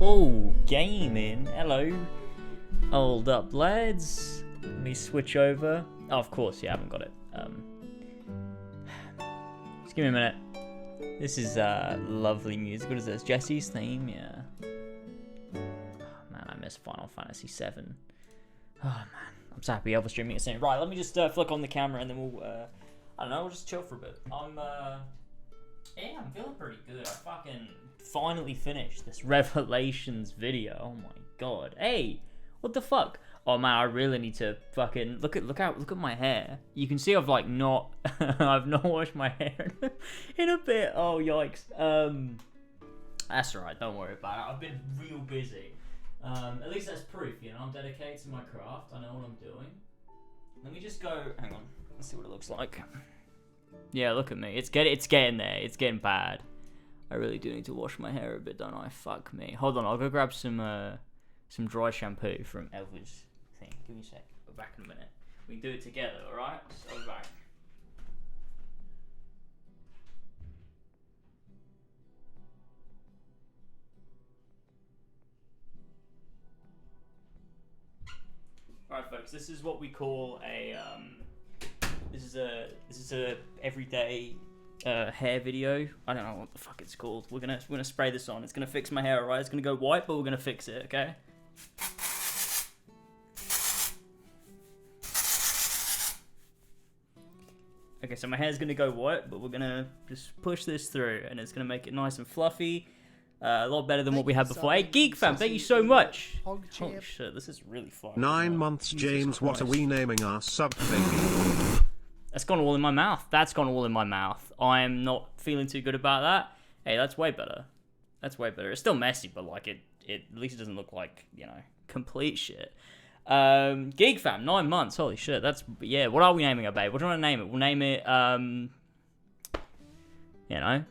Oh, gaming. Hello. Hold up, lads. Let me switch over. Oh, of course, yeah, I haven't got it. Just give me a minute. This is lovely music. What is this? Jesse's theme? Yeah. Oh, man, I miss Final Fantasy VII. Oh, man. I'm so happy I was streaming it soon. Right, let me just flick on the camera and then we'll, I don't know, we'll just chill for a bit. Yeah, I'm feeling pretty good. I fucking finally finished this Revelations video. Oh my god. Hey, what the fuck? Oh man, I really need to fucking look at my hair. You can see I've like not I've not washed my hair in a bit. Oh yikes. That's alright, don't worry about it. I've been real busy. At least that's proof, you know, I'm dedicated to my craft. I know what I'm doing. Let me just go, hang on, let's see what it looks like. Yeah, look at me. It's getting there. It's getting bad. I really do need to wash my hair a bit, don't I? Fuck me. Hold on, I'll go grab some dry shampoo from Elvis thing. Give me a sec. We're back in a minute. We can do it together, alright? So we're back. Alright folks, this is what we call a this is a everyday hair video. I don't know what the fuck it's called. We're gonna spray this on. It's gonna fix my hair, alright? It's gonna go white, but we're gonna fix it, okay? Okay, so my hair's gonna go white, but we're gonna just push this through, and it's gonna make it nice and fluffy. A lot better than what we had before. Hey, Geek Fam, thank you so much. Holy shit, this is really fun. 9 months, James. What are we naming our sub thing? That's gone all in my mouth. That's gone all in my mouth. I'm not feeling too good about that. Hey, that's way better. That's way better. It's still messy, but like it at least it doesn't look like, you know, complete shit. Geek Fam, 9 months. Holy shit. That's, yeah. What are we naming our babe? What do you want to name it? We'll name it, you know,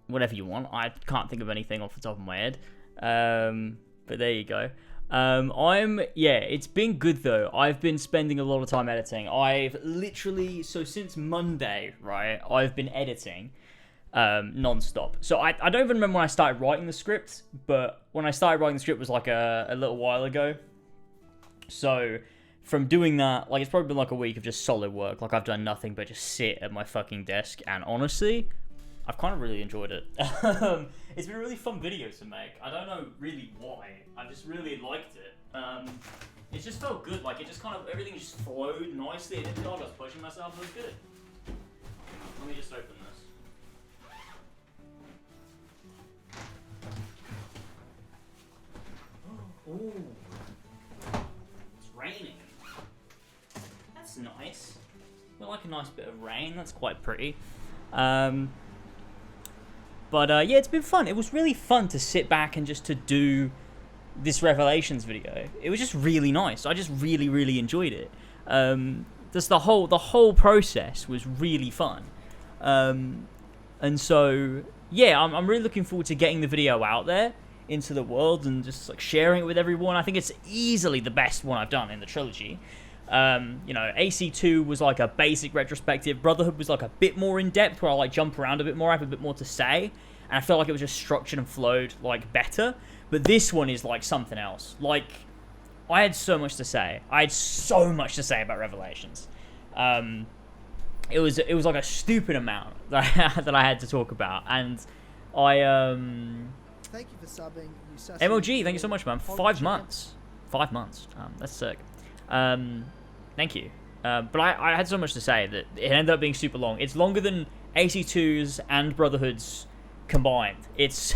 whatever you want. I can't think of anything off the top of my head. But there you go. Yeah, it's been good though. I've been spending a lot of time editing. I've literally, so since Monday, right, I've been editing non-stop. So I don't even remember when I started writing the script, but when I started writing the script was like a little while ago. So from doing that, like it's probably been like a week of just solid work. Like I've done nothing but just sit at my fucking desk, and honestly, I've kind of really enjoyed it. It's been a really fun video to make. I don't know really why. I just really liked it. It just felt good. Like it just kind of, everything just flowed nicely. It didn't feel like I was pushing myself. It was good. Let me just open this. Ooh. It's raining. That's nice. I like a nice bit of rain. That's quite pretty. But yeah, it's been fun. It was really fun to sit back and just to do this Revelations video. It was just really nice. I just really, really enjoyed it. Just the whole process was really fun. And so yeah, I'm really looking forward to getting the video out there into the world and just like sharing it with everyone. I think it's easily the best one I've done in the trilogy. You know, AC2 was like a basic retrospective. Brotherhood was like a bit more in depth, where I like jump around a bit more, I have a bit more to say, and I felt like it was just structured and flowed like better. But this one is like something else. Like I had so much to say. I had so much to say about Revelations. It was like a stupid amount that I had to talk about, and I Thank you for subbing. MLG, thank you so much, man. 5 months. 5 months. That's sick. Thank you. But I had so much to say that it ended up being super long. It's longer than AC2's and Brotherhood's combined. It's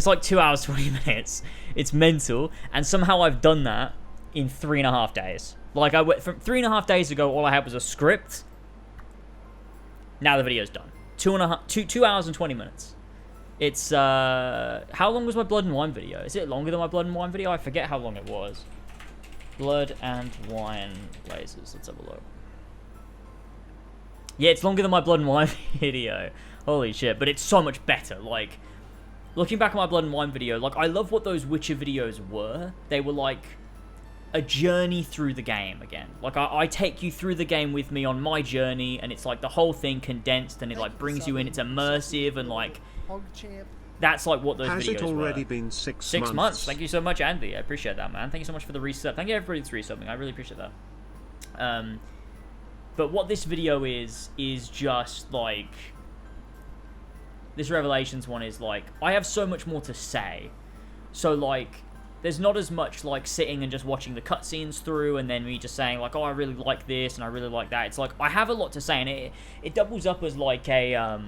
like 2 hours 20 minutes. It's mental, and somehow I've done that in 3.5 days. Like I went from 3.5 days ago, all I had was a script. Now the video's done. 2 hours and 20 minutes. It's how long was my Blood and Wine video? Is it longer than my Blood and Wine video? I forget how long it was. Blood and Wine lasers. Let's have a look. Yeah, it's longer than my Blood and Wine video. Holy shit, but it's so much better. Like, looking back at my Blood and Wine video, like, I love what those Witcher videos were. They were like a journey through the game again. Like, I take you through the game with me on my journey, and it's like the whole thing condensed, and it like brings you in. It's immersive, and like that's like what those Has videos it already were. been 6 months? 6 months. Thank you so much, Andy. I appreciate that, man. Thank you so much for the resub. Thank you everybody that's resubbing. I really appreciate that. But what this video is just like, this Revelations one is like, I have so much more to say. So like, there's not as much like sitting and just watching the cutscenes through and then me just saying like, oh, I really like this and I really like that. It's like, I have a lot to say, and it doubles up as like a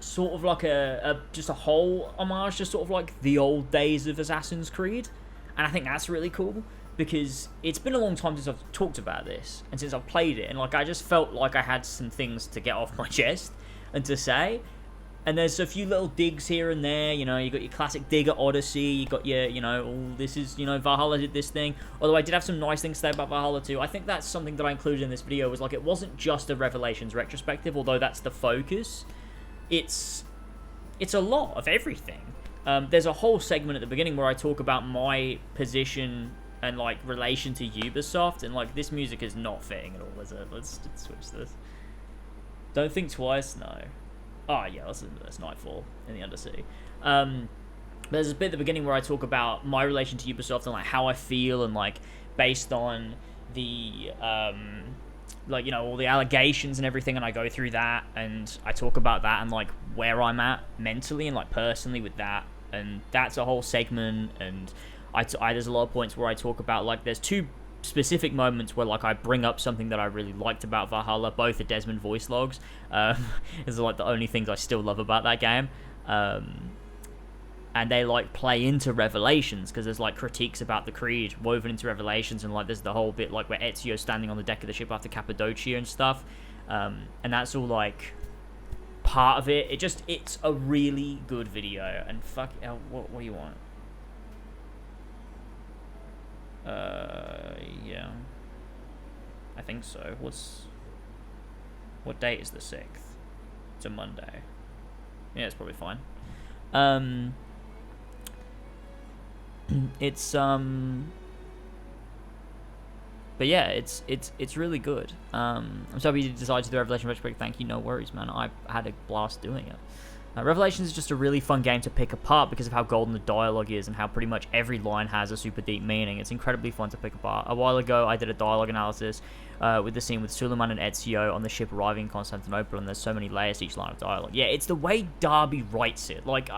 sort of like just a whole homage to sort of like the old days of Assassin's Creed. And I think that's really cool, because it's been a long time since I've talked about this and since I've played it, and like I just felt like I had some things to get off my chest and to say. And there's a few little digs here and there, you know, you got your classic dig at Odyssey, you got your, you know, oh, this is, you know, Valhalla did this thing. Although I did have some nice things to say about Valhalla too. I think that's something that I included in this video, was like, it wasn't just a Revelations retrospective, although that's the focus. It's a lot of everything. There's a whole segment at the beginning where I talk about my position and, like, relation to Ubisoft, and, like, this music is not fitting at all, is it? Let's switch this. Don't think twice, no. Oh, yeah, listen to this, Nightfall in the Undersea. There's a bit at the beginning where I talk about my relation to Ubisoft and, like, how I feel, and, like, based on the, like, you know, all the allegations and everything, and I go through that, and I talk about that, and, like, where I'm at mentally and, like, personally with that, and that's a whole segment, and there's a lot of points where I talk about, like, there's two specific moments where, like, I bring up something that I really liked about Valhalla. Both are Desmond voice logs. Is like the only things I still love about that game. And they, like, play into Revelations, because there's, like, critiques about the Creed woven into Revelations, and, like, there's the whole bit, like, where Ezio's standing on the deck of the ship after Cappadocia and stuff. And that's all, like, part of it. It's a really good video, and fuck, what do you want? Yeah. I think so. What date is the 6th? It's a Monday. Yeah, it's probably fine. But yeah, it's really good. I'm so happy you decided to do Revelation Retrospective. Thank you, no worries, man. I had a blast doing it. Revelations is just a really fun game to pick apart because of how golden the dialogue is and how pretty much every line has a super deep meaning. It's incredibly fun to pick apart. A while ago, I did a dialogue analysis with the scene with Suleiman and Ezio on the ship arriving in Constantinople, and there's so many layers to each line of dialogue. Yeah, it's the way Darby writes it. Like,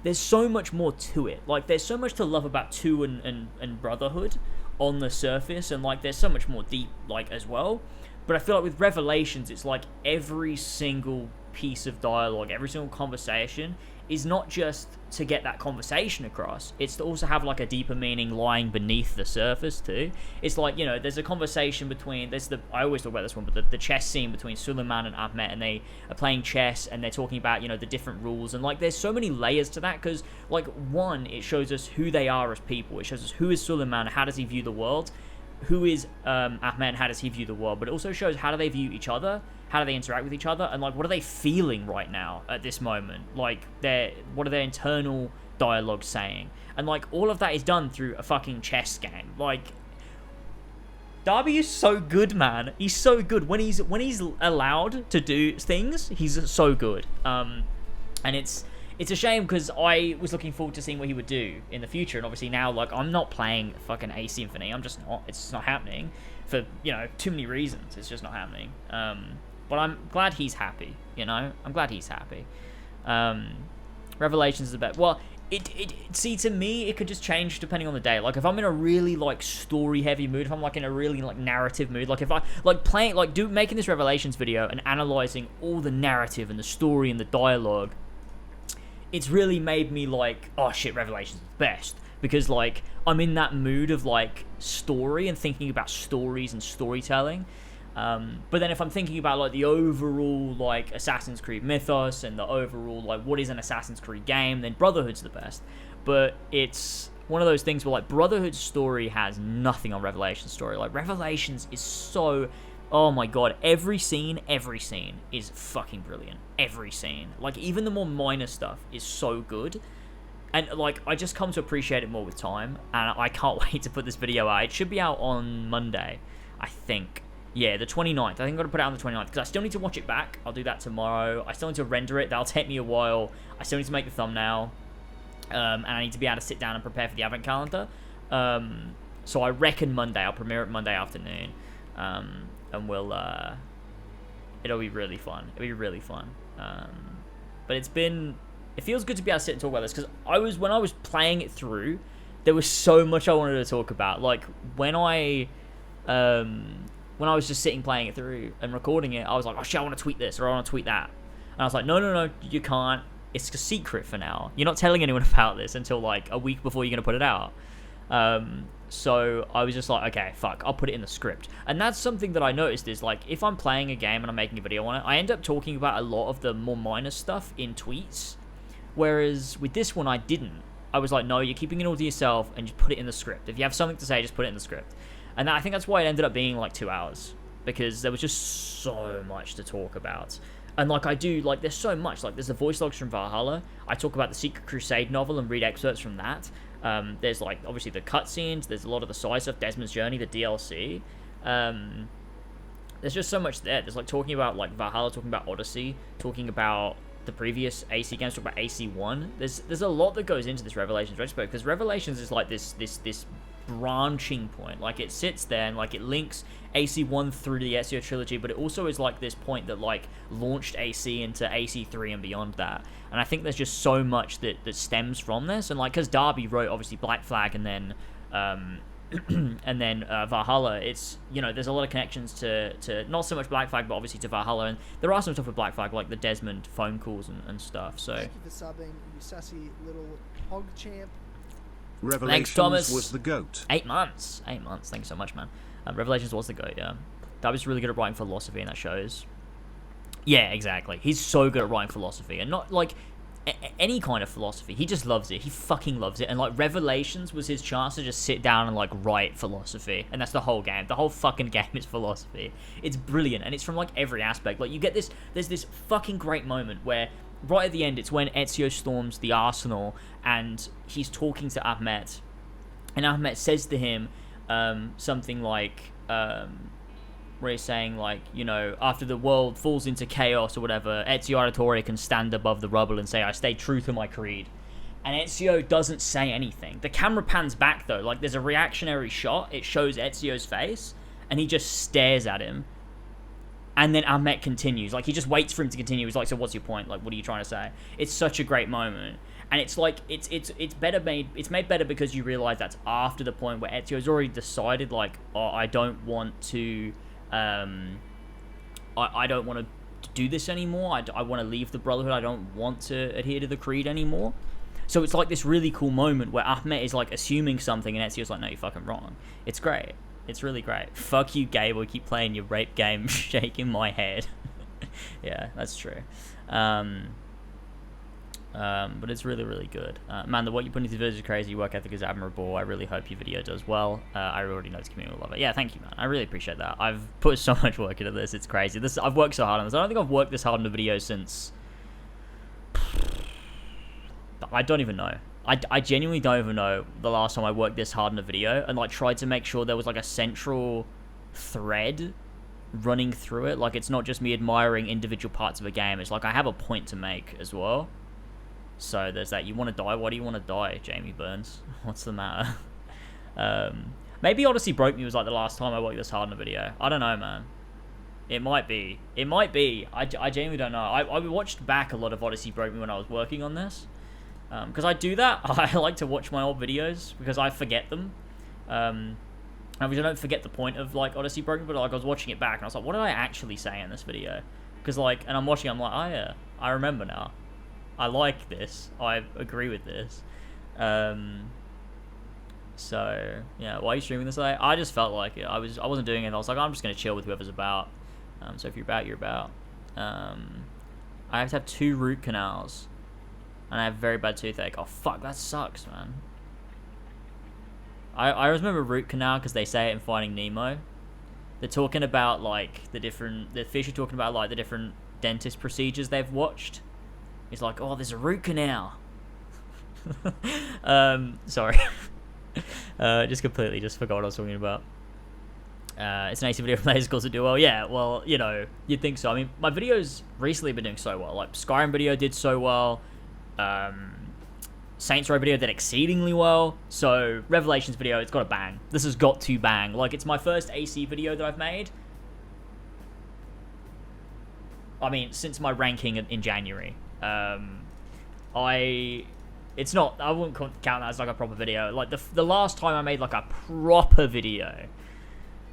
there's so much more to it. Like, there's so much to love about 2 and Brotherhood on the surface, and, like, there's so much more deep, like, as well. But I feel like with Revelations, it's like every single piece of dialogue, every single conversation is not just to get that conversation across, it's to also have, like, a deeper meaning lying beneath the surface too. It's like, you know, there's a conversation between, I always talk about this one, but the chess scene between Suleiman and Ahmet, and they are playing chess and they're talking about, you know, the different rules, and, like, there's so many layers to that, because, like, one, it shows us who they are as people. It shows us who is Suleiman, how does he view the world, who is Ahmed, how does he view the world, but it also shows how do they view each other, how do they interact with each other, and, like, what are they feeling right now at this moment, like, what are their internal dialogue saying, and, like, all of that is done through a fucking chess game. Like, Darby is so good, man. He's so good when he's allowed to do things. He's so good. And it's a shame, because I was looking forward to seeing what he would do in the future, and obviously now, like, I'm not playing fucking A Symphony. I'm just not. It's just not happening for, you know, too many reasons. It's just not happening. But I'm glad he's happy, you know? I'm glad he's happy. Revelations is the best. Well, see, to me, it could just change depending on the day. Like, if I'm in a really, like, story-heavy mood, if I'm, like, in a really, like, narrative mood, like, if I, like, making this Revelations video and analyzing all the narrative and the story and the dialogue, it's really made me, like, oh, shit, Revelations is the best. Because, like, I'm in that mood of, like, story and thinking about stories and storytelling. But then if I'm thinking about, like, the overall, like, Assassin's Creed mythos and the overall, like, what is an Assassin's Creed game, then Brotherhood's the best. But it's one of those things where, like, Brotherhood's story has nothing on Revelation's story. Like, Revelations is so, oh my god, every scene is fucking brilliant. Every scene. Like, even the more minor stuff is so good. And, like, I just come to appreciate it more with time, and I can't wait to put this video out. It should be out on Monday, I think. Yeah, the 29th. I think I'm going to put it out on the 29th because I still need to watch it back. I'll do that tomorrow. I still need to render it. That'll take me a while. I still need to make the thumbnail. And I need to be able to sit down and prepare for the advent calendar. So I reckon Monday. I'll premiere it Monday afternoon. And we'll... it'll be really fun. It'll be really fun. But it's been... It feels good to be able to sit and talk about this because when I was playing it through, there was so much I wanted to talk about. Like, when I was just sitting playing it through and recording it, I was like, oh shit, I want to tweet this or I want to tweet that. And I was like, no, you can't. It's a secret for now. You're not telling anyone about this until like a week before you're going to put it out. So I was just like, okay, fuck, I'll put it in the script. And that's something that I noticed is like, if I'm playing a game and I'm making a video on it, I end up talking about a lot of the more minor stuff in tweets. Whereas with this one, I didn't. I was like, no, you're keeping it all to yourself and just put it in the script. If you have something to say, just put it in the script. And I think that's why it ended up being like 2 hours. Because there was just so much to talk about. And like I do, like there's so much. Like there's the voice logs from Valhalla. I talk about the Secret Crusade novel and read excerpts from that. There's like obviously the cutscenes. There's a lot of the side stuff, Desmond's Journey, the DLC. There's just so much there. There's like talking about like Valhalla, talking about Odyssey, talking about the previous AC games, talking about AC1. There's a lot that goes into this Revelations retrospective because Revelations is like this branching point. Like it sits there and like it links AC1 through the Ezio trilogy, but it also is like this point that like launched AC into AC3 and beyond that. And I think there's just so much that stems from this. And like because Darby wrote obviously Black Flag and then Valhalla, it's, you know, there's a lot of connections to not so much Black Flag, but obviously to Valhalla, and there are some stuff with Black Flag, like the Desmond phone calls and stuff. So thank you for subbing, you sassy little hog champ. Revelations thanks, Thomas. was the GOAT. 8 months. 8 months. Thanks so much, man. Revelations was the GOAT, yeah. Darby's really good at writing philosophy, and that shows. Yeah, exactly. He's so good at writing philosophy, and not like any kind of philosophy. He just loves it. He fucking loves it. And like Revelations was his chance to just sit down and like write philosophy, and that's the whole game. The whole fucking game is philosophy. It's brilliant, and it's from like every aspect. Like you get this. There's this fucking great moment where right at the end, it's when Ezio storms the arsenal, and he's talking to Ahmet, and Ahmet says to him something like. Where he's saying, like, you know, after the world falls into chaos or whatever, Ezio Auditore can stand above the rubble and say, I stay true to my creed. And Ezio doesn't say anything. The camera pans back, though. Like, there's a reactionary shot. It shows Ezio's face, and he just stares at him. And then Ahmet continues. Like, he just waits for him to continue. He's like, so what's your point? Like, what are you trying to say? It's such a great moment. And it's like, it's better made. It's made better because you realize that's after the point where Ezio's already decided, like, oh, I don't want to... I don't want to do this anymore. I want to leave the Brotherhood. I don't want to adhere to the creed anymore. So it's like this really cool moment where Ahmet is like assuming something and Ezio's like, no, you're fucking wrong. It's great. It's really great. Fuck you, Gable. Keep playing your rape game, shaking my head. Yeah, that's true. But it's really, really good. Man, what you put into the videos is crazy. Your work ethic is admirable. I really hope your video does well. I already know the community will love it. Yeah, thank you, man. I really appreciate that. I've put so much work into this. It's crazy. I've worked so hard on this. I don't think I've worked this hard on a video since... I don't even know. I genuinely don't even know the last time I worked this hard on a video and like tried to make sure there was like a central thread running through it. Like it's not just me admiring individual parts of a game. It's like I have a point to make as well. So there's that. You want to die? Why do you want to die, Jamie Burns? What's the matter? Maybe Odyssey Broke Me was like the last time I worked this hard on a video. I don't know, man. It might be. It might be. I genuinely don't know. I watched back a lot of Odyssey Broke Me when I was working on this. Because I do that. I like to watch my old videos because I forget them. I don't forget the point of like Odyssey Broke Me, but like I was watching it back and I was like, what did I actually say in this video? Because like, and I'm watching, I'm like, oh yeah, I remember now. I like this. I agree with this. So yeah, why are you streaming this today? I just felt like it. I wasn't doing it. I was like, I'm just gonna chill with whoever's about. So if you're about, you're about. I have to have 2 root canals, and I have very bad toothache. Oh fuck, that sucks, man. I remember root canal because they say it in Finding Nemo. They're talking about like the fish are talking about like the different dentist procedures they've watched. He's like, oh, there's a root canal. Sorry. Just completely forgot what I was talking about. It's an AC video from players to do well. Yeah, well, you know, you'd think so. I mean, my videos recently have been doing so well. Like, Skyrim video did so well. Saints Row video did exceedingly well. So, Revelations video, it's got to bang. This has got to bang. Like, it's my first AC video that I've made. I mean, since my ranking in January. It's not, I wouldn't count that as like a proper video. Like, the last time I made like a proper video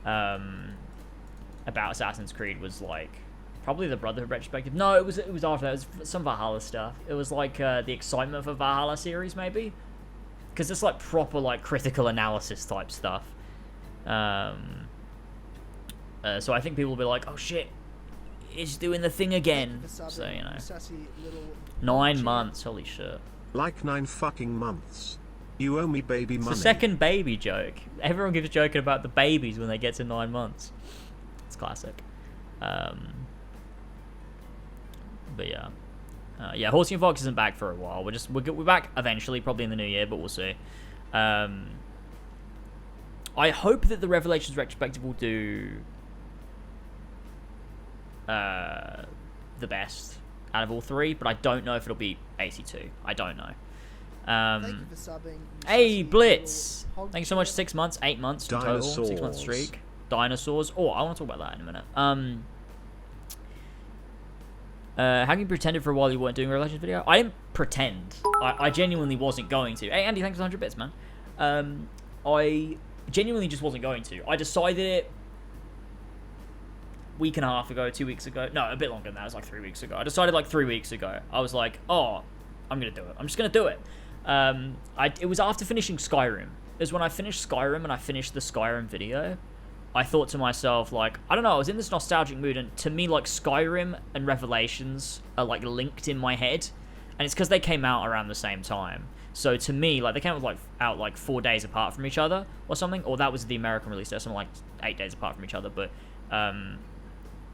about Assassin's Creed was like probably the Brotherhood retrospective. No, it was after that. It was some Valhalla stuff. It was like the Excitement for Valhalla series, maybe, because it's like proper like critical analysis type stuff. So I think people will be like, oh shit, it's doing the thing again. So, you know, 9 months, holy shit. Like 9 fucking months. You owe me baby money. It's the second baby joke. Everyone keeps joking about the babies when they get to 9 months. It's classic. But yeah. Yeah, Horsey and Fox isn't back for a while. We're back eventually, probably in the new year, but we'll see. I hope that the Revelations retrospective will do the best out of all three, but I don't know if it'll be AC2. I don't know. Thank you for subbing. Hey, Blitz! Thanks so much. 6 months, 8 months in total. Dinosaurs. 6 month streak. Dinosaurs. Oh, I want to talk about that in a minute. How can you pretend it for a while you weren't doing a Revelations video? I didn't pretend. I genuinely wasn't going to. Hey, Andy, thanks for 100 bits, man. I genuinely just wasn't going to. I decided it week and a half ago, 2 weeks ago. No, a bit longer than that. It was like 3 weeks ago. I decided like 3 weeks ago. I was like, oh, I'm going to do it. I'm just going to do it. It was after finishing Skyrim. It was when I finished Skyrim and I finished the Skyrim video. I thought to myself, like, I don't know, I was in this nostalgic mood, and to me, like, Skyrim and Revelations are, like, linked in my head, and it's because they came out around the same time. So to me, like, they came out 4 days apart from each other or something, or that was the American release. They're something like 8 days apart from each other, but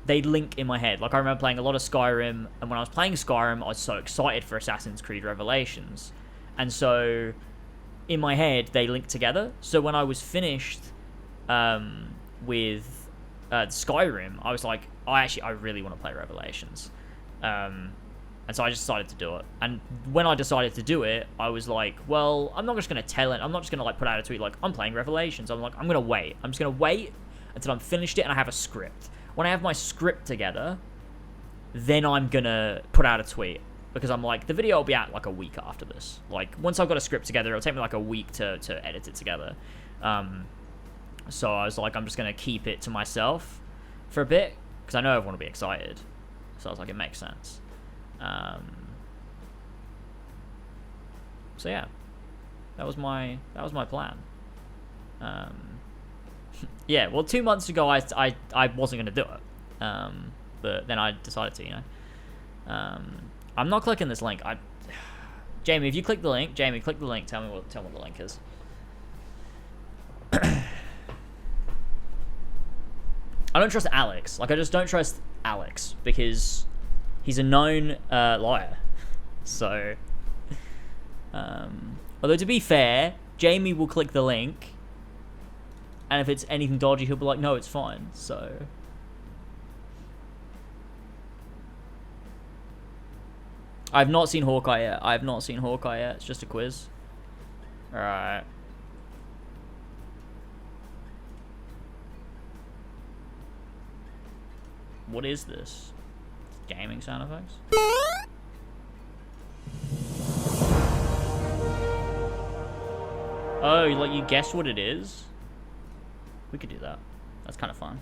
they link in my head. Like, I remember playing a lot of Skyrim, and when I was playing Skyrim, I was so excited for Assassin's Creed Revelations, and so in my head, they link together. So when I was finished with Skyrim, I was like, I really want to play Revelations. And so I just decided to do it. And when I decided to do it, I was like, well, I'm not just going to tell it. I'm not just going to like put out a tweet like, I'm playing Revelations. I'm like, I'm going to wait. I'm just going to wait until I'm finished it and I have a script. When I have my script together, then I'm going to put out a tweet. Because I'm like, the video will be out like a week after this. Like, once I've got a script together, it'll take me like a week to edit it together. So I was like, I'm just going to keep it to myself for a bit, because I know everyone will be excited. So I was like, it makes sense. So yeah, that was my plan. Yeah, well, 2 months ago, I wasn't going to do it. But then I decided to, you know. I'm not clicking this link. Jamie, if you click the link, tell me what the link is. I don't trust Alex. Like, I just don't trust Alex because he's a known liar. So, although to be fair, Jamie will click the link, and if it's anything dodgy, he'll be like, "No, it's fine." So, I've not seen Hawkeye yet. It's just a quiz. All right. What is this? Gaming sound effects? Oh, like you guessed what it is? We could do that. That's kind of fun.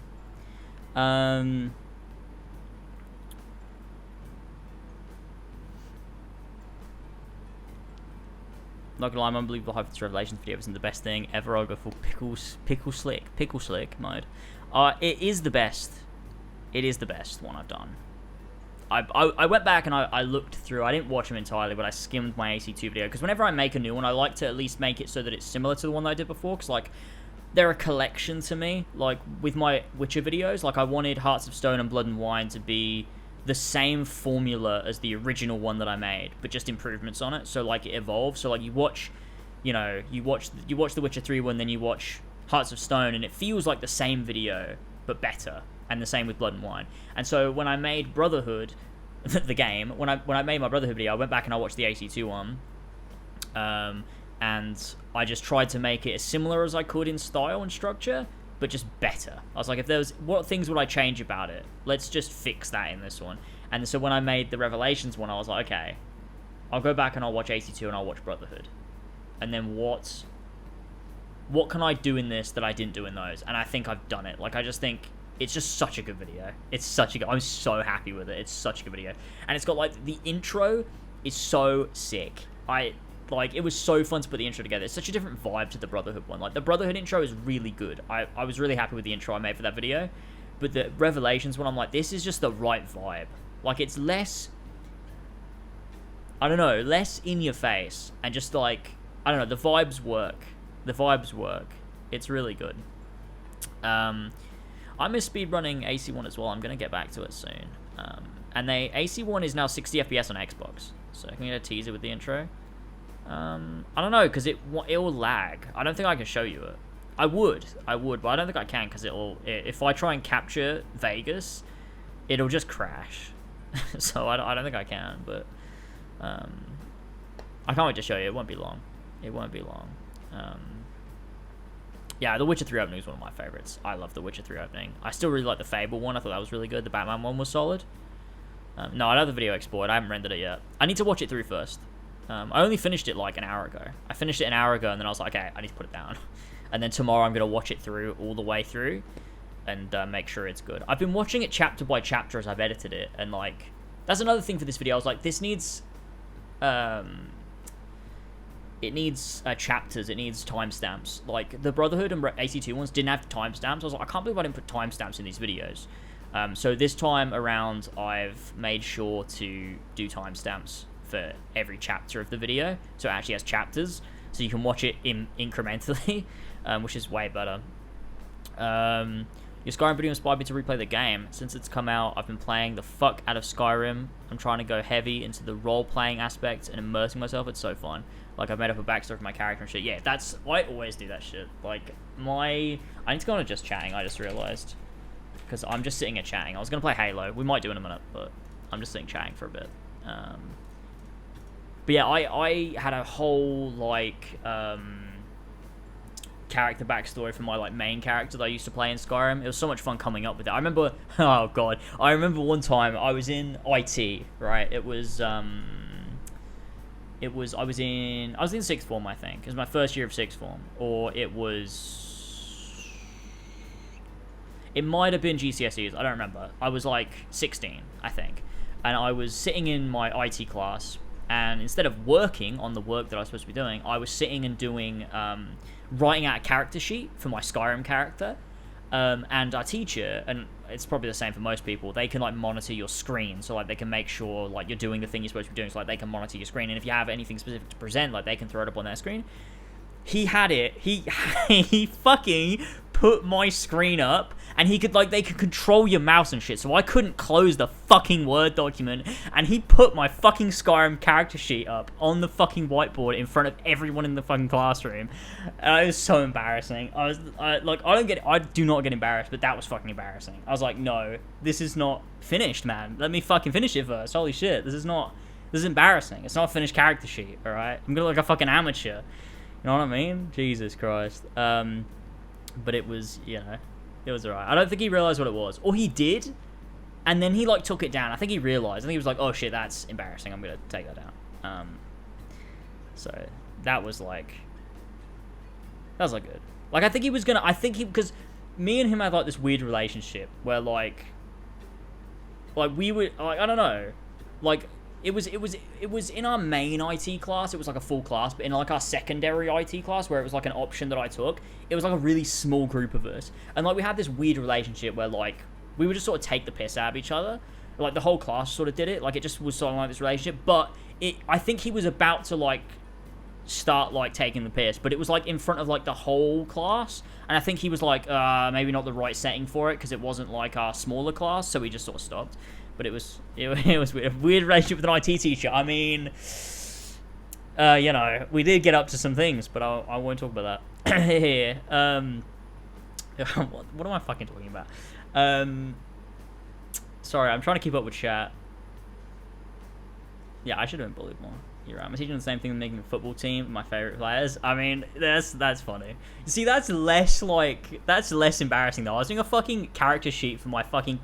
Not gonna lie, I'm unbelievable hype for this Revelations video. Isn't the best thing ever. I'll go for pickle slick mode. It is the best. It is the best one I've done. I went back and I looked through. I didn't watch them entirely, but I skimmed my AC2 video. Because whenever I make a new one, I like to at least make it so that it's similar to the one that I did before. Because, like, they're a collection to me. Like, with my Witcher videos, like, I wanted Hearts of Stone and Blood and Wine to be the same formula as the original one that I made, but just improvements on it. So, like, it evolves. So, like, you watch The Witcher 3 one, then you watch Hearts of Stone, and it feels like the same video but better, and the same with Blood and Wine. And so when I made Brotherhood, the game, when I made my Brotherhood video, I went back and I watched the AC2 one, and I just tried to make it as similar as I could in style and structure, but just better. I was like, if there was, what things would I change about it? Let's just fix that in this one. And so when I made the Revelations one, I was like, okay, I'll go back and I'll watch AC2 and I'll watch Brotherhood. And then what can I do in this that I didn't do in those? And I think I've done it. Like, I just think it's just such a good video. It's such a good... I'm so happy with it. It's such a good video. And it's got, like, the intro is so sick. It was so fun to put the intro together. It's such a different vibe to the Brotherhood one. Like, the Brotherhood intro is really good. I was really happy with the intro I made for that video. But the Revelations one, I'm like, this is just the right vibe. Like, it's less... I don't know, less in your face. And just, like... I don't know, the vibes work. The vibes work. It's really good. I miss speedrunning AC1 as well. I'm going to get back to it soon. And AC1 is now 60 FPS on Xbox. So I can get a teaser with the intro. I don't know, because it will lag. I don't think I can show you it. I would, but I don't think I can, because if I try and capture Vegas, it'll just crash. So I don't think I can, but I can't wait to show you. It won't be long. It won't be long. Yeah, the Witcher 3 opening is one of my favorites. I love the Witcher 3 opening. I still really like the Fable one. I thought that was really good. The Batman one was solid. No, I know the video export. I haven't rendered it yet. I need to watch it through first. I only finished it like an hour ago. I finished it an hour ago, and then I was like, okay, I need to put it down. And then tomorrow I'm going to watch it through all the way through and make sure it's good. I've been watching it chapter by chapter as I've edited it, and like, that's another thing for this video. I was like, this needs... it needs chapters, it needs timestamps. Like, the Brotherhood and AC2 ones didn't have timestamps. I was like, I can't believe I didn't put timestamps in these videos. So this time around, I've made sure to do timestamps for every chapter of the video. So it actually has chapters, so you can watch it incrementally, which is way better. Your Skyrim video inspired me to replay the game. Since it's come out, I've been playing the fuck out of Skyrim. I'm trying to go heavy into the role-playing aspect and immersing myself. It's so fun. Like, I've made up a backstory for my character and shit. Yeah, I always do that shit. Like, I need to go on to just chatting, I just realized. Because I'm just sitting at chatting. I was going to play Halo. We might do in a minute, but I'm just sitting chatting for a bit. But yeah, I had a whole, like, character backstory for my, like, main character that I used to play in Skyrim. It was so much fun coming up with it. I remember, oh god, I remember one time I was in IT, right? I was in sixth form, I think. It was my first year of sixth form, or it might have been GCSEs. I don't remember. I was like 16, I think, and I was sitting in my IT class, and instead of working on the work that I was supposed to be doing, I was sitting and doing writing out a character sheet for my Skyrim character. And our teacher, and it's probably the same for most people, they can, like, monitor your screen, so, like, they can make sure, like, you're doing the thing you're supposed to be doing, so, like, they can monitor your screen, and if you have anything specific to present, like, they can throw it up on their screen. He had it, he fucking put my screen up, and they could control your mouse and shit, so I couldn't close the fucking Word document, and he put my fucking Skyrim character sheet up on the fucking whiteboard in front of everyone in the fucking classroom. It was so embarrassing. I do not get embarrassed, but that was fucking embarrassing. I was like, no, this is not finished, man. Let me fucking finish it first. Holy shit, this is embarrassing. It's not a finished character sheet, alright? I'm gonna look like a fucking amateur. You know what I mean? Jesus Christ. But it was, you know, it was alright. I don't think he realized what it was. Or he did, and then he, like, took it down. I think he realized. I think he was like, oh shit, that's embarrassing. I'm gonna take that down. So that was like good. Like, because me and him had, like, this weird relationship where, like we were, like, I don't know, like, it was in our main IT class, it was like a full class, but in, like, our secondary IT class, where it was like an option that I took, it was like a really small group of us, and, like, we had this weird relationship where, like, we would just sort of take the piss out of each other. Like, the whole class sort of did it. Like, it just was sort of like this relationship, but I think he was about to, like, start, like, taking the piss, but it was, like, in front of, like, the whole class, and I think he was like, maybe not the right setting for it, because it wasn't, like, our smaller class, so we just sort of stopped. But it was weird. A weird relationship with an IT teacher. I mean, you know, we did get up to some things, but I won't talk about that here. what am I fucking talking about? Sorry, I'm trying to keep up with chat. Yeah, I should have been bullied more. You're right. I'm teaching the same thing, making a football team. My favorite players. I mean, that's funny. See, that's less embarrassing though. I was doing a fucking character sheet for my fucking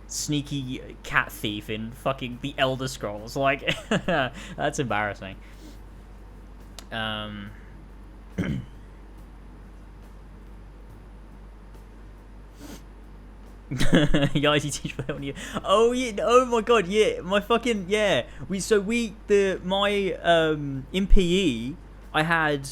sneaky cat thief in fucking The Elder Scrolls. Like, that's embarrassing. Guys, you teach when you. Oh yeah! Oh my god! Yeah, my fucking yeah. In PE, I had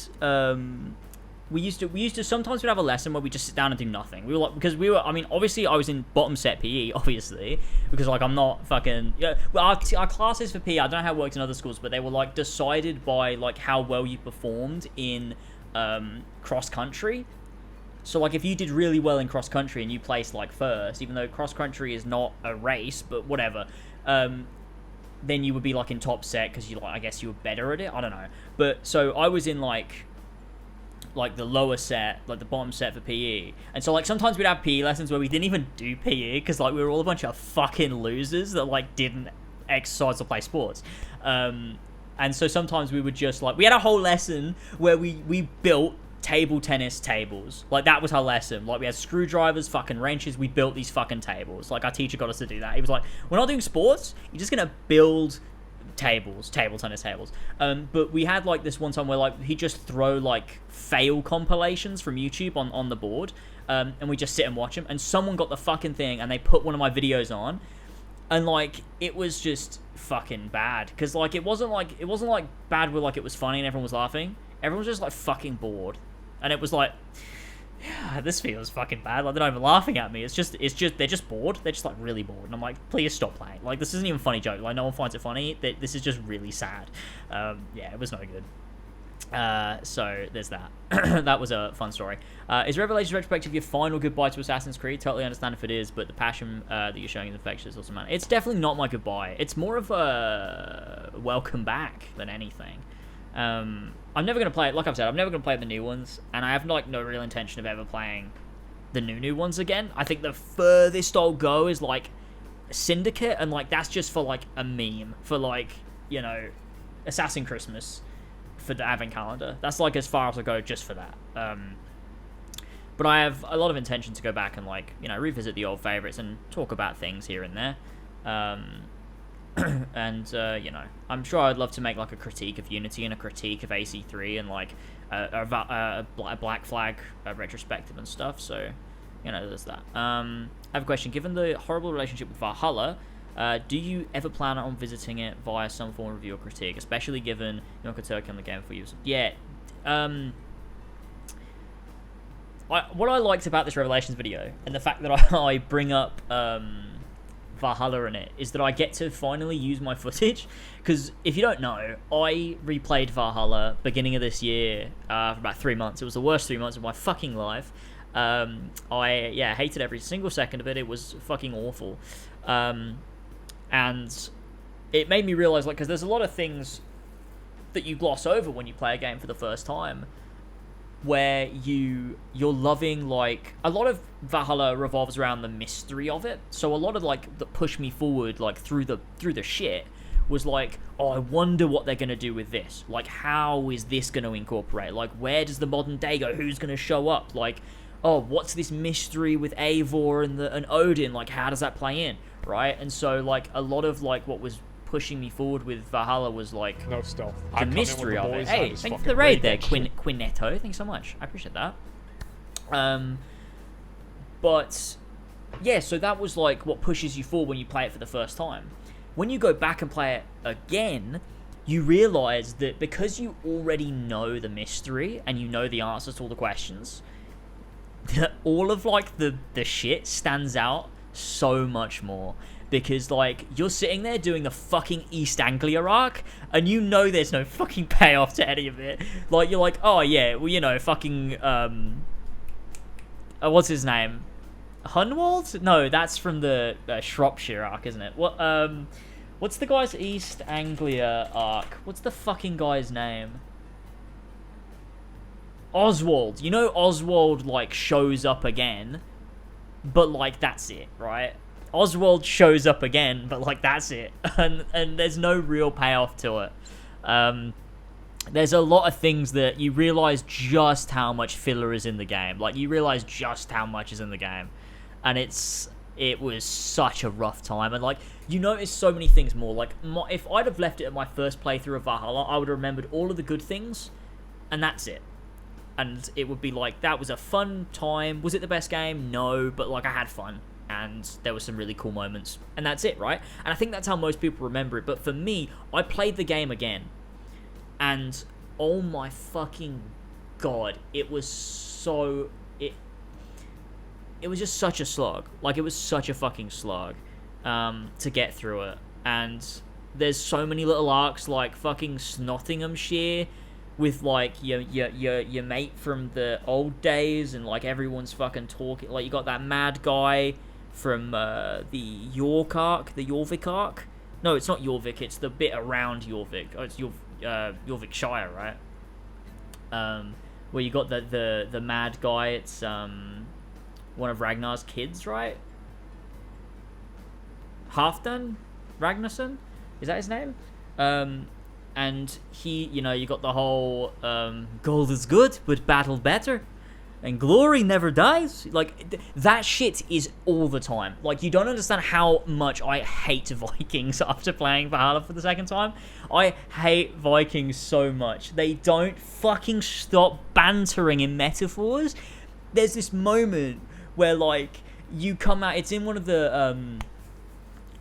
we used to sometimes we'd have a lesson where we just sit down and do nothing. We were like, because we were, I mean, obviously I was in bottom set PE, obviously, because like I'm not fucking, yeah, well, our classes for PE, I don't know how it works in other schools, but they were like decided by like how well you performed in cross country. So like if you did really well in cross country and you placed like first, even though cross country is not a race, but whatever, then you would be like in top set because you like, I guess you were better at it. I don't know, but so I was in like the lower set, like the bottom set for PE, and so like sometimes we'd have PE lessons where we didn't even do PE because like we were all a bunch of fucking losers that like didn't exercise or play sports, and so sometimes we would just like, we had a whole lesson where we built table tennis tables. Like that was our lesson. Like we had screwdrivers, fucking wrenches, we built these fucking tables. Like our teacher got us to do that. He was like, we're not doing sports, you're just gonna build table tennis tables. But we had like this one time where like he'd just throw like fail compilations from YouTube on the board, and we just sit and watch them, and someone got the fucking thing and they put one of my videos on, and like it was just fucking bad because like it wasn't like bad where like it was funny and everyone was laughing. Everyone was just like fucking bored, and it was like, yeah, this feels fucking bad. Like they're not even laughing at me. It's just they're just bored. They're just like really bored, and I'm like, please stop playing. Like this isn't even a funny joke. Like no one finds it funny. This is just really sad. Yeah, it was no good. So there's that. That was a fun story. Is Revelations Retrospective your final goodbye to Assassin's Creed? Totally understand if it is, but the passion that you're showing is infectious. Also, man, it's definitely not my goodbye. It's more of a welcome back than anything. I'm never going to play it, like I've said, I'm never going to play the new ones, and I have like no real intention of ever playing the new ones again. I think the furthest I'll go is like Syndicate, and like that's just for like a meme, for like, you know, Assassin Christmas for the Advent calendar. That's like as far as I go just for that. But I have a lot of intention to go back and like, you know, revisit the old favorites and talk about things here and there. And you know, I'm sure I'd love to make like a critique of Unity and a critique of AC3 and like a Black Flag retrospective and stuff. So, you know, there's that. I have a question. Given the horrible relationship with Valhalla, do you ever plan on visiting it via some form of review or critique, especially given Yonka Turkey on the game for use? Yeah. What I liked about this Revelations video and the fact that I bring up Valhalla in it is that I get to finally use my footage, because if you don't know, I replayed Valhalla beginning of this year for about 3 months. It was the worst 3 months of my fucking life. I hated every single second of it. It was fucking awful, and it made me realize, like, because there's a lot of things that you gloss over when you play a game for the first time, where you're loving, like, a lot of Valhalla revolves around the mystery of it. So a lot of like that pushed me forward, like through the shit, was like, oh, I wonder what they're gonna do with this. Like, how is this gonna incorporate? Like, where does the modern day go? Who's gonna show up? Like, oh, what's this mystery with Eivor and Odin? Like, how does that play in, right? And so like a lot of like what was pushing me forwud with Valhalla was like no stealth. The mystery of it. Hey, thank you for the raid there, Quinetto. Thanks so much. I appreciate that. But yeah, so that was like what pushes you forward when you play it for the first time. When you go back and play it again, you realize that because you already know the mystery and you know the answers to all the questions, that all of like the shit stands out so much more. Because, like, you're sitting there doing the fucking East Anglia arc, and you know there's no fucking payoff to any of it. Like, you're like, oh, yeah, well, you know, fucking, what's his name? Hunwald? No, that's from the Shropshire arc, isn't it? What, what's the guy's East Anglia arc? What's the fucking guy's name? Oswald. You know Oswald, like, shows up again, but, like, that's it, right? Oswald shows up again, but, like, that's it. And there's no real payoff to it. There's a lot of things that you realize just how much filler is in the game. Like, you realize just how much is in the game. And it was such a rough time. And, like, you notice so many things more. Like, if I'd have left it at my first playthrough of Valhalla, I would have remembered all of the good things, and that's it. And it would be like, that was a fun time. Was it the best game? No, but, like, I had fun. And there were some really cool moments. And that's it, right? And I think that's how most people remember it. But for me, I played the game again. And, oh my fucking god, it was so... It was just such a slog. Like, it was such a fucking slog to get through it. And there's so many little arcs, like fucking Snottinghamshire, with, like, your mate from the old days, and, like, everyone's fucking talking. Like, you got that mad guy from the York arc, the Jorvik arc. No, it's not Jorvik, it's the bit around Jorvik. Oh, it's Jorvikshire, right? Where you got the mad guy, it's one of Ragnar's kids, right? Halfdan Ragnarsson? Is that his name? And he, you know, you got the whole gold is good, but battle better. And glory never dies. Like, that shit is all the time. Like, you don't understand how much I hate Vikings after playing Valhalla for the second time. I hate Vikings so much. They don't fucking stop bantering in metaphors. There's this moment where, like, you come out... It's in one of the...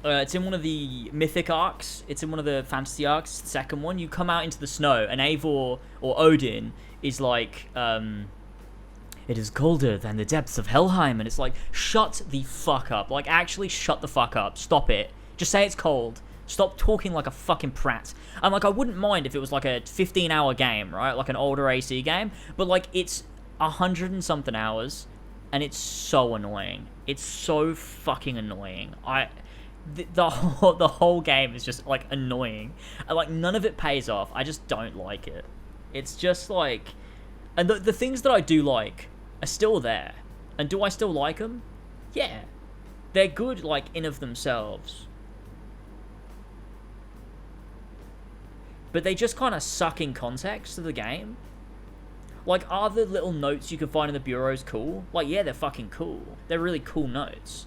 it's in one of the mythic arcs. It's in one of the fantasy arcs, the second one. You come out into the snow, and Eivor, or Odin, is like... it is colder than the depths of Helheim. And it's like, shut the fuck up. Like, actually shut the fuck up. Stop it. Just say it's cold. Stop talking like a fucking prat. And, like, I wouldn't mind if it was, like, a 15-hour game, right? Like an older AC game. But, like, it's 100 and something hours. And it's so annoying. It's so fucking annoying. The whole game is just, like, annoying. And, like, none of it pays off. I just don't like it. It's just, like... And the things that I do like are still there. And do I still like them? Yeah. They're good, like, in of themselves. But they just kind of suck in context to the game. Like, are the little notes you can find in the bureaus cool? Like, yeah, they're fucking cool. They're really cool notes.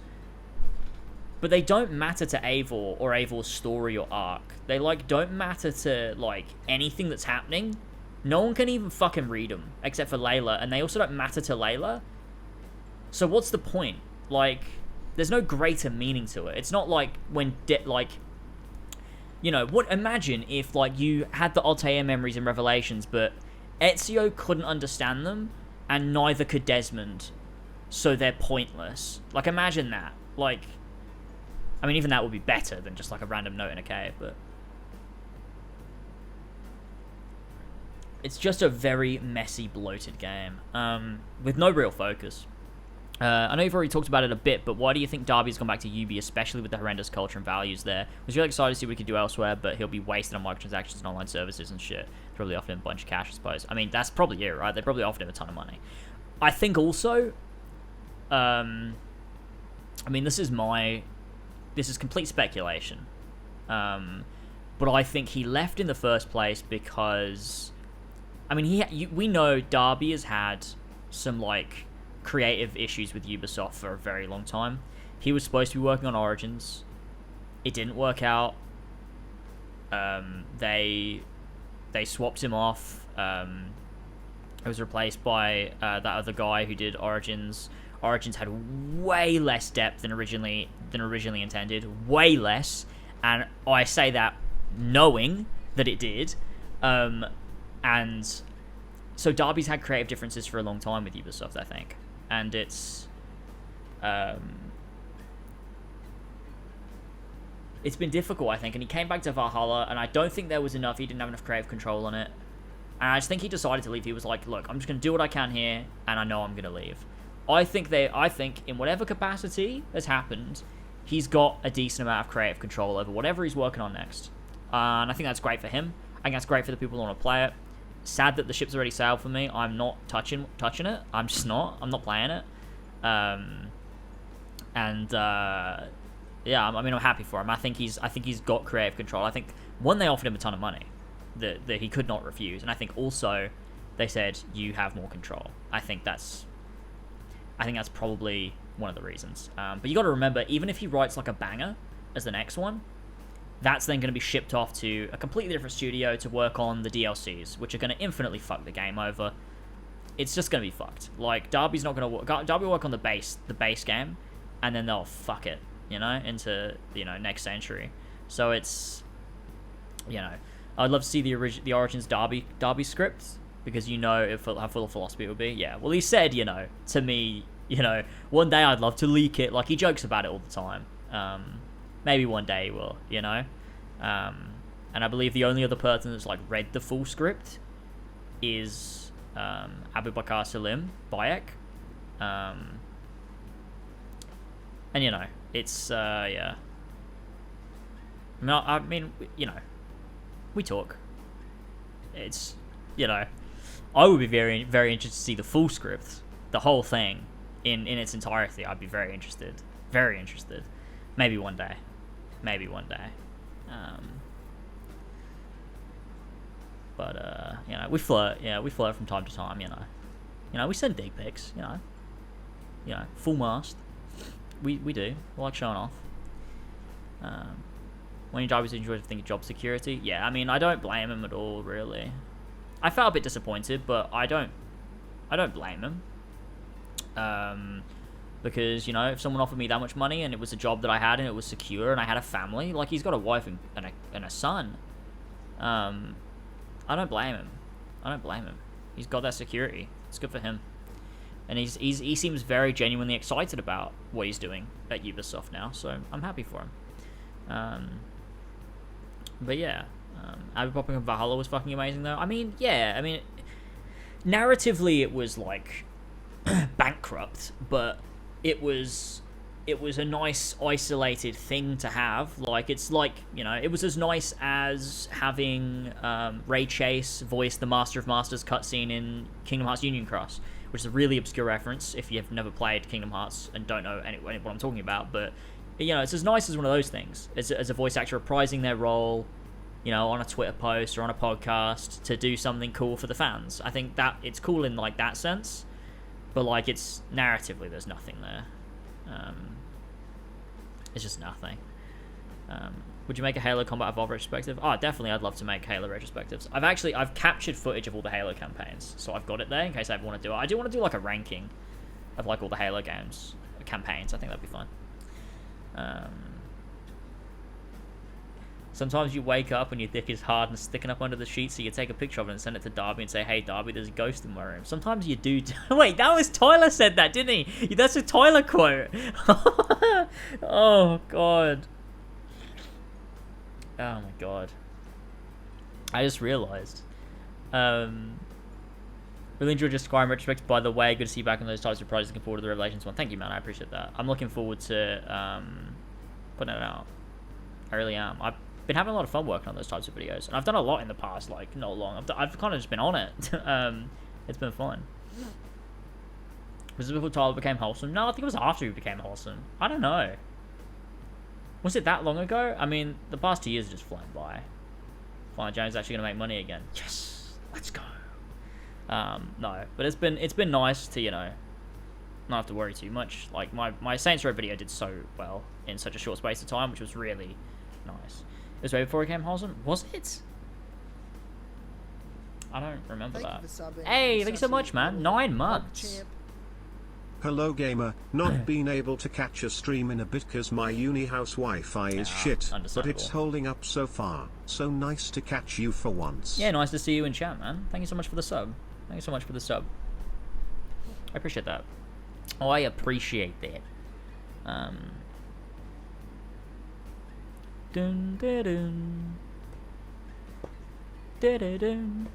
But they don't matter to Eivor or Eivor's story or arc. They, like, don't matter to, like, anything that's happening. No one can even fucking read them, except for Layla, and they also don't matter to Layla. So what's the point? Like, there's no greater meaning to it. It's not like when, you know, imagine if, like, you had the Altair memories and revelations, but Ezio couldn't understand them, and neither could Desmond, so they're pointless. Like, imagine that. Like, I mean, even that would be better than just, like, a random note in a cave, but... It's just a very messy, bloated game, with no real focus. I know you've already talked about it a bit, but why do you think Darby's gone back to UB, especially with the horrendous culture and values there? I was really excited to see what we could do elsewhere, but he'll be wasted on microtransactions and online services and shit. Probably offered him a bunch of cash, I suppose. I mean, that's probably it, right? They probably offered him a ton of money. I think also, I mean, this is complete speculation, but I think he left in the first place because... I mean, we know Darby has had some, like, creative issues with Ubisoft for a very long time. He was supposed to be working on Origins. It didn't work out. They swapped him off. It was replaced by that other guy who did Origins. Origins had way less depth than originally intended. Way less. And I say that knowing that it did. And so Darby's had creative differences for a long time with Ubisoft, I think. And it's been difficult, I think. And he came back to Valhalla, and I don't think there was enough. He didn't have enough creative control on it. And I just think he decided to leave. He was like, look, I'm just going to do what I can here, and I know I'm going to leave. I think in whatever capacity has happened, he's got a decent amount of creative control over whatever he's working on next. And I think that's great for him. I think that's great for the people who want to play it. sad that the ship's already sailed for me. I'm not touching it. I'm just not. I'm not playing it. Yeah, I mean, I'm happy for him. I think he's got creative control. I think one, they offered him a ton of money that he could not refuse, and I think also they said you have more control. I think that's probably one of the reasons. But you got to remember, even if he writes like a banger as the next one, that's then going to be shipped off to a completely different studio to work on the DLCs, which are going to infinitely fuck the game over. It's just going to be fucked. Like, Darby's not going to work. Darby will work on the base game, and then they'll fuck it, into, next century. So it's, I'd love to see the Origins Darby script, because how full of philosophy it would be. Yeah, well, he said, to me, one day I'd love to leak it. Like, he jokes about it all the time. Maybe one day he will, and I believe the only other person that's, like, read the full script is Abu Bakr Salim Bayek. And, it's, yeah. I mean, we talk. It's, I would be very, very interested to see the full script, the whole thing, in its entirety. I'd be very interested. Very interested. Maybe one day. But we flirt. Yeah, we flirt from time to time. We send dick pics. Full mast. We do. We like showing off. When your job is enjoyed, think of job security. Yeah, I mean, I don't blame him at all, really. I felt a bit disappointed, but I don't blame him. Because, if someone offered me that much money and it was a job that I had and it was secure and I had a family, like, he's got a wife and a son. I don't blame him. He's got that security. It's good for him. And he seems very genuinely excited about what he's doing at Ubisoft now, so I'm happy for him. But yeah, Abu Popping of Valhalla was fucking amazing, though. I mean, yeah, narratively it was, like, bankrupt, but it was a nice isolated thing to have. Like, it's like, it was as nice as having Ray Chase voice the Master of Masters cutscene in Kingdom Hearts Union Cross, which is a really obscure reference if you've never played Kingdom Hearts and don't know what I'm talking about. But it's as nice as one of those things as a voice actor reprising their role, on a Twitter post or on a podcast to do something cool for the fans. I think that it's cool in, like, that sense, but, like, it's narratively there's nothing there. It's just nothing. Would you make a Halo Combat Evolved retrospective? Oh, definitely. I'd love to make Halo retrospectives. I've captured footage of all the Halo campaigns, so I've got it there in case I ever want to do it. I do want to do, like, a ranking of, like, all the Halo games campaigns. I think that'd be fun. Sometimes you wake up and your dick is hard and sticking up under the sheet, so you take a picture of it and send it to Darby and say, "Hey, Darby, there's a ghost in my room." Sometimes you do. Wait, that was Tyler said that, didn't he? That's a Tyler quote. Oh, God. Oh, my God. I just realized. Really enjoyed your Skyrim retrospect. By the way, good to see you back on those types of projects. Looking forward to the Revelations one. Thank you, man. I appreciate that. I'm looking forward to putting it out. I really am. I've been having a lot of fun working on those types of videos, and I've done a lot in the past, like, not long. I've kind of just been on it. It's been fun. Was it before Tyler became wholesome? No, I think it was after he became wholesome. I don't know. Was it that long ago? I mean, the past 2 years have just flown by. Finally, James is actually going to make money again. Yes! Let's go! No, but it's been nice to, not have to worry too much. Like, my Saints Row video did so well in such a short space of time, which was really nice. It was way before it became wholesome? Was it? I don't remember that. Hey, thank you so much, man. 9 months. Hello gamer, not been able to catch a stream in a bit cause my uni house Wi-Fi is shit, but it's holding up so far. So nice to catch you for once. Yeah, nice to see you in chat, man. Thank you so much for the sub. Thank you so much for the sub. I appreciate that. Oh, I appreciate that. Dun dun dun. Dun dun dun.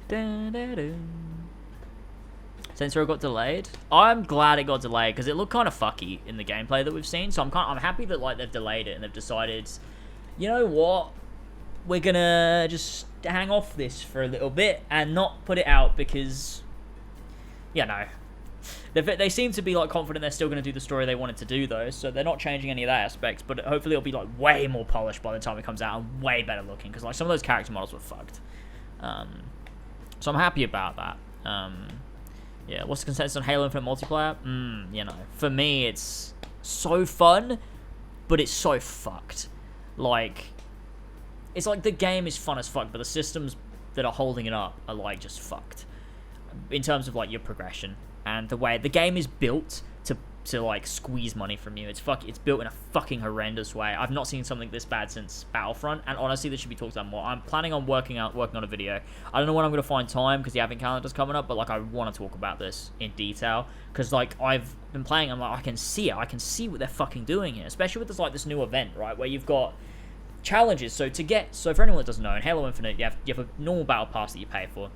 Dun dun dun. Saints Row got delayed. I'm glad it got delayed because it looked kind of fucky in the gameplay that we've seen. So I'm happy that, like, they've delayed it and they've decided, you know what, we're gonna just hang off this for a little bit and not put it out because, you know, they seem to be like confident they're still going to do the story they wanted to do though, so they're not changing any of that aspect. But hopefully it'll be like way more polished by the time it comes out and way better looking because like some of those character models were fucked. So I'm happy about that. Yeah, what's the consensus on Halo Infinite multiplayer? You know, for me it's so fun, but it's so fucked. Like, it's like the game is fun as fuck, but the systems that are holding it up are like just fucked in terms of like your progression and the way the game is built to like squeeze money from you. It's built in a fucking horrendous way. I've not seen something this bad since Battlefront, and honestly, this should be talked about more. I'm planning on working on a video. I don't know when I'm gonna find time because the advent calendar's coming up, but like I want to talk about this in detail because like I've been playing. I'm like I can see it. I can see what they're fucking doing here, especially with this new event, right, where you've got challenges. So for anyone that doesn't know, in Halo Infinite, you have a normal battle pass that you pay for.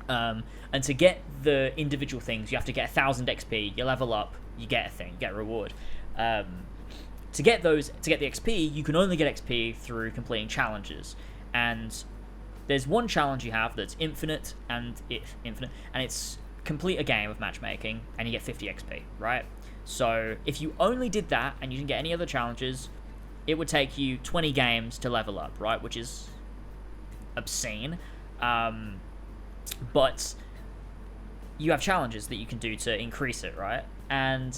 And to get the individual things, you have to get 1,000 XP. You level up, you get a thing, you get a reward. To get the XP, you can only get XP through completing challenges. And there's one challenge you have that's infinite, and it's complete a game of matchmaking, and you get 50 XP, right? So if you only did that and you didn't get any other challenges, it would take you 20 games to level up, right? Which is obscene. But you have challenges that you can do to increase it, right? And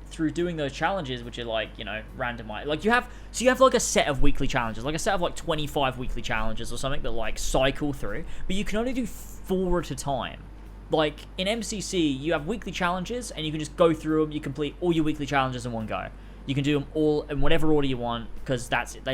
through doing those challenges, which are like, you know, randomized, like you have like a set of weekly challenges, like a set of like 25 weekly challenges or something that like cycle through, but you can only do 4 at a time. Like in MCC, you have weekly challenges and you can just go through them. You complete all your weekly challenges in one go. You can do them all in whatever order you want because that's it. They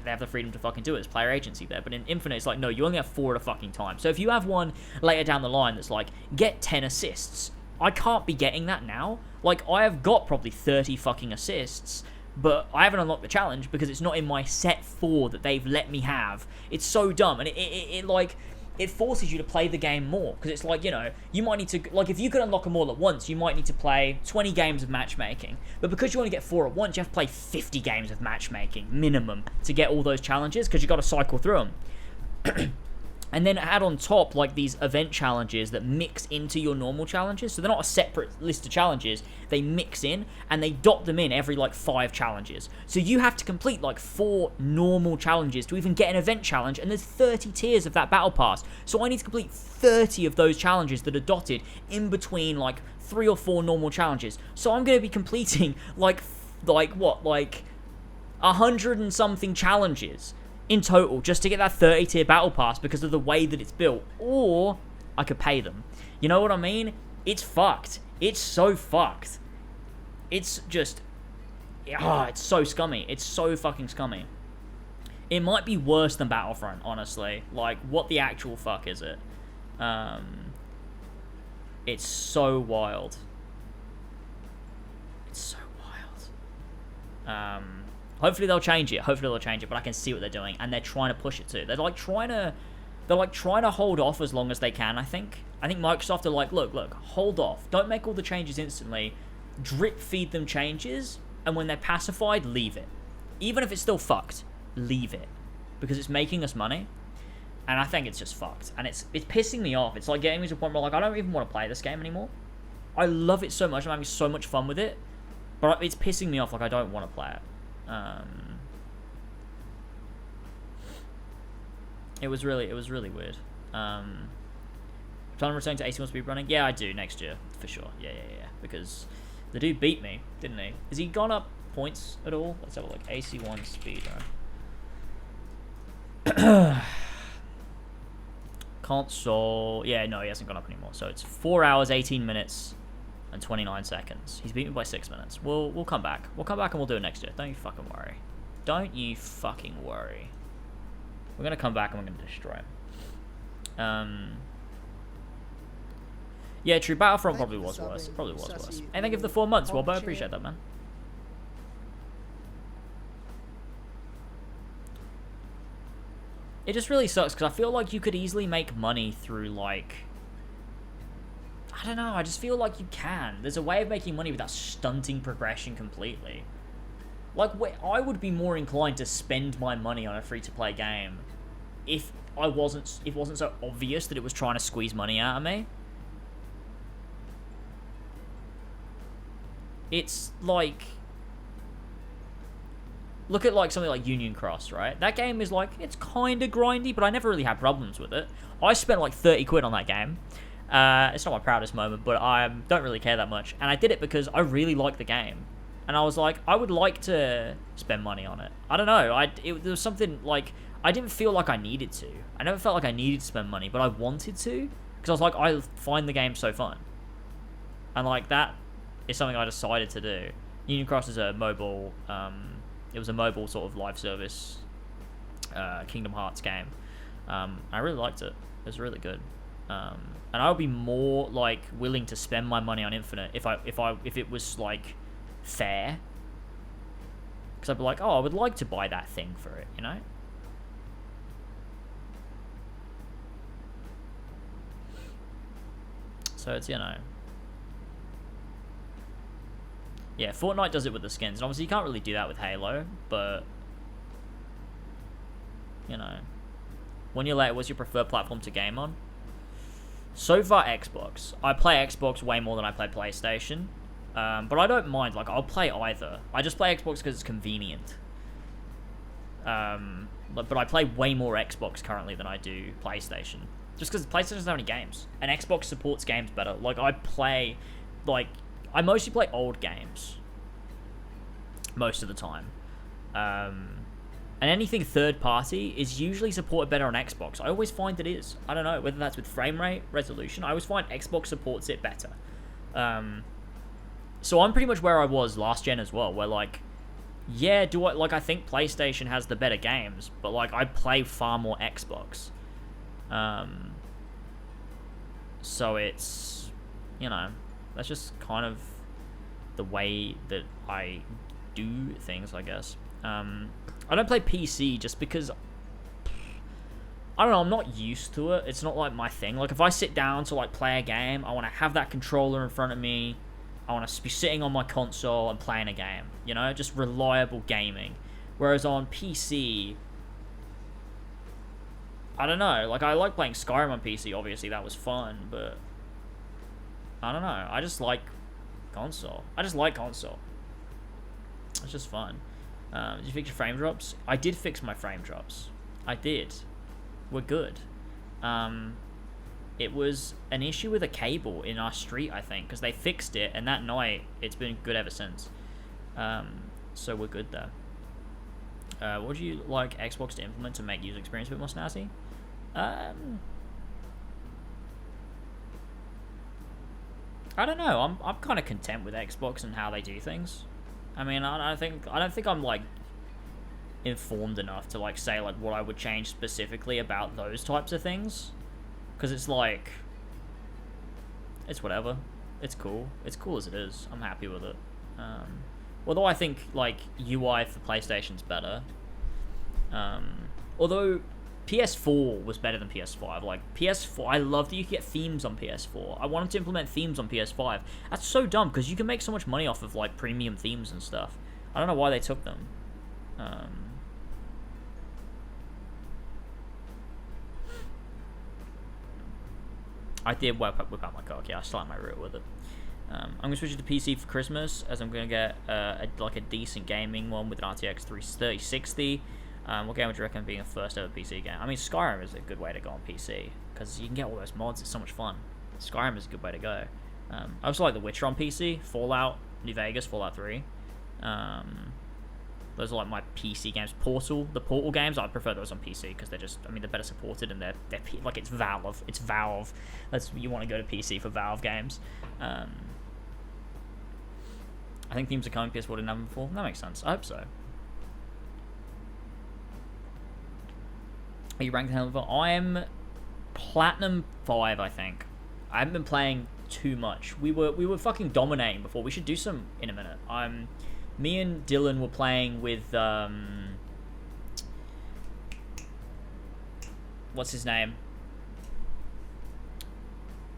have the freedom to fucking do it. It's player agency there. But in Infinite, it's like, no, you only have 4 at a fucking time. So if you have one later down the line that's like, get 10 assists, I can't be getting that now. Like, I have got probably 30 fucking assists, but I haven't unlocked the challenge because it's not in my set 4 that they've let me have. It's so dumb. And it forces you to play the game more because it's like, you know, you might need to, like, if you could unlock them all at once, you might need to play 20 games of matchmaking, but because you only get 4 at once, you have to play 50 games of matchmaking minimum to get all those challenges because you got to cycle through them. And then add on top, like, these event challenges that mix into your normal challenges. So they're not a separate list of challenges. They mix in, and they dot them in every, like, 5 challenges. So you have to complete, like, 4 normal challenges to even get an event challenge, and there's 30 tiers of that battle pass. So I need to complete 30 of those challenges that are dotted in between, like, 3 or 4 normal challenges. So I'm going to be completing, like 100 and something challenges in total just to get that 30 tier battle pass because of the way that it's built. Or I could pay them. You know what I mean? It's fucked. It's so fucked. It's just, it's so scummy. It's so fucking scummy. It might be worse than Battlefront, honestly. Like, what the actual fuck is it? It's so wild. It's so wild. Hopefully they'll change it. But I can see what they're doing, and they're trying to push it too. They're trying to hold off as long as they can. I think Microsoft are like, look, hold off. Don't make all the changes instantly. Drip feed them changes, and when they're pacified, leave it. Even if it's still fucked, leave it, because it's making us money, and I think it's just fucked, and it's pissing me off. It's like getting me to a point where like I don't even want to play this game anymore. I love it so much. I'm having so much fun with it, but it's pissing me off. Like I don't want to play it. It was really weird. Trying to return to AC1 speed running? Yeah, I do next year for sure. Yeah. Because the dude beat me, didn't he? Has he gone up points at all? Let's have a look. AC1 speed run. Console. Yeah, no, he hasn't gone up anymore. So it's 4 hours, 18 minutes, and 29 seconds. He's beat me by 6 minutes. We'll come back. We'll come back and we'll do it next year. Don't you fucking worry. Don't you fucking worry. We're gonna come back and we're gonna destroy him. Yeah, true. Battlefront probably was worse. And thank you for the 4 months, Wobbo. I appreciate that, man. It just really sucks because I feel like you could easily make money through, like, I don't know, I just feel like you can. There's a way of making money without stunting progression completely. Like, I would be more inclined to spend my money on a free-to-play game if it wasn't so obvious that it was trying to squeeze money out of me. It's like, look at like something like Union Cross, right? That game is like, it's kind of grindy, but I never really had problems with it. I spent like 30 quid on that game. It's not my proudest moment, but I don't really care that much. And I did it because I really like the game. And I was like, I would like to spend money on it. I don't know. There was something like, I didn't feel like I needed to. I never felt like I needed to spend money, but I wanted to. Because I was like, I find the game so fun. And like, that is something I decided to do. Union Cross is a mobile, it was a mobile sort of live service Kingdom Hearts game. I really liked it. It was really good. And I would be more like willing to spend my money on Infinite if it was like fair. Because I'd be like, oh, I would like to buy that thing for it, you know? So it's, you know. Yeah, Fortnite does it with the skins. And obviously you can't really do that with Halo, but you know. When you're late, what's your preferred platform to game on? So far, Xbox. I play Xbox way more than I play PlayStation. But I don't mind. Like, I'll play either. I just play Xbox because it's convenient. But I play way more Xbox currently than I do PlayStation. Just because PlayStation doesn't have any games. And Xbox supports games better. Like, I mostly play old games. Most of the time. And anything third party is usually supported better on Xbox. I always find it is. I don't know, whether that's with frame rate, resolution. I always find Xbox supports it better. So I'm pretty much where I was last gen as well, where like, yeah, I think PlayStation has the better games, but like I play far more Xbox. So it's, you know, that's just kind of the way that I do things, I guess. I don't play PC just because, I don't know, I'm not used to it. It's not like my thing. Like, if I sit down to like play a game, I want to have that controller in front of me. I want to be sitting on my console and playing a game. You know, just reliable gaming. Whereas on PC, I don't know. Like, I like playing Skyrim on PC. Obviously, that was fun, but I don't know. I just like console. It's just fun. Did you fix your frame drops? I did fix my frame drops. I did. We're good. It was an issue with a cable in our street, I think, because they fixed it, and that night, it's been good ever since. So we're good there. What would you like Xbox to implement to make user experience a bit more snazzy? I don't know. I'm kind of content with Xbox and how they do things. I mean, I don't think I'm like informed enough to like say like what I would change specifically about those types of things, because it's like, it's whatever. It's cool. It's cool as it is. I'm happy with it. Although I think like UI for PlayStation's better. Although PS4 was better than PS5. Like, PS4, I love that you can get themes on PS4. I wanted to implement themes on PS5. That's so dumb, because you can make so much money off of, like, premium themes and stuff. I don't know why they took them. I did whip out my cock. Yeah, I slapped my rear with it. I'm going to switch it to PC for Christmas, as I'm going to get, a decent gaming one with an RTX 3060. What game would you recommend being a first ever PC game? I mean, Skyrim is a good way to go on PC, because you can get all those mods. It's so much fun. Skyrim is a good way to go. I also like The Witcher on PC, Fallout, New Vegas, Fallout 3. Those are like my PC games. The Portal games, I prefer those on PC, because they're just, I mean, they're better supported, and they're like, it's Valve. It's Valve. You want to go to PC for Valve games. I think themes are coming. PS4 didn't have them before. That makes sense. I hope so. Are you ranked in level? I'm Platinum 5, I think. I haven't been playing too much. We were fucking dominating before. We should do some in a minute. Me and Dylan were playing with what's his name?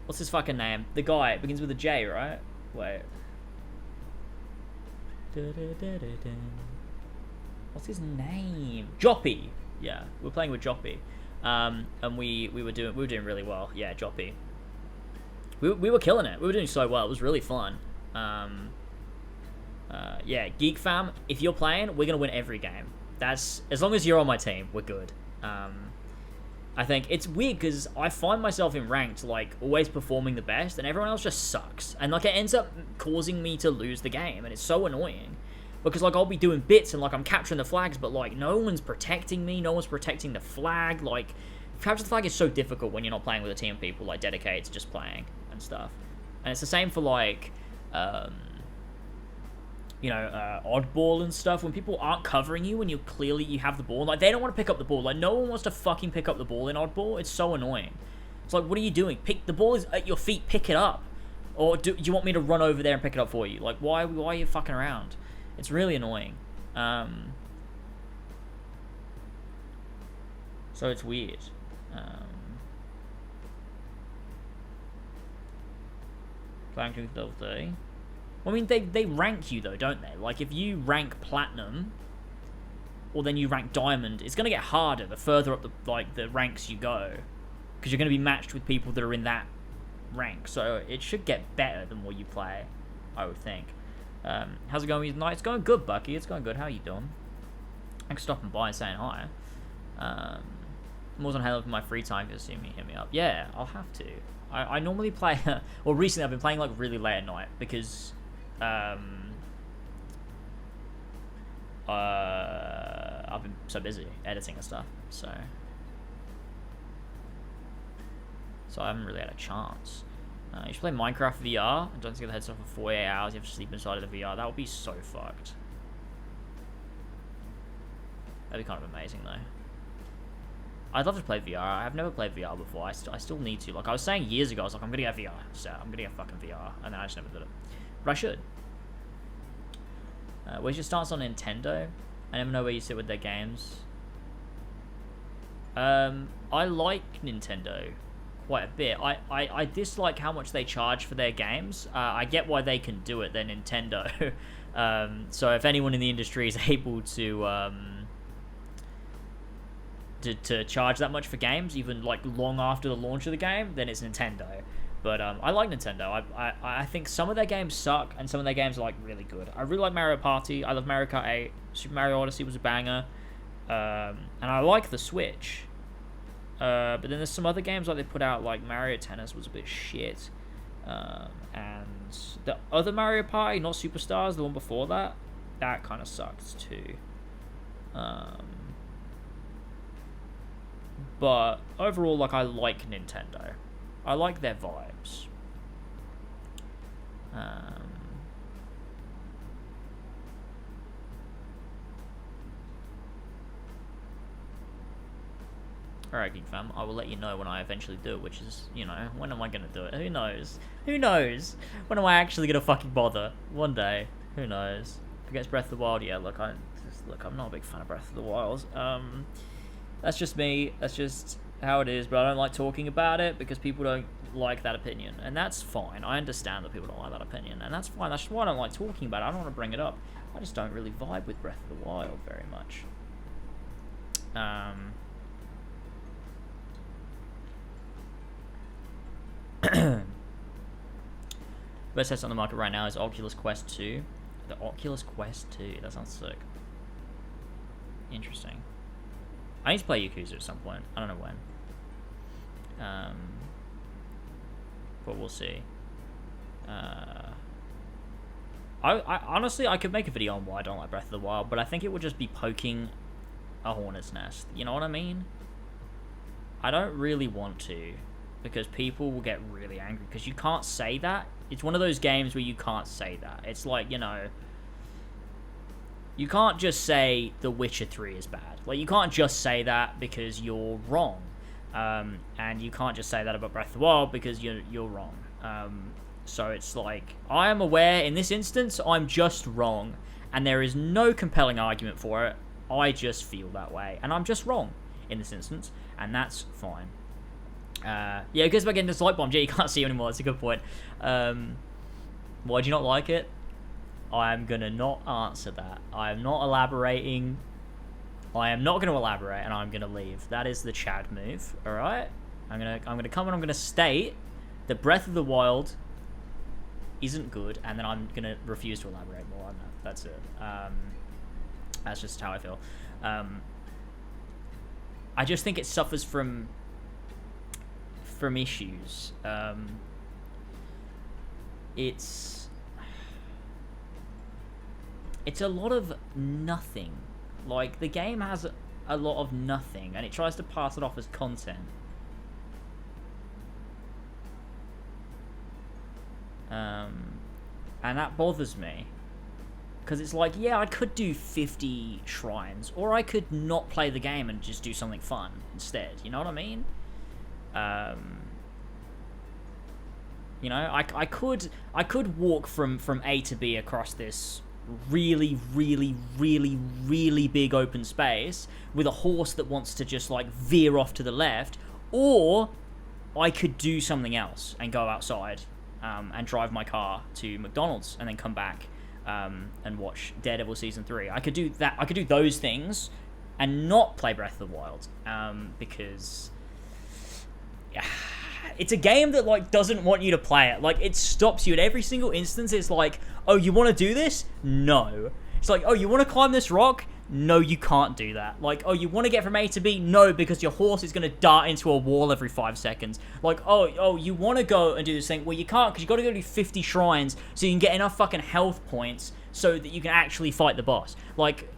What's his fucking name? The guy. It begins with a J, right? Wait. What's his name? Joppy. Yeah, we're playing with Joppy. and we were doing really well. Yeah, Joppy. We were killing it. We were doing so well. It was really fun. Yeah, Geek Fam, if you're playing, we're gonna win every game. That's as long as you're on my team, we're good. I think it's weird because I find myself in ranked like always performing the best, and everyone else just sucks, and like it ends up causing me to lose the game, and it's so annoying because like I'll be doing bits and like I'm capturing the flags, but like no one's protecting me, no one's protecting the flag. Like capture the flag is so difficult when you're not playing with a team of people like dedicated to just playing and stuff, and it's the same for like oddball and stuff, when people aren't covering you when you have the ball. Like, they don't want to pick up the ball. Like, no one wants to fucking pick up the ball in oddball. It's so annoying. It's like, what are you doing? The ball is at your feet. Pick it up. Or do you want me to run over there and pick it up for you? Like, why are you fucking around? It's really annoying. So it's weird. Playing to level 30. Well, I mean, they rank you, though, don't they? Like, if you rank Platinum, or then you rank Diamond, it's going to get harder the further up the ranks you go. Because you're going to be matched with people that are in that rank. So it should get better the more you play, I would think. How's it going with you tonight? It's going good, Bucky. It's going good. How are you doing? Thanks for stopping by and saying hi. More on Halo for my free time. If you see me, hit me up. Yeah, I'll have to. I normally play... well, recently I've been playing, like, really late at night. Because... I've been so busy editing and stuff, so I haven't really had a chance. You should play Minecraft VR and don't take the headset for 48 hours. You have to sleep inside of the VR. That would be so fucked. That'd be kind of amazing, though. I'd love to play VR. I've never played VR before. I still need to. Like I was saying years ago, I was like, I'm gonna get VR set. I'm gonna get fucking VR, and then I just never did it. But I should. Where's your stance on Nintendo? I never know where you sit with their games. I like Nintendo quite a bit. I dislike how much they charge for their games. I get why they can do it. They're Nintendo. So if anyone in the industry is able to charge that much for games, even like long after the launch of the game, then it's Nintendo. But I like Nintendo. I think some of their games suck, and some of their games are like really good. I really like Mario Party. I love Mario Kart 8. Super Mario Odyssey was a banger. And I like the Switch. But then there's some other games like they put out, like Mario Tennis was a bit shit. And the other Mario Party, not Superstars, the one before that kind of sucked too. But overall, like, I like Nintendo. I like their vibes. Alright, Geek Fam, I will let you know when I eventually do it, which is, you know, when am I going to do it? Who knows? Who knows? When am I actually going to fucking bother? One day. Who knows? Against Breath of the Wild, yeah, look, I'm not a big fan of Breath of the Wild. That's just me. That's just how it is, but I don't like talking about it because people don't like that opinion, and that's fine. I understand that people don't like that opinion, and that's fine. That's why I don't like talking about it. I don't want to bring it up. I just don't really vibe with Breath of the Wild very much. Best headset on the market right now is Oculus Quest 2. The Oculus Quest 2. That sounds sick. Interesting. I need to play Yakuza at some point. I don't know when. But we'll see. I honestly, I could make a video on why I don't like Breath of the Wild, but I think it would just be poking a hornet's nest. You know what I mean? I don't really want to, because people will get really angry, because you can't say that. It's one of those games where you can't say that. It's like, you know, you can't just say The Witcher 3 is bad. Like, you can't just say that because you're wrong. And you can't just say that about Breath of the Wild because you're wrong. So it's like, I am aware in this instance I'm just wrong, and there is no compelling argument for it. I just feel that way, and I'm just wrong in this instance, and that's fine. Yeah, it goes back into Light Bomb. Yeah, you can't see you anymore. That's a good point. Why do you not like it? I'm gonna not answer that. I'm not elaborating. I am not going to elaborate, and I'm going to leave. That is the Chad move. All right. I'm gonna come and I'm gonna state that Breath of the Wild isn't good, and then I'm gonna refuse to elaborate more on that. That's it. That's just how I feel. I just think it suffers from issues. It's a lot of nothing. Like, the game has a lot of nothing, and it tries to pass it off as content. And that bothers me. Because it's like, yeah, I could do 50 shrines, or I could not play the game and just do something fun instead. You know what I mean? You know, I could walk from A to B across this really, really, really, really big open space with a horse that wants to just, like, veer off to the left, or I could do something else and go outside and drive my car to McDonald's and then come back and watch Daredevil Season 3. I could do that. I could do those things and not play Breath of the Wild because it's a game that, like, doesn't want you to play it. Like, it stops you at every single instance. It's like, oh, you want to do this? No. It's like, oh, you want to climb this rock? No, you can't do that. Like, oh, you want to get from A to B? No, because your horse is going to dart into a wall every 5 seconds. Like, oh, you want to go and do this thing? Well, you can't, because you got to go do 50 shrines so you can get enough fucking health points so that you can actually fight the boss. Like,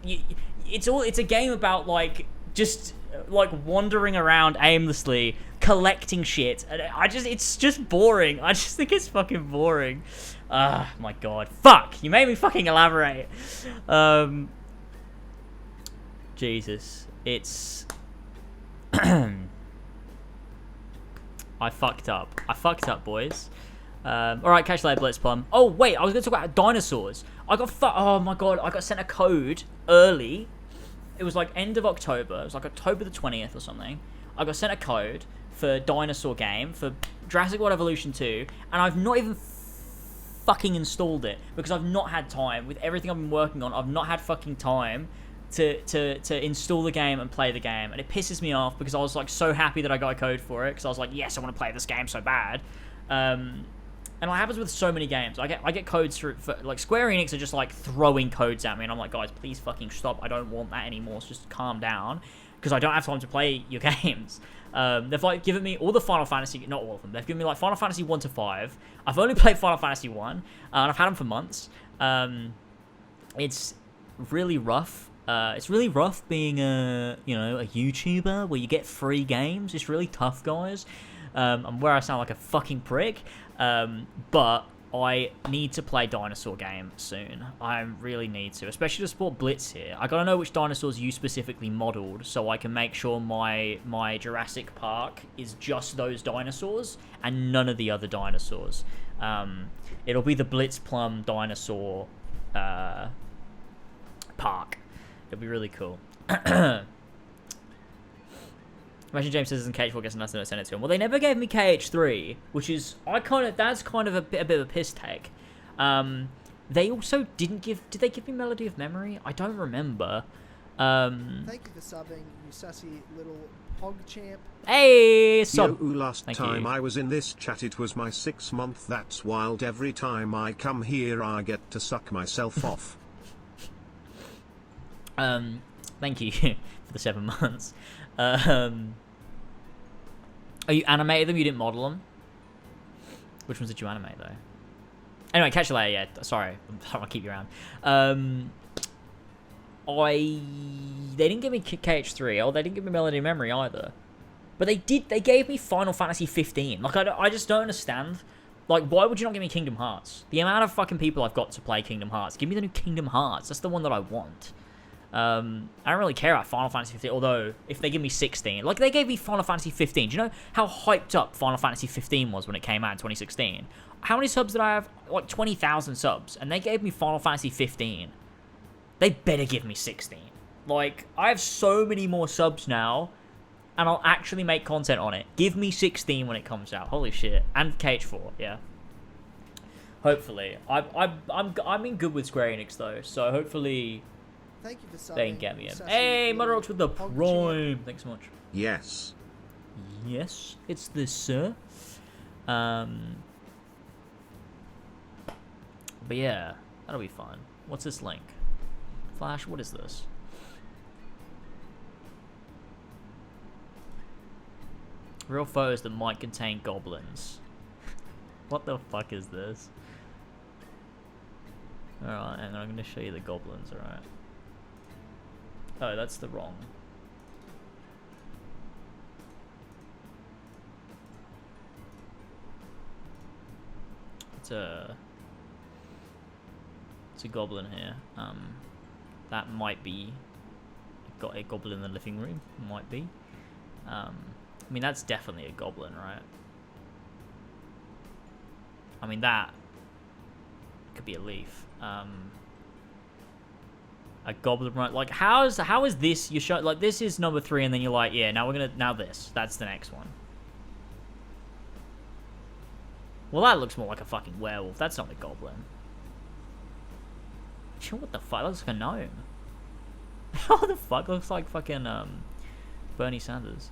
it's a game about, like, just, like, wandering around aimlessly, collecting shit. And it's just boring. I just think it's fucking boring. Ah, my God. Fuck! You made me fucking elaborate. Jesus. It's... I fucked up. Boys. Alright, catch you later, Blitzplum. Oh, wait, I was going to talk about dinosaurs. Oh my God, I got sent a code early. It was like end of October. It was like October the 20th or something. I got sent a code for dinosaur game, for Jurassic World Evolution 2, and I've not even fucking installed it because I've not had time. With everything I've been working on, I've not had fucking time to install the game and play the game, and it pisses me off because I was, like, so happy that I got a code for it because I was like, yes, I want to play this game so bad. And it happens with so many games. I get codes for like, Square Enix are just, like, throwing codes at me, and I'm like, guys, please fucking stop. I don't want that anymore. So just calm down, because I don't have time to play your games. They've, like, given me all the Final Fantasy, not all of them. They've given me, like, Final Fantasy 1 to 5. I've only played Final Fantasy 1, and I've had them for months. It's really rough. It's really rough being a YouTuber where you get free games. It's really tough, guys. And where I sound like a fucking prick. But I need to play dinosaur game soon. I really need to, especially to support Blitz here. I gotta know which dinosaurs you specifically modeled so I can make sure my Jurassic Park is just those dinosaurs and none of the other dinosaurs. It'll be the Blitzplum dinosaur park. It'll be really cool. Imagine James says in KH4 gets nothing to send it to him. Well, they never gave me KH3, which is that's kind of a bit of a piss take. They also didn't give. Did they give me Melody of Memory? I don't remember. Thank you for subbing, you sassy little hog champ. Hey, sub. Yo, last Thank time you. I was in this chat, it was my 6th month. That's wild. Every time I come here, I get to suck myself off. Thank you for the 7 months. Are you animated them? You didn't model them? Which ones did you animate, though? Anyway, catch you later, yeah. Sorry. I don't want to keep you around. They didn't give me KH3. Oh, they didn't give me Melody of Memory either. But they gave me Final Fantasy 15. Like, I just don't understand. Like, why would you not give me Kingdom Hearts? The amount of fucking people I've got to play Kingdom Hearts. Give me the new Kingdom Hearts. That's the one that I want. I don't really care about Final Fantasy 15, although if they give me 16, like they gave me Final Fantasy 15. Do you know how hyped up Final Fantasy 15 was when it came out in 2016? How many subs did I have? Like 20,000 subs, and they gave me Final Fantasy 15. They better give me 16. Like, I have so many more subs now, and I'll actually make content on it. Give me 16 when it comes out. Holy shit. And KH4, yeah. Hopefully. I'm in good with Square Enix, though, so hopefully Thank you for subbing. Thank you. Sassy Hey, little Mudrox with the pog prime. Thanks so much. Yes. Yes, it's this, sir. But yeah, that'll be fun. What's this link? Flash, what is this? Real photos that might contain goblins. What the fuck is this? Alright, and I'm gonna show you the goblins, alright. Oh, that's the wrong. It's a goblin here. That might be got a goblin in the living room. Might be. I mean, that's definitely a goblin, right? I mean, that could be a leaf. A goblin, right? Like, how is this? You show like this is number 3, and then you're like, yeah, now this. That's the next one. Well, that looks more like a fucking werewolf. That's not a goblin. What the fuck? That looks like a gnome. What the fuck? Looks like fucking Bernie Sanders.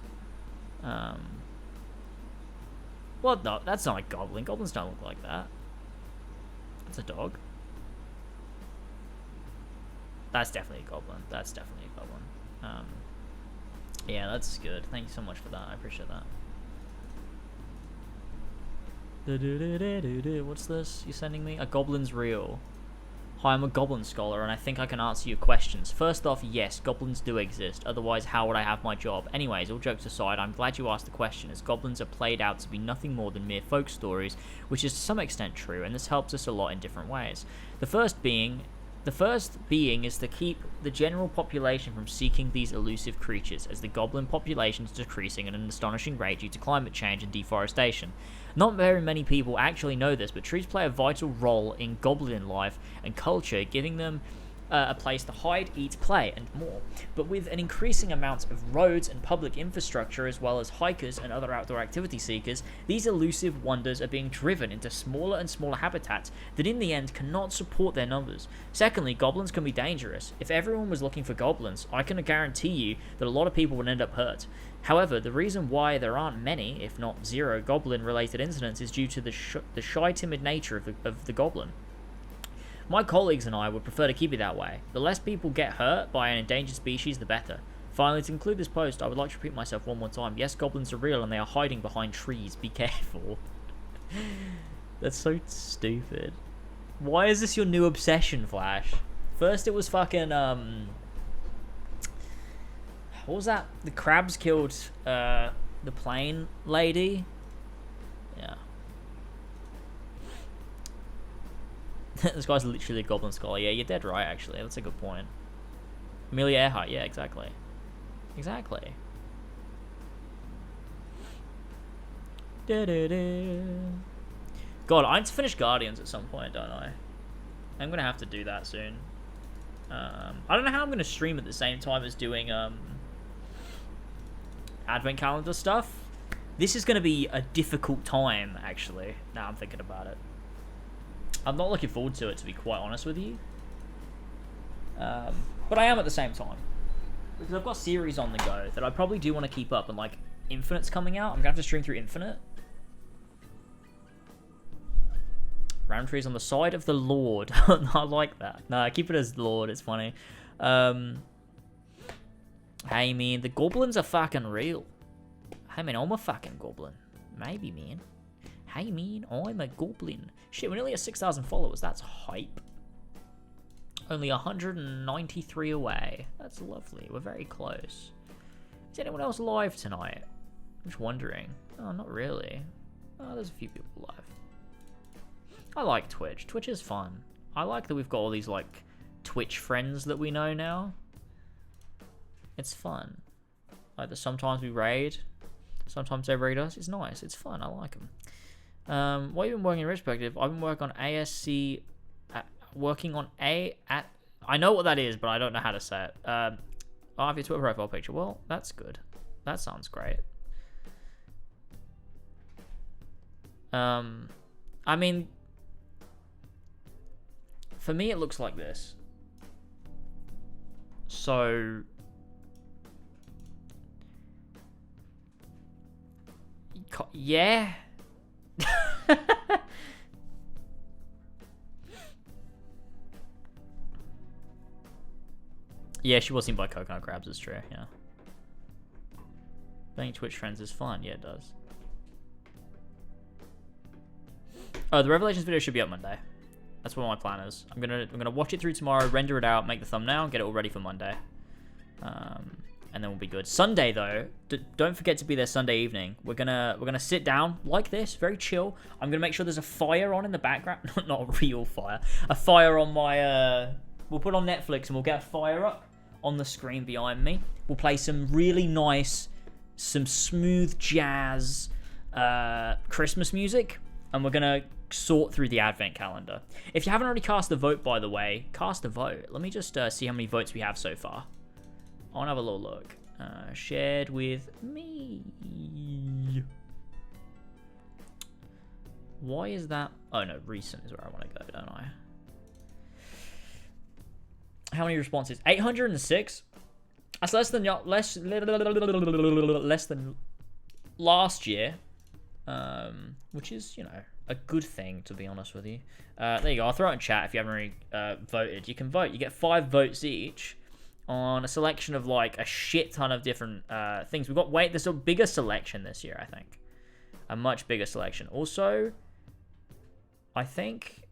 What the? That's not a goblin. Goblins don't look like that. That's a dog. That's definitely a goblin. That's definitely a goblin. Yeah, that's good. Thank you so much for that. I appreciate that. What's this you're sending me? A goblin's real. Hi, I'm a goblin scholar, and I think I can answer your questions. First off, yes, goblins do exist. Otherwise, how would I have my job? Anyways, all jokes aside, I'm glad you asked the question, as goblins are played out to be nothing more than mere folk stories, which is to some extent true, and this helps us a lot in different ways. The first being is to keep the general population from seeking these elusive creatures, as the goblin population is decreasing at an astonishing rate due to climate change and deforestation. Not very many people actually know this, but trees play a vital role in goblin life and culture, giving them a place to hide, eat, play, and more. But with an increasing amount of roads and public infrastructure, as well as hikers and other outdoor activity seekers, these elusive wonders are being driven into smaller and smaller habitats that in the end cannot support their numbers. Secondly, goblins can be dangerous. If everyone was looking for goblins, I can guarantee you that a lot of people would end up hurt. However, the reason why there aren't many, if not zero, goblin-related incidents is due to the shy, timid nature of the goblin. My colleagues and I would prefer to keep it that way. The less people get hurt by an endangered species, the better. Finally, to conclude this post, I would like to repeat myself one more time. Yes, goblins are real and they are hiding behind trees. Be careful. That's so stupid. Why is this your new obsession, Flash? First it was fucking, what was that? The crabs killed, the plane lady? Yeah. This guy's literally a goblin scholar. Yeah, you're dead right, actually. That's a good point. Amelia Earhart. Yeah, exactly. Exactly. God, I need to finish Guardians at some point, don't I? I'm going to have to do that soon. I don't know how I'm going to stream at the same time as doing Advent calendar stuff. This is going to be a difficult time, actually. Now I'm thinking about it. I'm not looking forward to it, to be quite honest with you. But I am at the same time. Because I've got series on the go that I probably do want to keep up. And, like, Infinite's coming out. I'm going to have to stream through Infinite. Round trees on the side of the Lord. I like that. No, keep it as Lord. It's funny. Hey, man. The goblins are fucking real. Hey, man. I'm a fucking goblin. Maybe, man. Hey, man, I'm a goblin. Shit, we're nearly at 6,000 followers. That's hype. Only 193 away. That's lovely. We're very close. Is anyone else live tonight? I'm just wondering. Oh, not really. Oh, there's a few people live. I like Twitch. Twitch is fun. I like that we've got all these, like, Twitch friends that we know now. It's fun. Like, sometimes we raid. Sometimes they raid us. It's nice. It's fun. I like them. What have you been working in retrospective? I've been working on ASC, I know what that is, but I don't know how to say it. I have your Twitter profile picture. Well, that's good. That sounds great. I mean, for me, it looks like this. So yeah. Yeah, she was seen by coconut crabs, it's true, yeah. Playing Twitch Trends is fun, yeah, it does. Oh, the Revelations video should be up Monday. That's what my plan is. I'm gonna watch it through tomorrow, render it out, make the thumbnail, get it all ready for Monday. And then we'll be good. Sunday though, don't forget to be there Sunday evening. We're gonna sit down like this, very chill. I'm gonna make sure there's a fire on in the background, not a real fire. A fire on my we'll put on Netflix and we'll get a fire up on the screen behind me. We'll play some really nice, some smooth jazz Christmas music, and we're gonna sort through the advent calendar. If you haven't already cast a vote, by the way, cast a vote. Let me just see how many votes we have so far. I want to have a little look. Shared with me. Why is that? Oh no, recent is where I want to go, don't I? How many responses? 806. That's less than last year, which is, you know, a good thing, to be honest with you. There you go. I'll throw it in chat if you haven't already voted. You can vote. You get 5 votes each on a selection of like a shit ton of different things. We've got there's a bigger selection this year, I think. A much bigger selection. Also, I think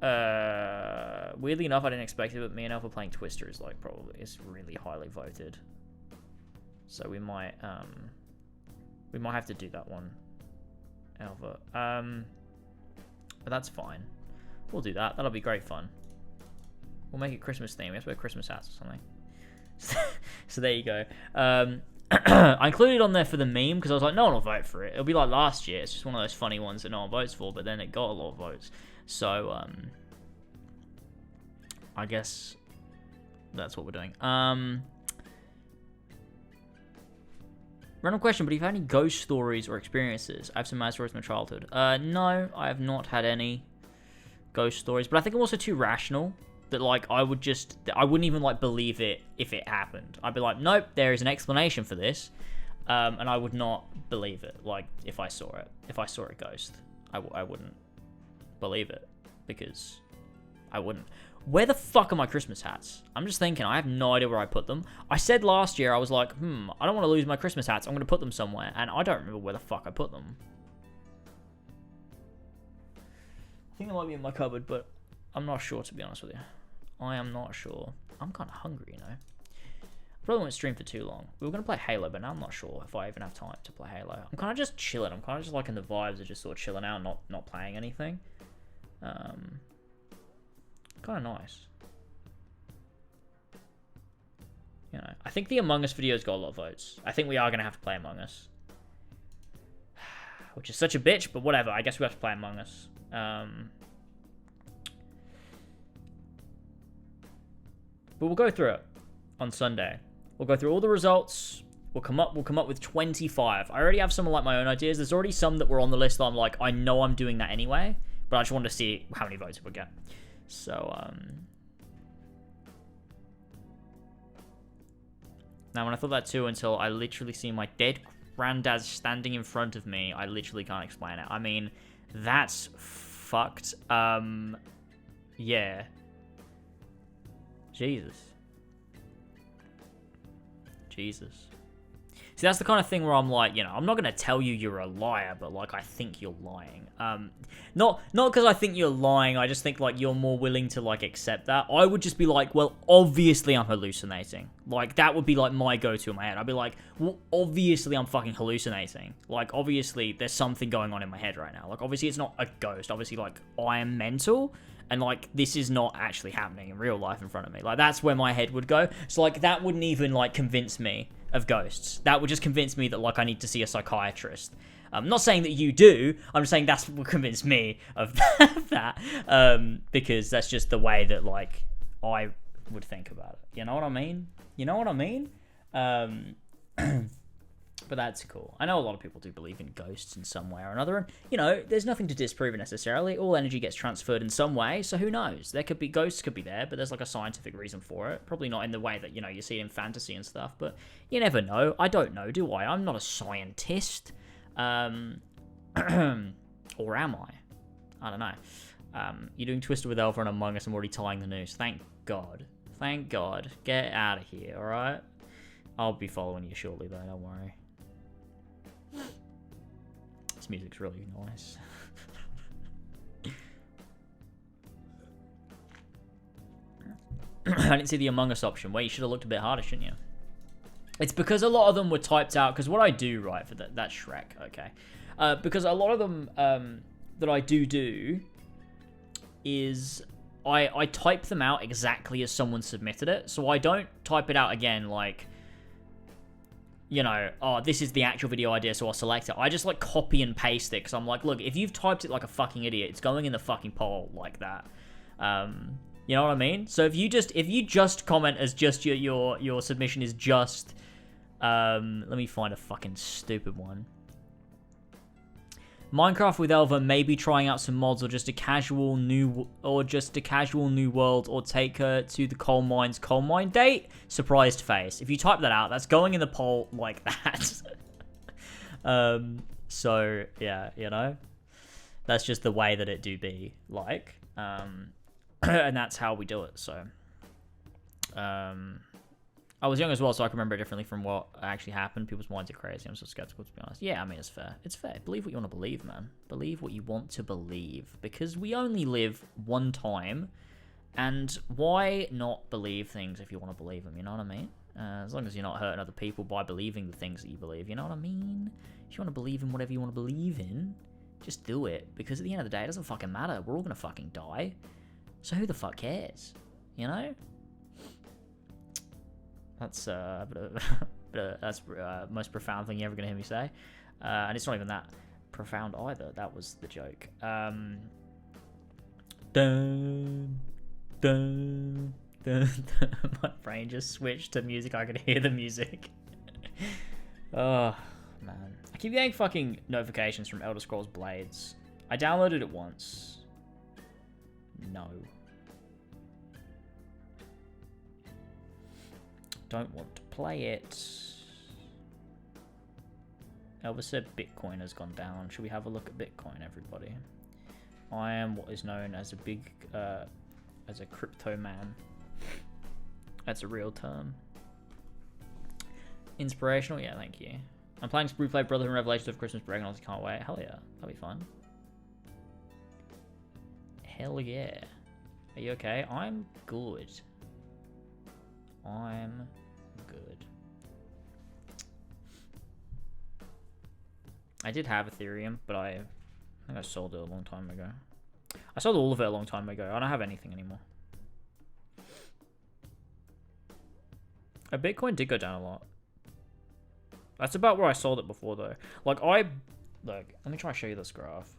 weirdly enough, I didn't expect it, but me and Alpha playing Twister is like probably is really highly voted. So we might have to do that one, Alpha. But that's fine. We'll do that. That'll be great fun. We'll make it Christmas themed. We have to wear Christmas hats or something. So there you go. I included it on there for the meme because I was like, no one will vote for it. It'll be like last year. It's just one of those funny ones that no one votes for, but then it got a lot of votes. So, I guess that's what we're doing. Random question, but have you had any ghost stories or experiences? I have some mad stories from my childhood. No, I have not had any ghost stories, but I think I'm also too rational that, like, I wouldn't even, like, believe it if it happened. I'd be like, nope, there is an explanation for this, and I would not believe it, like, if I saw it. If I saw a ghost, I wouldn't believe it, because I wouldn't. Where the fuck are my Christmas hats? I'm just thinking, I have no idea where I put them. I said last year, I was like, I don't want to lose my Christmas hats, I'm going to put them somewhere, and I don't remember where the fuck I put them. I think they might be in my cupboard, but I'm not sure, to be honest with you. I am not sure. I'm kind of hungry, you know. I probably won't stream for too long. We were going to play Halo, but now I'm not sure if I even have time to play Halo. I'm kind of just chilling. I'm kind of just liking the vibes of just sort of chilling out, not playing anything. Kind of nice. You know, I think the Among Us video's got a lot of votes. I think we are going to have to play Among Us. Which is such a bitch, but whatever. I guess we have to play Among Us. But we'll go through it on Sunday. We'll go through all the results. We'll come up with 25. I already have some of like my own ideas. There's already some that were on the list that I'm like, I know I'm doing that anyway, but I just wanted to see how many votes it would get. So, now when I thought that too, until I literally see my dead granddad standing in front of me, I literally can't explain it. I mean, that's fucked. Yeah. Jesus. See, that's the kind of thing where I'm like, you know, I'm not going to tell you you're a liar, but, like, I think you're lying. Not because I think you're lying, I just think, like, you're more willing to, like, accept that. I would just be like, well, obviously I'm hallucinating. Like, that would be, like, my go-to in my head. I'd be like, well, obviously I'm fucking hallucinating. Like, obviously there's something going on in my head right now. Like, obviously it's not a ghost. Obviously, like, I am mental. And, like, this is not actually happening in real life in front of me. Like, that's where my head would go. So, like, that wouldn't even, like, convince me of ghosts. That would just convince me that, like, I need to see a psychiatrist. I'm not saying that you do. I'm just saying that's what would convince me of that. Because that's just the way that, like, I would think about it. You know what I mean? But that's cool. I know a lot of people do believe in ghosts in some way or another, and you know, there's nothing to disprove it necessarily. All energy gets transferred in some way, so who knows? There could be ghosts could be there, but there's like a scientific reason for it. Probably not in the way that, you know, you see it in fantasy and stuff, but you never know. I don't know, do I? I'm not a scientist. Or am I? I don't know. You're doing Twister with Elva and Among Us. I'm already tying the noose. Thank God. Thank God. Get out of here, alright? I'll be following you shortly, though, don't worry. This music's really nice. I didn't see the Among Us option. Well, you should have looked a bit harder, shouldn't you? It's because a lot of them were typed out. Because what I do, right, for that's Shrek, okay. Because a lot of them that I do is I type them out exactly as someone submitted it. So I don't type it out again like, you know, oh, this is the actual video idea, so I'll select it. I just, like, copy and paste it, because I'm like, look, if you've typed it like a fucking idiot, it's going in the fucking poll like that. You know what I mean? So if you just comment as just your submission is just, let me find a fucking stupid one. Minecraft with Elva, maybe trying out some mods, or just a casual new world, or take her to the coal mine date. Surprised face. If you type that out, that's going in the poll like that. So yeah, you know, that's just the way that it do be like, and that's how we do it. So, I was young as well, so I can remember it differently from what actually happened. People's minds are crazy. I'm so skeptical, to be honest. Yeah, I mean, it's fair. It's fair. Believe what you want to believe, man. Believe what you want to believe. Because we only live one time. And why not believe things if you want to believe them? You know what I mean? As long as you're not hurting other people by believing the things that you believe. You know what I mean? If you want to believe in whatever you want to believe in, just do it. Because at the end of the day, it doesn't fucking matter. We're all going to fucking die. So who the fuck cares? You know? That's that's most profound thing you're ever gonna hear me say, and it's not even that profound either. That was the joke. Dun, dun, dun. My brain just switched to music. I could hear the music. Oh man, I keep getting fucking notifications from Elder Scrolls Blades. I downloaded it once. No. Don't want to play it. Elvis said Bitcoin has gone down. Should we have a look at Bitcoin, everybody? I am what is known as as a crypto man. That's a real term. Inspirational? Yeah, thank you. I'm playing replay Brotherhood and Revelations of Christmas Break, and I honestly can't wait. Hell yeah, that'll be fun. Hell yeah. Are you okay? I'm good. I'm good. I did have Ethereum, but I think I sold it a long time ago. I sold all of it a long time ago. I don't have anything anymore. Bitcoin did go down a lot. That's about where I sold it before, though. Like, look, let me try to show you this graph.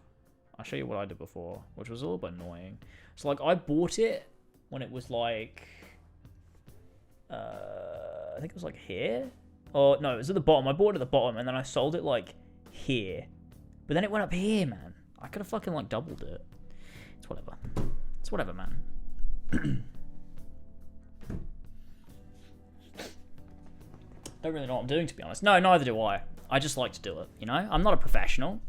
I'll show you what I did before, which was a little bit annoying. So, like, I bought it when it was, like, I think it was, like, here? Or, no, it was at the bottom. I bought it at the bottom, and then I sold it, like, here. But then it went up here, man. I could have fucking, like, doubled it. It's whatever. It's whatever, man. Don't really know what I'm doing, to be honest. No, neither do I. I just like to do it, you know? I'm not a professional.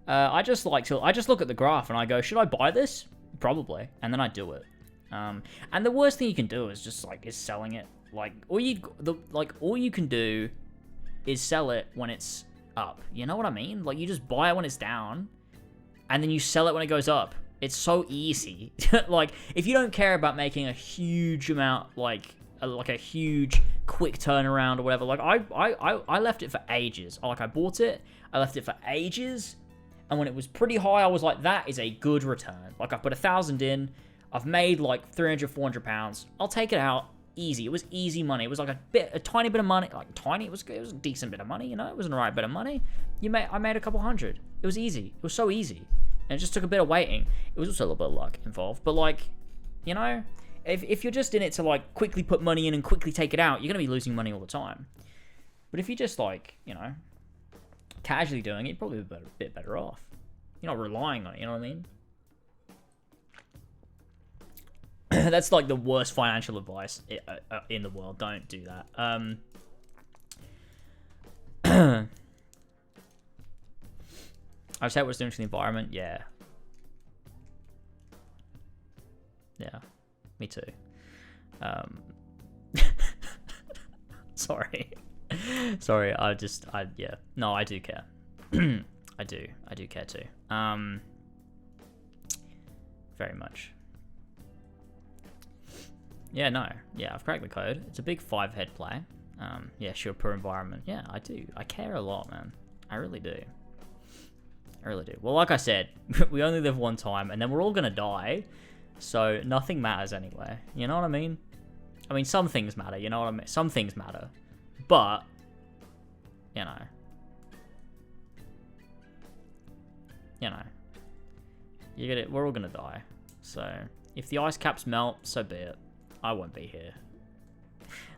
I just look at the graph and I go, should I buy this? Probably. And then I do it. And the worst thing you can do is just, like, is selling it. Like, all you can do is sell it when it's up. You know what I mean? Like, you just buy it when it's down, and then you sell it when it goes up. It's so easy. Like, if you don't care about making a huge amount, like a huge quick turnaround or whatever, like, I left it for ages. Like, I bought it, I left it for ages, and when it was pretty high, I was like, that is a good return. Like, I put 1,000 in, I've made like 300, 400 pounds. I'll take it out easy. It was easy money. It was like a tiny bit of money. Like, tiny, it was a decent bit of money, you know? It was an alright bit of money. I made a couple hundred. It was easy. It was so easy. And it just took a bit of waiting. It was also a little bit of luck involved. But, like, you know, if you're just in it to, like, quickly put money in and quickly take it out, you're going to be losing money all the time. But if you're just like, you know, casually doing it, you're probably a bit better off. You're not relying on it, you know what I mean? That's like the worst financial advice in the world. Don't do that. I've said what's doing to the environment. Yeah. Yeah. Me too. Sorry. Sorry. Yeah. No, I do care. I do care too. Very much. Yeah, no. Yeah, I've cracked the code. It's a big 5-head play. Yeah, sure, per environment. Yeah, I do. I care a lot, man. I really do. I really do. Well, like I said, we only live one time, and then we're all gonna die, so nothing matters anyway. You know what I mean? I mean, some things matter, you know what I mean? Some things matter. But, you know. We're all gonna die. So, if the ice caps melt, so be it. I won't be here.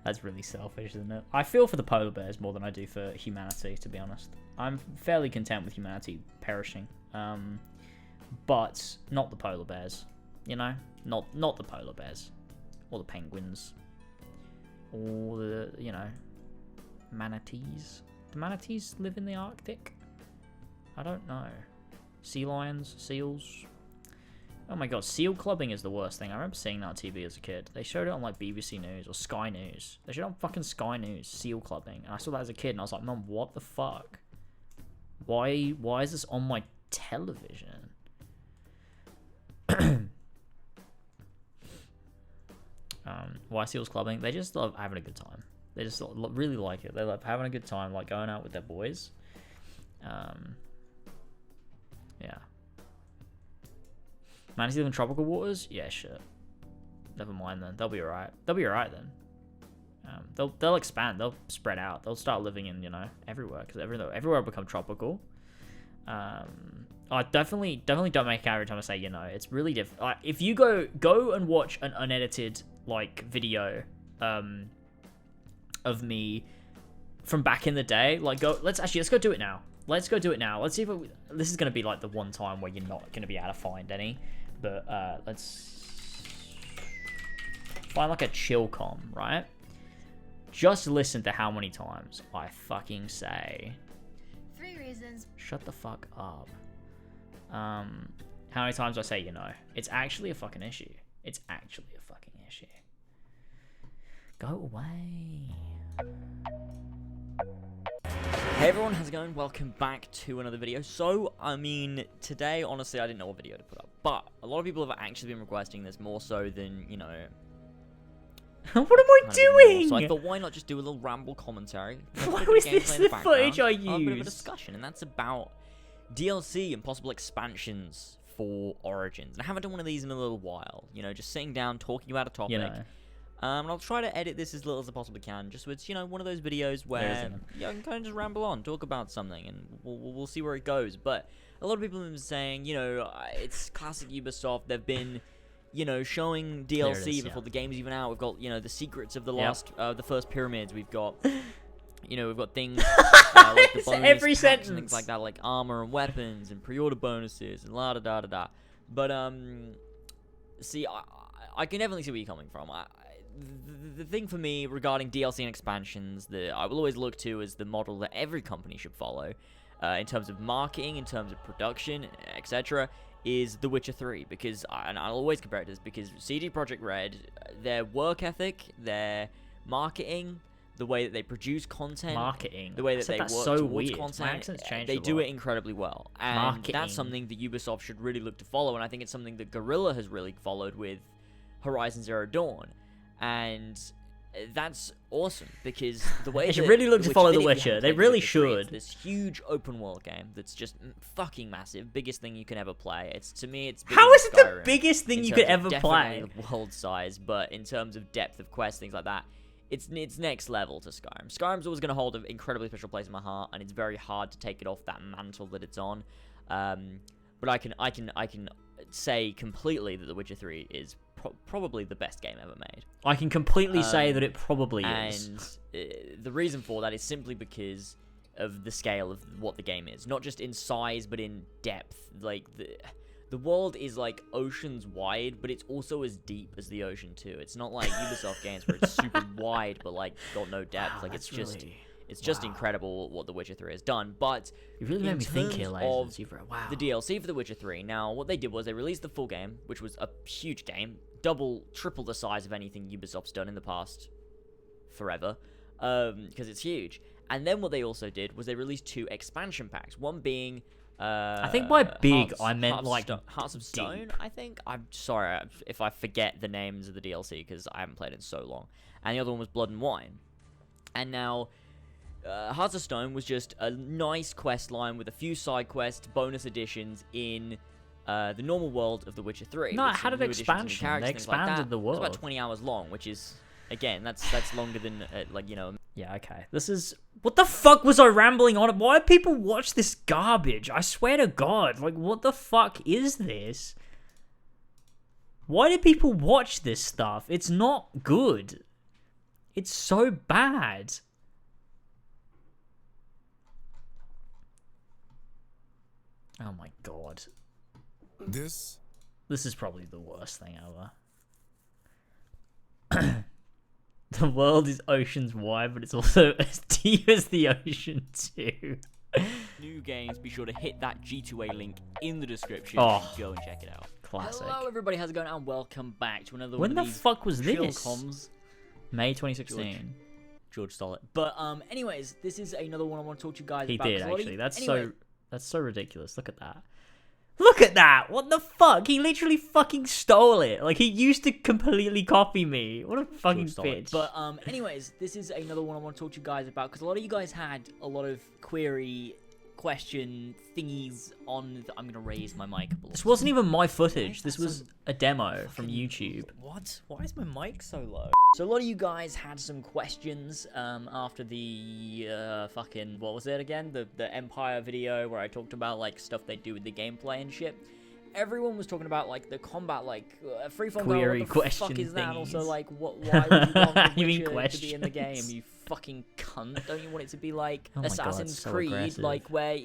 That's really selfish, isn't it? I feel for the polar bears more than I do for humanity, to be honest. I'm fairly content with humanity perishing. But not the polar bears. You know? Not the polar bears. Or the penguins. Or the, you know, manatees. Do manatees live in the Arctic? I don't know. Sea lions? Seals? Oh my god, seal clubbing is the worst thing. I remember seeing that on TV as a kid. They showed it on like BBC News or Sky News. They showed it on fucking Sky News, seal clubbing. And I saw that as a kid and I was like, Mum, what the fuck? Why is this on my television? Why seals clubbing? They just love having a good time. They just really like it. They love having a good time, like going out with their boys. Yeah. Manatees live in tropical waters? Yeah, shit. Never mind then. They'll be alright. They'll be alright then. They'll expand. They'll spread out. They'll start living in, you know, everywhere, because everywhere will become tropical. I definitely don't make it every time I say, you know. It's really different. Like, if you go and watch an unedited like video of me from back in the day, like let's go do it now. Let's go do it now. Let's see if this is gonna be like the one time where you're not gonna be able to find any. But let's find like a chill com, right? Just listen to how many times I fucking say 3 reasons. Shut the fuck up. How many times I say, you know, it's actually a fucking issue. It's actually a fucking issue. Go away. Hey everyone, how's it going? Welcome back to another video. So, I mean, today, honestly, I didn't know what video to put up. But a lot of people have actually been requesting this more so than, you know... What am I doing? So I thought, why not just do a little ramble commentary? Why was this the footage I used? A bit of a discussion, and that's about DLC and possible expansions for Origins. And I haven't done one of these in a little while. You know, just sitting down, talking about a topic. You know. And I'll try to edit this as little as I possibly can, just so it's, you know, one of those videos where I can kind of just ramble on, talk about something, and we'll see where it goes. But a lot of people have been saying, you know, it's classic Ubisoft. They've been, you know, showing DLC before the game's even out. We've got, you know, the secrets of the the first pyramids. We've got, you know, we've got things like the bonus every packs sentence and things like that, like armor and weapons and pre-order bonuses and la da da da da. But see, I can definitely see where you're coming from. The thing for me regarding DLC and expansions that I will always look to as the model that every company should follow, in terms of marketing, in terms of production, etc., is The Witcher 3, because, and I'll always compare it to this, because CD Projekt Red, their work ethic, their marketing, the way that they produce content, the way that they work towards content, they do it incredibly well. And that's something that Ubisoft should really look to follow, and I think it's something that Guerrilla has really followed with Horizon Zero Dawn. And that's awesome, because the way they should really look to follow The Witcher. They really should. This huge open world game that's just fucking massive, biggest thing you can ever play. It's, to me, it's how is it the biggest thing you could ever play? World size, but in terms of depth of quests, things like that, it's next level to Skyrim. Skyrim's always going to hold an incredibly special place in my heart, and it's very hard to take it off that mantle that it's on. But I can say completely that The Witcher 3 is probably the best game ever made. I can completely say that it probably is. And the reason for that is simply because of the scale of what the game is. Not just in size, but in depth. Like, the world is, like, oceans wide, but it's also as deep as the ocean, too. It's not like Ubisoft games where it's super wide, but, like, got no depth. Wow, like, it's just... Really... It's just incredible what The Witcher 3 has done, but you really made me think here, wow. The DLC for The Witcher 3, now, what they did was they released the full game, which was a huge game, triple the size of anything Ubisoft's done in the past forever, because it's huge. And then what they also did was they released 2 expansion packs, one being... I think by big, I meant like Hearts of Stone, I think. I'm sorry if I forget the names of the DLC, because I haven't played it in so long. And the other one was Blood and Wine. And now... Hearts of Stone was just a nice quest line with a few side quests, bonus additions in the normal world of The Witcher 3. No, it had an expansion. They expanded the world. It's about 20 hours long, which is, again, that's longer than, like, you know... Yeah, okay. This is... What the fuck was I rambling on? Why do people watch this garbage? I swear to God. Like, what the fuck is this? Why do people watch this stuff? It's not good. It's so bad. Oh my God. This is probably the worst thing ever. The world is oceans wide, but it's also as deep as the ocean too. New games, be sure to hit that G2A link in the description and go and check it out. Classic. Hello everybody, how's it going? And welcome back to another one of these... When the fuck was this? Comms. May 2016. George stole it. But anyways, this is another one I want to talk to you guys about. He did actually. That's so ridiculous. Look at that. Look at that! What the fuck? He literally fucking stole it. Like, he used to completely copy me. What a fucking bitch. But, anyways, this is another one I want to talk to you guys about, because a lot of you guys had a lot of question thingies on... I'm going to raise my mic. This wasn't even my footage. This was a demo from YouTube. What? Why is my mic so low? So a lot of you guys had some questions after the what was it again? The Empire video where I talked about like stuff they do with the gameplay and shit. Everyone was talking about like the combat, like freeform. Query what the question fuck is that? thingies. Also, like, why would you want the You mean Witcher to be in the game? You fucking cunt! Don't you want it to be like Assassin's Creed, aggressive. like where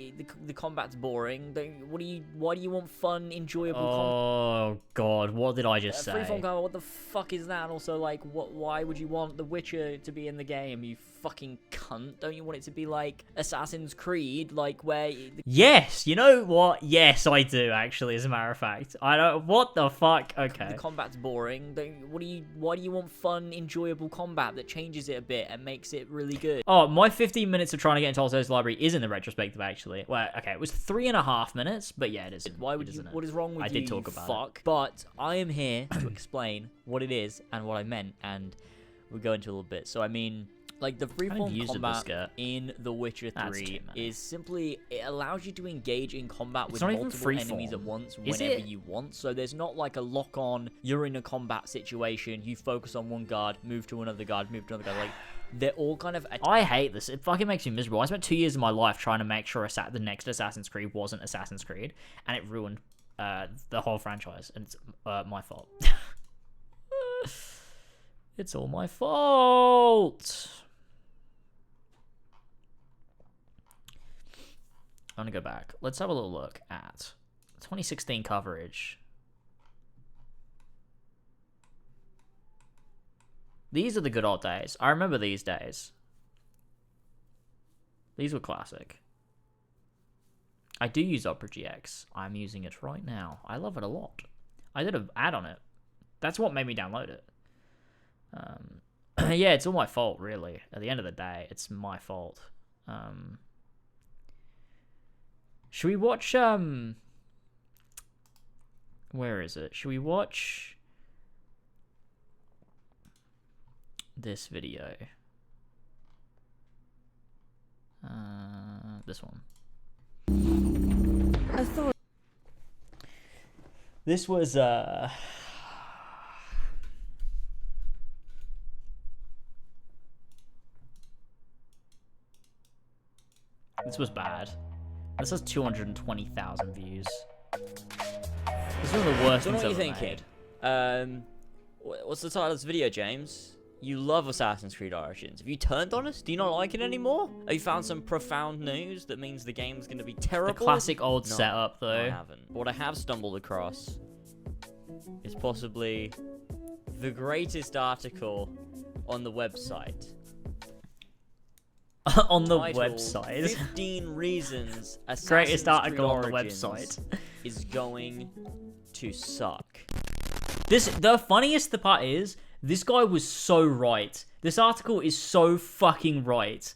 the combat's boring? Why do you want fun, enjoyable? Oh God, what did I just say? Freeform combat. What the fuck is that? And also, like, why would you want the Witcher to be in the game? You fucking cunt! Don't you want it to be like Assassin's Creed, like where? Yes, you know what? Yes, I do actually. As a matter of fact, I don't. What the fuck? Okay. The combat's boring. Why do you want fun, enjoyable combat that changes it a bit and makes it really good? Oh, my 15 minutes of trying to get into Tolstoy's library is in the retrospective actually. Well, okay, it was 3.5 minutes, but yeah, it is. Why would you? What is wrong with you? I did talk about it. But I am here to explain what it is and what I meant, and we'll go into a little bit. So I mean. Like, the freeform combat in The Witcher 3 is simply, it allows you to engage in combat with multiple enemies at once whenever you want. So there's not like a lock-on, you're in a combat situation, you focus on one guard, move to another guard, move to another guard. Like, they're all kind of... I hate this. It fucking makes me miserable. I spent 2 years of my life trying to make sure the next Assassin's Creed wasn't Assassin's Creed, and it ruined the whole franchise, and it's my fault. It's all my fault. I'm gonna go back. Let's have a little look at 2016 coverage. These are the good old days. I remember these days. These were classic. I do use Opera GX. I'm using it right now. I love it a lot. I did an ad on it. That's what made me download it. Yeah, it's all my fault, really. At the end of the day, it's my fault. Should we watch, where is it? Should we watch this video? This one. I thought this was, this was bad. This has 220,000 views. This is one of the worst things I've ever made. What's the title of this video, James? You love Assassin's Creed Origins. Have you turned on us? Do you not like it anymore? Have you found some profound news that means the game's going to be terrible? The classic old No, setup, though. I haven't. What I have stumbled across is possibly the greatest article on the website. On the Titled, website. 15 reasons Assassin's Greatest article Creed on the Origins website. is going to suck. The funniest part is, this guy was so right. This article is so fucking right.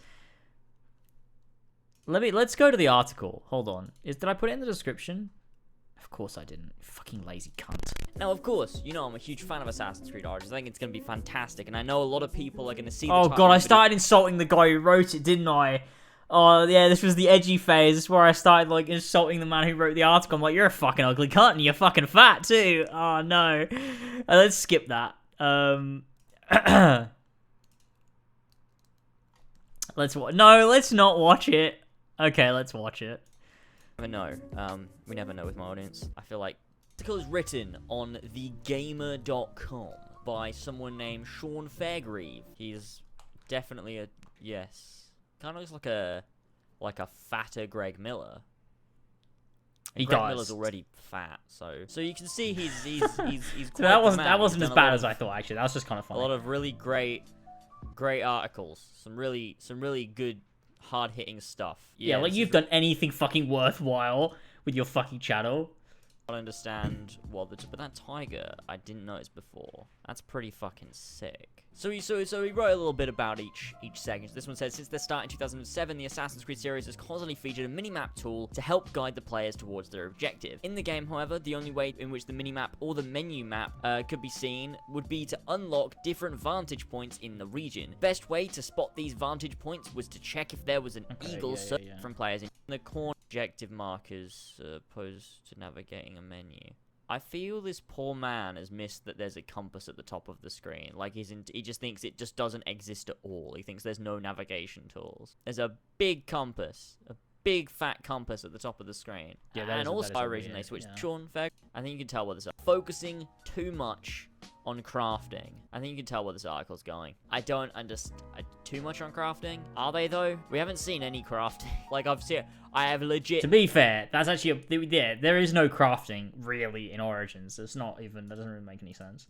Let's go to the article. Hold on. Did I put it in the description? Of course I didn't. Fucking lazy cunt. Now, of course, you know I'm a huge fan of Assassin's Creed Origins. I think it's going to be fantastic, and I know a lot of people are going to see the Oh title god, I and started insulting the guy who wrote it, didn't I? Oh yeah, this was the edgy phase. This is where I started like insulting the man who wrote the article. I'm like, you're a fucking ugly cunt and you're fucking fat too. Oh no. Let's skip that. Let's not watch it. Okay, let's watch it. never know. We never know with my audience. I feel like the article is written on thegamer.com by someone named Sean Fairgrieve. He's definitely kind of looks like a fatter Greg Miller. Greg Miller's already fat, so you can see he's quite So that wasn't He's as done bad as I thought. Actually, that was just kind of a funny. lot of really great articles. Some really good hard hitting stuff. Yeah, like you've done anything fucking worthwhile with your fucking channel. I don't understand but that tiger I didn't notice before. That's pretty fucking sick. So he wrote a little bit about each segment. This one says, since their start in 2007, the Assassin's Creed series has constantly featured a minimap tool to help guide the players towards their objective. In the game, however, the only way in which the minimap or the menu map could be seen would be to unlock different vantage points in the region. Best way to spot these vantage points was to check if there was an eagle from players in the corner. Objective markers opposed to navigating a menu. I feel this poor man has missed that there's a compass at the top of the screen. Like he just thinks it just doesn't exist at all. He thinks there's no navigation tools. There's a big compass, a big fat compass at the top of the screen. Yeah, and also I reason they switched to Sean Fair. I think you can tell where this is focusing too much on crafting. I think you can tell where this article's going. I don't understand. Too much on crafting? Are they though? We haven't seen any crafting. Like I have legit. To be fair, that's actually there is no crafting really in Origins. It's not even. That doesn't really make any sense.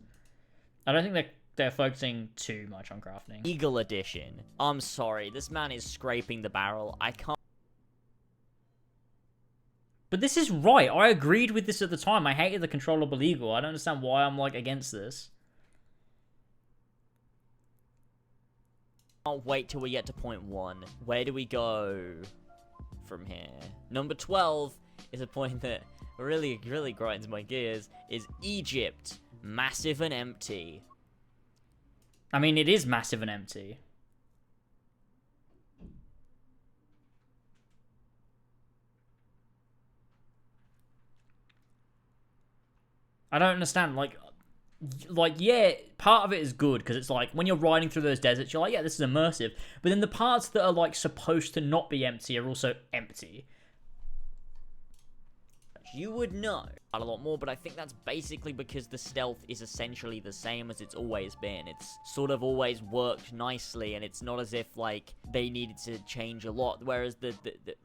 I don't think they're focusing too much on crafting. Eagle Edition. I'm sorry, this man is scraping the barrel. I can't. But this is right. I agreed with this at the time. I hated the controllable eagle. I don't understand why I'm like against this. Can't wait till we get to point 1. Where do we go from here? Number 12 is a point that really grinds my gears. Is Egypt massive and empty? I mean, it is massive and empty. I don't understand, like, yeah, part of it is good, because it's like, when you're riding through those deserts, you're like, yeah, this is immersive, but then the parts that are, like, supposed to not be empty are also empty. You would know a lot more, but I think that's basically because the stealth is essentially the same as it's always been. It's sort of always worked nicely, and it's not as if, like, they needed to change a lot, whereas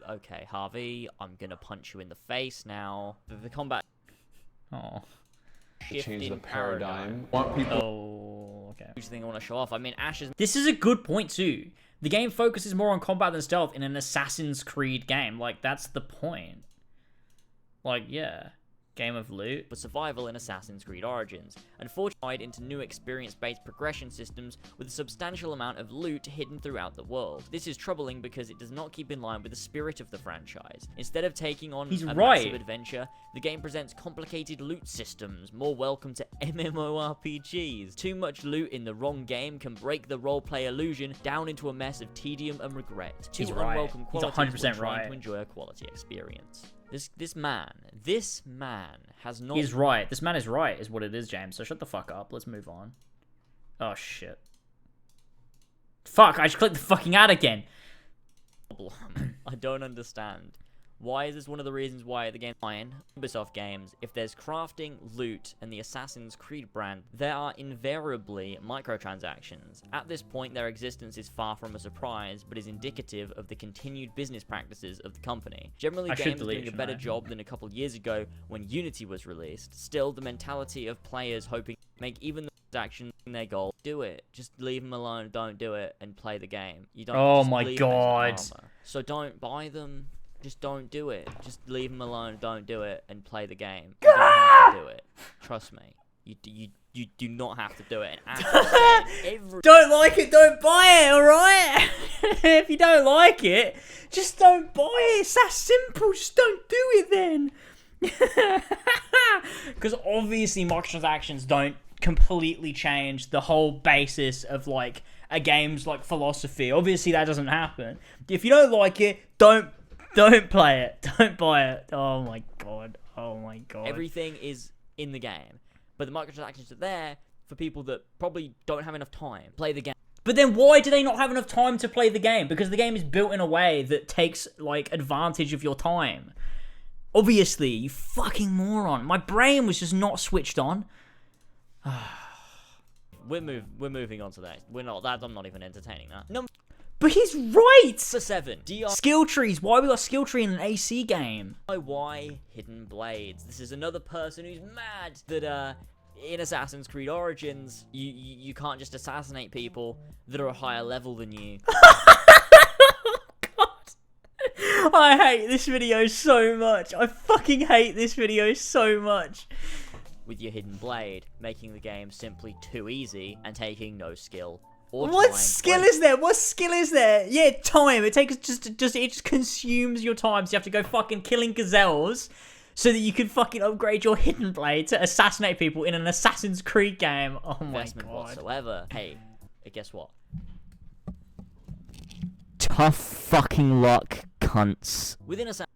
okay, Harvey, I'm gonna punch you in the face now. The combat... Oh. Change the paradigm. Oh, okay. Huge thing I want to show off. I mean, Ash's. This is a good point too. The game focuses more on combat than stealth in an Assassin's Creed game. Like, that's the point. Like, yeah. Game of loot. For survival in Assassin's Creed Origins, and fortified into new experience-based progression systems with a substantial amount of loot hidden throughout the world. This is troubling because it does not keep in line with the spirit of the franchise. Instead of taking on a massive adventure, the game presents complicated loot systems, more welcome to MMORPGs. Too much loot in the wrong game can break the roleplay illusion down into a mess of tedium and regret. Two unwelcome qualities when trying to enjoy a quality experience. This man has not... He's right. This man is right, is what it is, James. So shut the fuck up. Let's move on. Oh, shit. Fuck, I just clicked the fucking ad again. I don't understand Why is this one of the reasons why the game fine? Ubisoft games, if there's crafting, loot, and the Assassin's Creed brand, there are invariably microtransactions. At this point, their existence is far from a surprise, but is indicative of the continued business practices of the company. Generally, games are doing a better job than a couple years ago when Unity was released. Still, the mentality of players hoping to make even the transactions their goal, do it. Just leave them alone, don't do it, and play the game. You don't. Oh just my leave them as god. armor. So don't buy them. Just don't do it. Just leave them alone, don't do it, and play the game. You don't have to do it. Trust me. You do not have to do it. And as I said, Don't like it, don't buy it, alright? If you don't like it, just don't buy it. It's that simple. Just don't do it then. Because obviously microtransactions don't completely change the whole basis of like a game's like philosophy. Obviously that doesn't happen. If you don't like it, don't play it. Don't buy it. Oh my god. Oh my god. everything is in the game, but the microtransactions are there for people that probably don't have enough time to play the game. But then why do they not have enough time to play the game? Because the game is built in a way that takes like advantage of your time. Obviously, you fucking moron. My brain was just not switched on. We're moving on to that. I'm not even entertaining that. Number But he's right! 7. Skill trees. Why we got skill tree in an AC game? DIY Hidden Blades. This is another person who's mad that in Assassin's Creed Origins, you can't just assassinate people that are a higher level than you. I hate this video so much. I fucking hate this video so much. With your hidden blade, making the game simply too easy and taking no skill or What time. skill is there? What skill is there? Yeah, time. It takes it just consumes your time. So you have to go fucking killing gazelles so that you can fucking upgrade your hidden blade to assassinate people in an Assassin's Creed game. Oh my Investment god. whatsoever. Hey, guess what? Tough fucking luck, cunts. Within Assassin's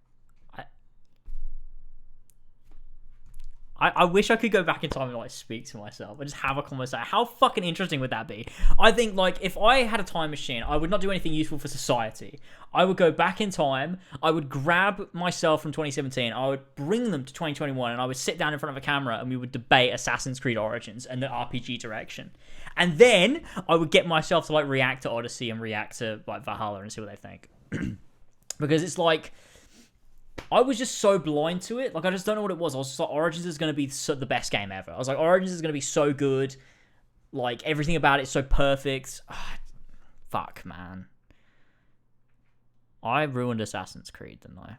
I wish I could go back in time and like speak to myself and just have a conversation. How fucking interesting would that be? I think like if I had a time machine, I would not do anything useful for society. I would go back in time, I would grab myself from 2017, I would bring them to 2021, and I would sit down in front of a camera and we would debate Assassin's Creed Origins and the RPG direction. And then I would get myself to like react to Odyssey and react to like Valhalla and see what they think. Because it's like, I was just so blind to it. Like, I just don't know what it was. I was just like, Origins is going to be the best game ever. I was like, Origins is going to be so good. Like, everything about it is so perfect. Fuck, man. I ruined Assassin's Creed, didn't I?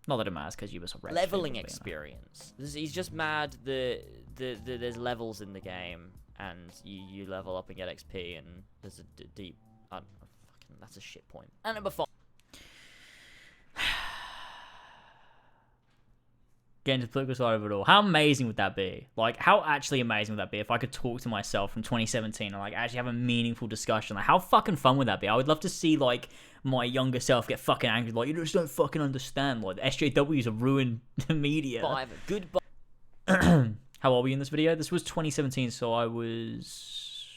Not that it matters, because Ubisoft leveling experience. He's just mad that there's levels in the game, and you level up and get XP, and there's a deep... that's a shit point. And number 5. Get into the political side of it all. How amazing would that be? Like, how actually amazing would that be if I could talk to myself from 2017 and, like, actually have a meaningful discussion? Like, how fucking fun would that be? I would love to see, like, my younger self get fucking angry. Like, you just don't fucking understand. Like, the SJWs have ruined the media. 5. Goodbye. How old were you in this video? This was 2017, so I was...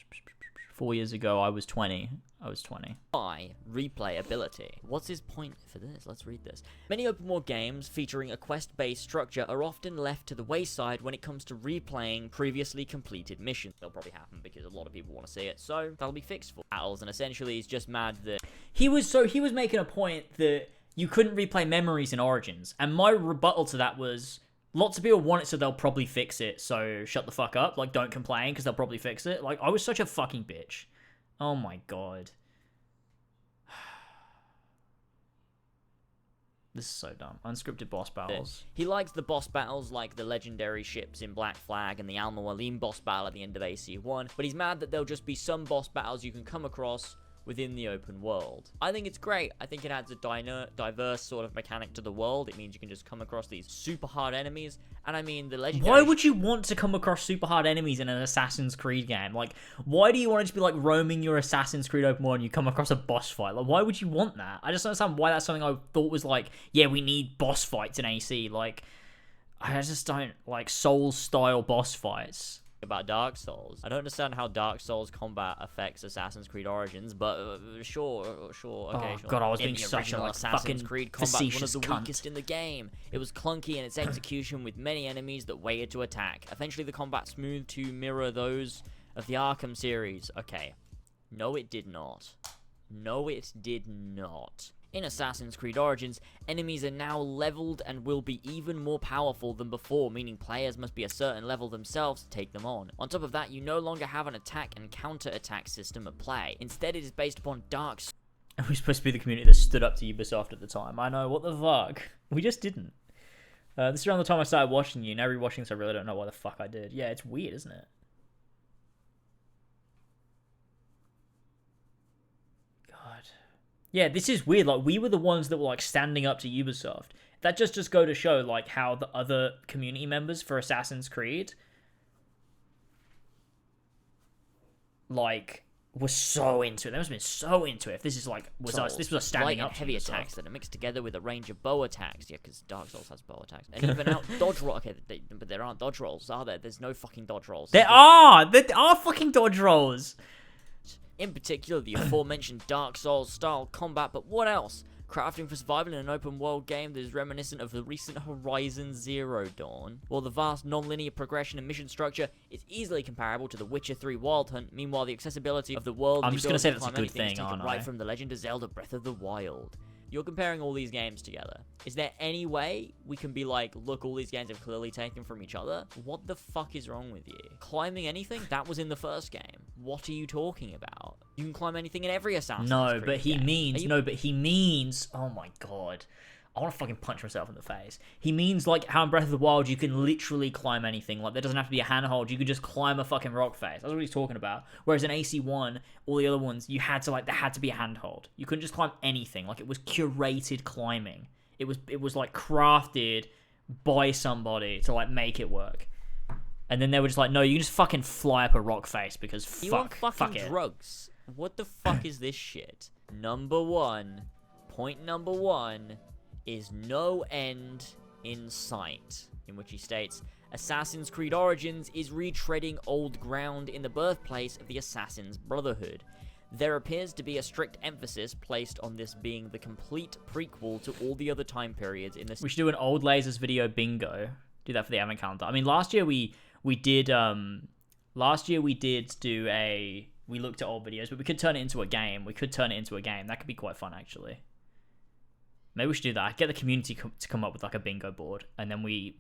4 years ago, I was 20. I was 20. Replayability. What's his point for this? Let's read this. Many open world games featuring a quest-based structure are often left to the wayside when it comes to replaying previously completed missions. They'll probably happen because a lot of people want to see it, so that'll be fixed for battles, and essentially he's just mad that... He was making a point that you couldn't replay memories in Origins, and my rebuttal to that was... Lots of people want it, so they'll probably fix it, so shut the fuck up. Like, don't complain, because they'll probably fix it. Like, I was such a fucking bitch. Oh my god. This is so dumb. Unscripted boss battles. He likes the boss battles like the legendary ships in Black Flag and the Al Mualim boss battle at the end of AC1, but he's mad that there'll just be some boss battles you can come across within the open world. I think it's great. I think it adds a diverse sort of mechanic to the world. It means you can just come across these super hard enemies, and I mean the legendary... Why would you want to come across super hard enemies in an Assassin's Creed game? Like, why do you want to just be like roaming your Assassin's Creed open world and you come across a boss fight? Like, why would you want that? I just don't understand why that's something I thought was like, yeah, we need boss fights in AC. Like, I just don't like Souls-style boss fights. about Dark Souls. I don't understand how Dark Souls combat affects Assassin's Creed Origins, but sure, okay, Oh sure. god, I was In being the such a original like Assassin's fucking Creed combat was one of facetious the cunt. weakest in the game. It was clunky in its execution with many enemies that waited to attack. Eventually, the combat smoothed to mirror those of the Arkham series. Okay. No, it did not. No, it did not. In Assassin's Creed Origins, enemies are now leveled and will be even more powerful than before, meaning players must be a certain level themselves to take them on. On top of that, you no longer have an attack and counter-attack system at play. Instead, it is based upon Dark Souls. And we're supposed to be the community that stood up to Ubisoft at the time. I know, what the fuck? We just didn't. This is around the time I started watching you, and every watching, so I really don't know why the fuck I did. Yeah, it's weird, isn't it? God. Yeah, this is weird. Like, we were the ones that were, like, standing up to Ubisoft. That just go to show, like, how the other community members for Assassin's Creed, like, were so into it. They must have been so into it. If this is, like, was us, this was us standing light up and to heavy Ubisoft. attacks that are mixed together with a range of bow attacks. Yeah, because Dark Souls has bow attacks. And even out dodge roll. Okay, but there aren't dodge rolls, are there? There's no fucking dodge rolls. There are fucking dodge rolls. In particular, the aforementioned Dark Souls style combat, but what else? Crafting for survival in an open world game that is reminiscent of the recent Horizon Zero Dawn, while the vast non-linear progression and mission structure is easily comparable to The Witcher 3 Wild Hunt. Meanwhile, the accessibility of the world, I'm and just gonna say that's a ability good to climb anything thing, is taken aren't right I? from The Legend of Zelda: Breath of the Wild. You're comparing all these games together. Is there any way we can be like, look, all these games have clearly taken from each other? What the fuck is wrong with you? Climbing anything? That was in the first game. What are you talking about? You can climb anything in every Assassin's Creed But he game. means, oh my god. I want to fucking punch myself in the face. He means, like, how in Breath of the Wild you can literally climb anything. Like, there doesn't have to be a handhold. You could just climb a fucking rock face. That's what he's talking about. Whereas in AC1, all the other ones, you had to, like, there had to be a handhold. You couldn't just climb anything. Like, it was curated climbing. It was like, crafted by somebody to, like, make it work. And then they were just like, no, you can just fucking fly up a rock face because fuck, You want fucking fuck it. drugs. What the fuck is this shit? Point number one is no end in sight, in which he states, Assassin's Creed Origins is retreading old ground in the birthplace of the Assassin's Brotherhood. There appears to be a strict emphasis placed on this being the complete prequel to all the other time periods in this. We should do an old lasers video bingo. Do that for the advent calendar. I mean, last year we did we looked at old videos, but we could turn it into a game. That could be quite fun, actually. Maybe we should do that. Get the community to come up with like a bingo board, and then we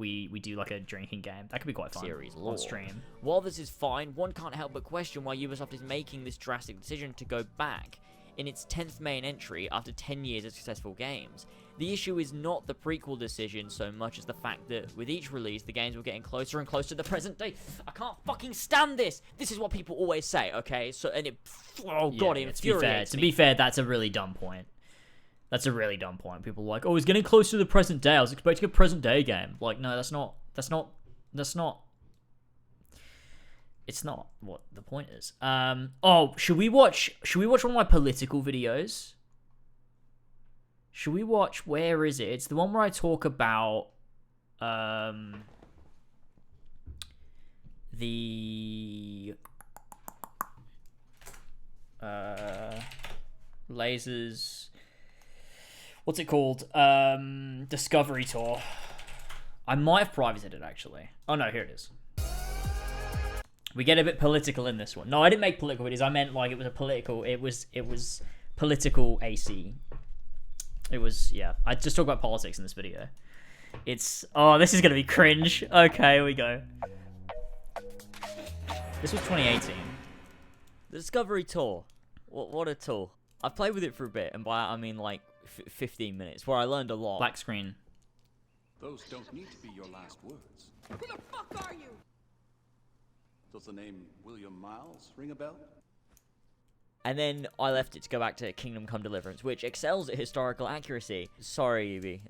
do like a drinking game. That could be quite fun. Series on lore. stream. While this is fine, one can't help but question why Ubisoft is making this drastic decision to go back in its 10th main entry after 10 years of successful games. The issue is not the prequel decision so much as the fact that with each release, the games were getting closer and closer to the present day. I can't fucking stand this! This is what people always say, okay? So, and it, oh god, it infuriates To me. be fair, that's a really dumb point. That's a really dumb point. People are like, oh, it's getting closer to the present day. I was expecting a present day game. Like, no, that's not it's not what the point is. Should we watch one of my political videos? Should we watch, where is it? It's the one where I talk about the lasers, what's it called? Discovery Tour. I might have privated it, actually. Oh no, here it is. We get a bit political in this one. No, I didn't make political videos. I meant like it was political AC. It was, yeah. I just talk about politics in this video. It's, oh, this is gonna be cringe. Okay, here we go. This was 2018. The Discovery Tour. What a tour. I've played with it for a bit, and by that I mean like 15 minutes, where I learned a lot. Black screen. Those don't need to be your last words. Who the fuck are you? Does the name William Miles ring a bell? And then I left it to go back to Kingdom Come Deliverance, which excels at historical accuracy. Sorry, Ubi.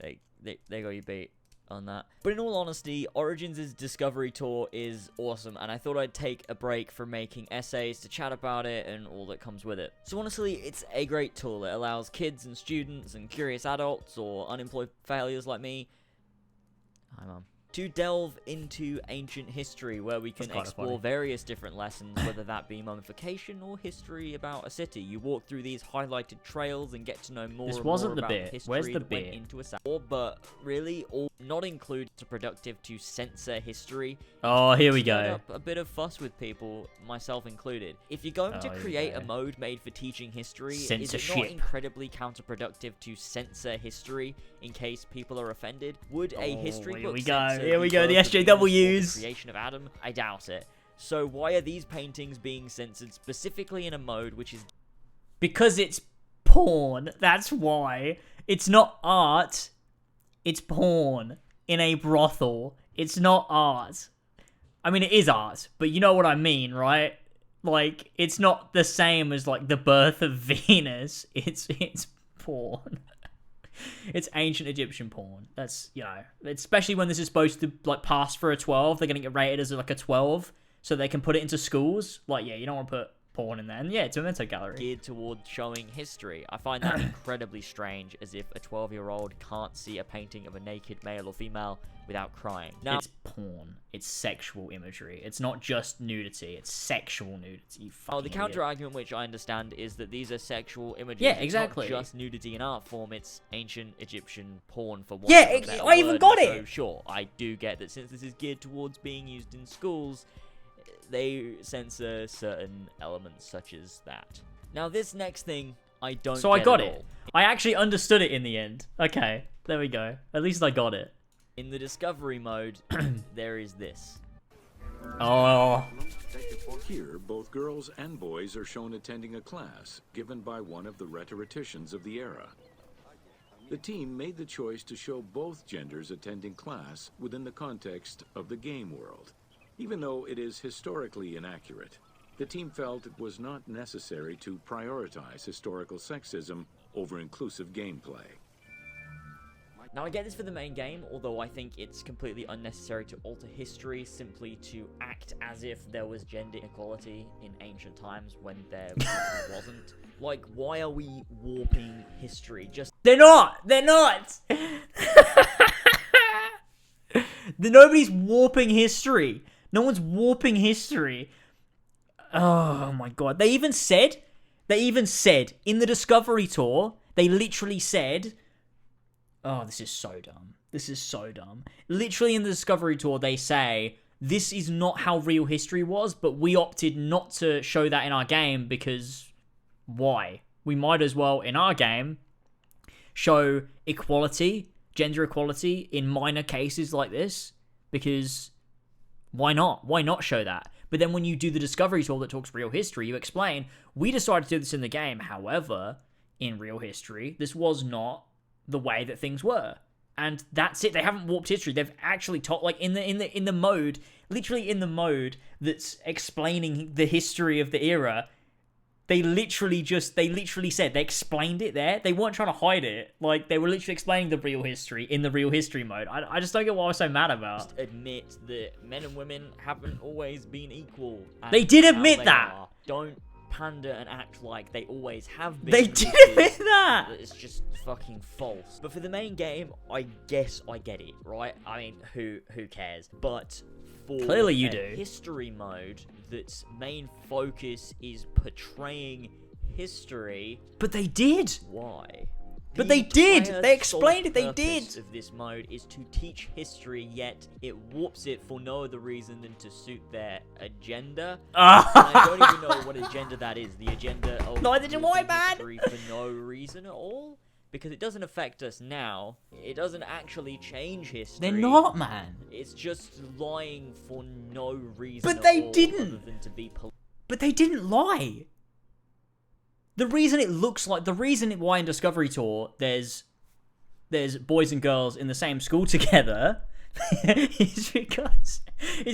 They got you beat on that. But in all honesty, Origins' Discovery Tour is awesome, and I thought I'd take a break from making essays to chat about it and all that comes with it. So honestly, it's a great tool. It allows kids and students and curious adults or unemployed failures like me. Hi, Mum. to delve into ancient history, where we can explore various different lessons, whether that be mummification or history about a city. You walk through these highlighted trails and get to know more and more about the history Where's the that went into a war, but really all not include to productive to censor history. Oh, here we Stirred go. up a bit of fuss with people, myself included. If you're going to create a mode made for teaching history, is it not incredibly counterproductive to censor history in case people are offended? Would a history book Here we go, the SJWs. The creation of Adam? I doubt it. So why are these paintings being censored specifically in a mode which is... Because it's porn, that's why. It's not art, it's porn in a brothel. It's not art. I mean, it is art, but you know what I mean, right? Like, it's not the same as, like, the birth of Venus. It's porn. It's ancient Egyptian porn. That's, you know, especially when this is supposed to, like, pass for a 12. They're going to get rated as, like, a 12, so they can put it into schools. Like, yeah, you don't want to put porn in there. And, yeah, it's a memento gallery. Geared towards showing history. I find that incredibly strange, as if a 12-year-old can't see a painting of a naked male or female without crying. Now, it's porn. It's sexual imagery. It's not just nudity. It's sexual nudity. The counter-argument, which I understand, is that these are sexual images. Yeah, exactly. It's not just nudity in art form. It's ancient Egyptian porn, for one. Yeah, I even got it! So, sure, I do get that since this is geared towards being used in schools, they censor certain elements such as that. Now, this next thing, I don't So I got it. I actually understood it in the end. Okay, there we go. At least I got it. In the discovery mode, there is this. Oh. Here, both girls and boys are shown attending a class given by one of the rhetoricians of the era. The team made the choice to show both genders attending class within the context of the game world. Even though it is historically inaccurate, the team felt it was not necessary to prioritize historical sexism over inclusive gameplay. Now, I get this for the main game, although I think it's completely unnecessary to alter history simply to act as if there was gender equality in ancient times when there wasn't. Like, why are we warping history? They're not! Nobody's warping history. No one's warping history. Oh my god. They even said in the Discovery Tour, they literally said... Oh, this is so dumb. Literally in the Discovery Tour, they say, this is not how real history was, but we opted not to show that in our game because why? We might as well, in our game, show equality, gender equality in minor cases like this, because why not? Why not show that? But then when you do the Discovery Tour that talks real history, you explain, we decided to do this in the game. However, in real history, this was not the way that things were, and that's it. They haven't warped history. They've actually taught, like, in the mode, literally in the mode that's explaining the history of the era. They literally said, they explained it there. They weren't trying to hide it. Like, they were literally explaining the real history in the real history mode. I just don't get what I was so mad about. Just admit that men and women haven't always been equal. They did admit that. Don't pander and act like they always have been. They did admit that! It's just fucking false. But for the main game, I guess I get it, right? I mean, who cares? But for clearly you a do. History mode that's main focus is portraying history. But they did! Why? But they did! They explained it, they did! The purpose of this mode is to teach history, yet it warps it for no other reason than to suit their agenda. I don't even know what agenda that is. The agenda of history for no reason at all? Because it doesn't affect us now. It doesn't actually change history. They're not, man. It's just lying for no reason But they at all didn't! other than to be But they didn't lie! The reason why in Discovery Tour there's boys and girls in the same school together is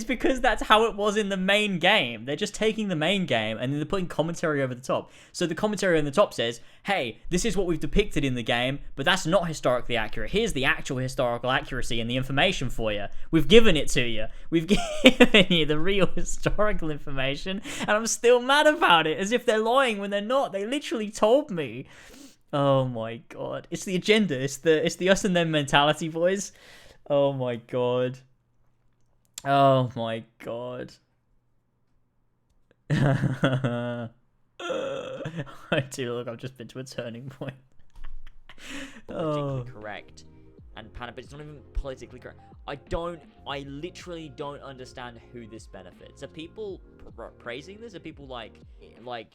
because that's how it was in the main game. They're just taking the main game and then they're putting commentary over the top. So the commentary on the top says, hey, this is what we've depicted in the game, but that's not historically accurate. Here's the actual historical accuracy and the information for you. We've given it to you. We've given you the real historical information, and I'm still mad about it, as if they're lying when they're not. They literally told me. Oh my god. It's the agenda. It's the us and them mentality, boys. Oh my god. Oh my god. I do look, I've just been to a turning point. Politically correct and panic, but it's not even politically correct. I literally don't understand who this benefits. Are people praising this? Are people like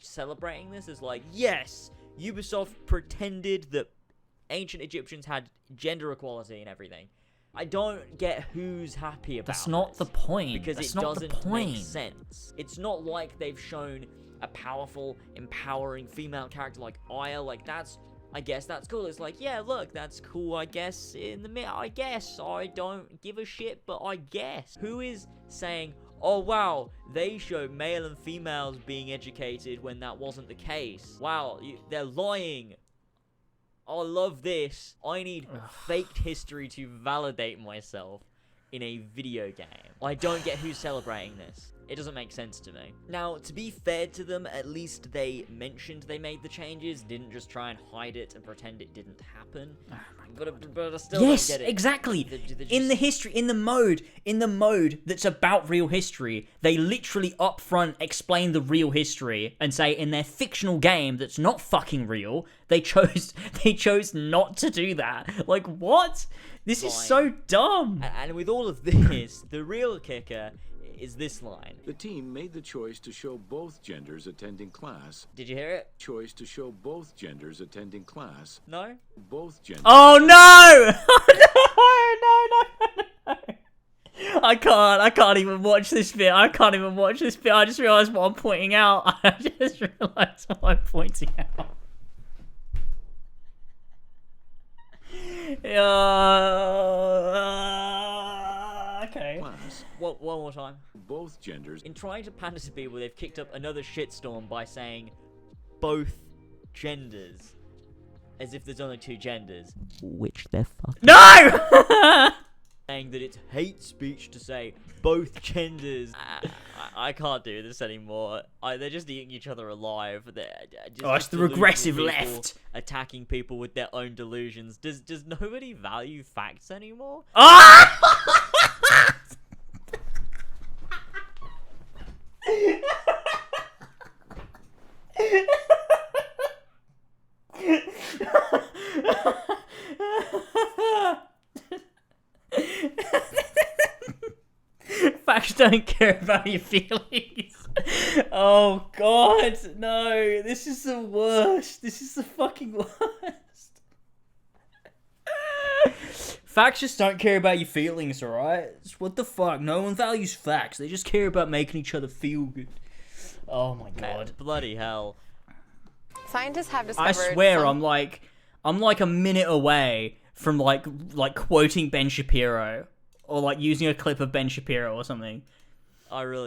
celebrating this as like, yes, Ubisoft pretended that ancient Egyptians had gender equality and everything? I don't get who's happy about That's not this, the point. because That's it not the doesn't make point. sense. It's not like they've shown a powerful, empowering female character like Aya. Like, I guess that's cool. It's like, yeah, look, that's cool, I guess, I guess. I don't give a shit, but I guess. Who is saying, oh, wow, they show male and females being educated when that wasn't the case? Wow, they're lying. I love this. I need faked history to validate myself in a video game. I don't get who's celebrating this. It doesn't make sense to me. Now, to be fair to them, at least they mentioned they made the changes, didn't just try and hide it and pretend it didn't happen. But I still don't get it. Exactly. They're In the history, in the mode that's about real history, they literally upfront explain the real history and say in their fictional game that's not fucking real, they chose not to do that. Like, what? This is so dumb. And with all of this, the real kicker is this line. The team made the choice to show both genders attending class. Did you hear it? Choice to show both genders attending class. No? Both genders. Oh no! No! I can't even watch this bit. I just realized what I'm pointing out. Okay. Class. One more time. Both genders. In trying to pander to people, they've kicked up another shitstorm by saying both genders. As if there's only two genders. Which they're fucking. No! Saying that it's hate speech to say both genders. I can't do this anymore. They're just eating each other alive. It's the regressive left. Attacking people with their own delusions. Does nobody value facts anymore? Facts don't care about your feelings. Oh god, no. This is the worst. This is the fucking worst. Facts just don't care about your feelings, alright? What the fuck? No one values facts. They just care about making each other feel good. Oh my god. Bloody hell. Scientists have discovered. I swear, I'm like a minute away from like quoting Ben Shapiro, or like using a clip of Ben Shapiro or something. I'm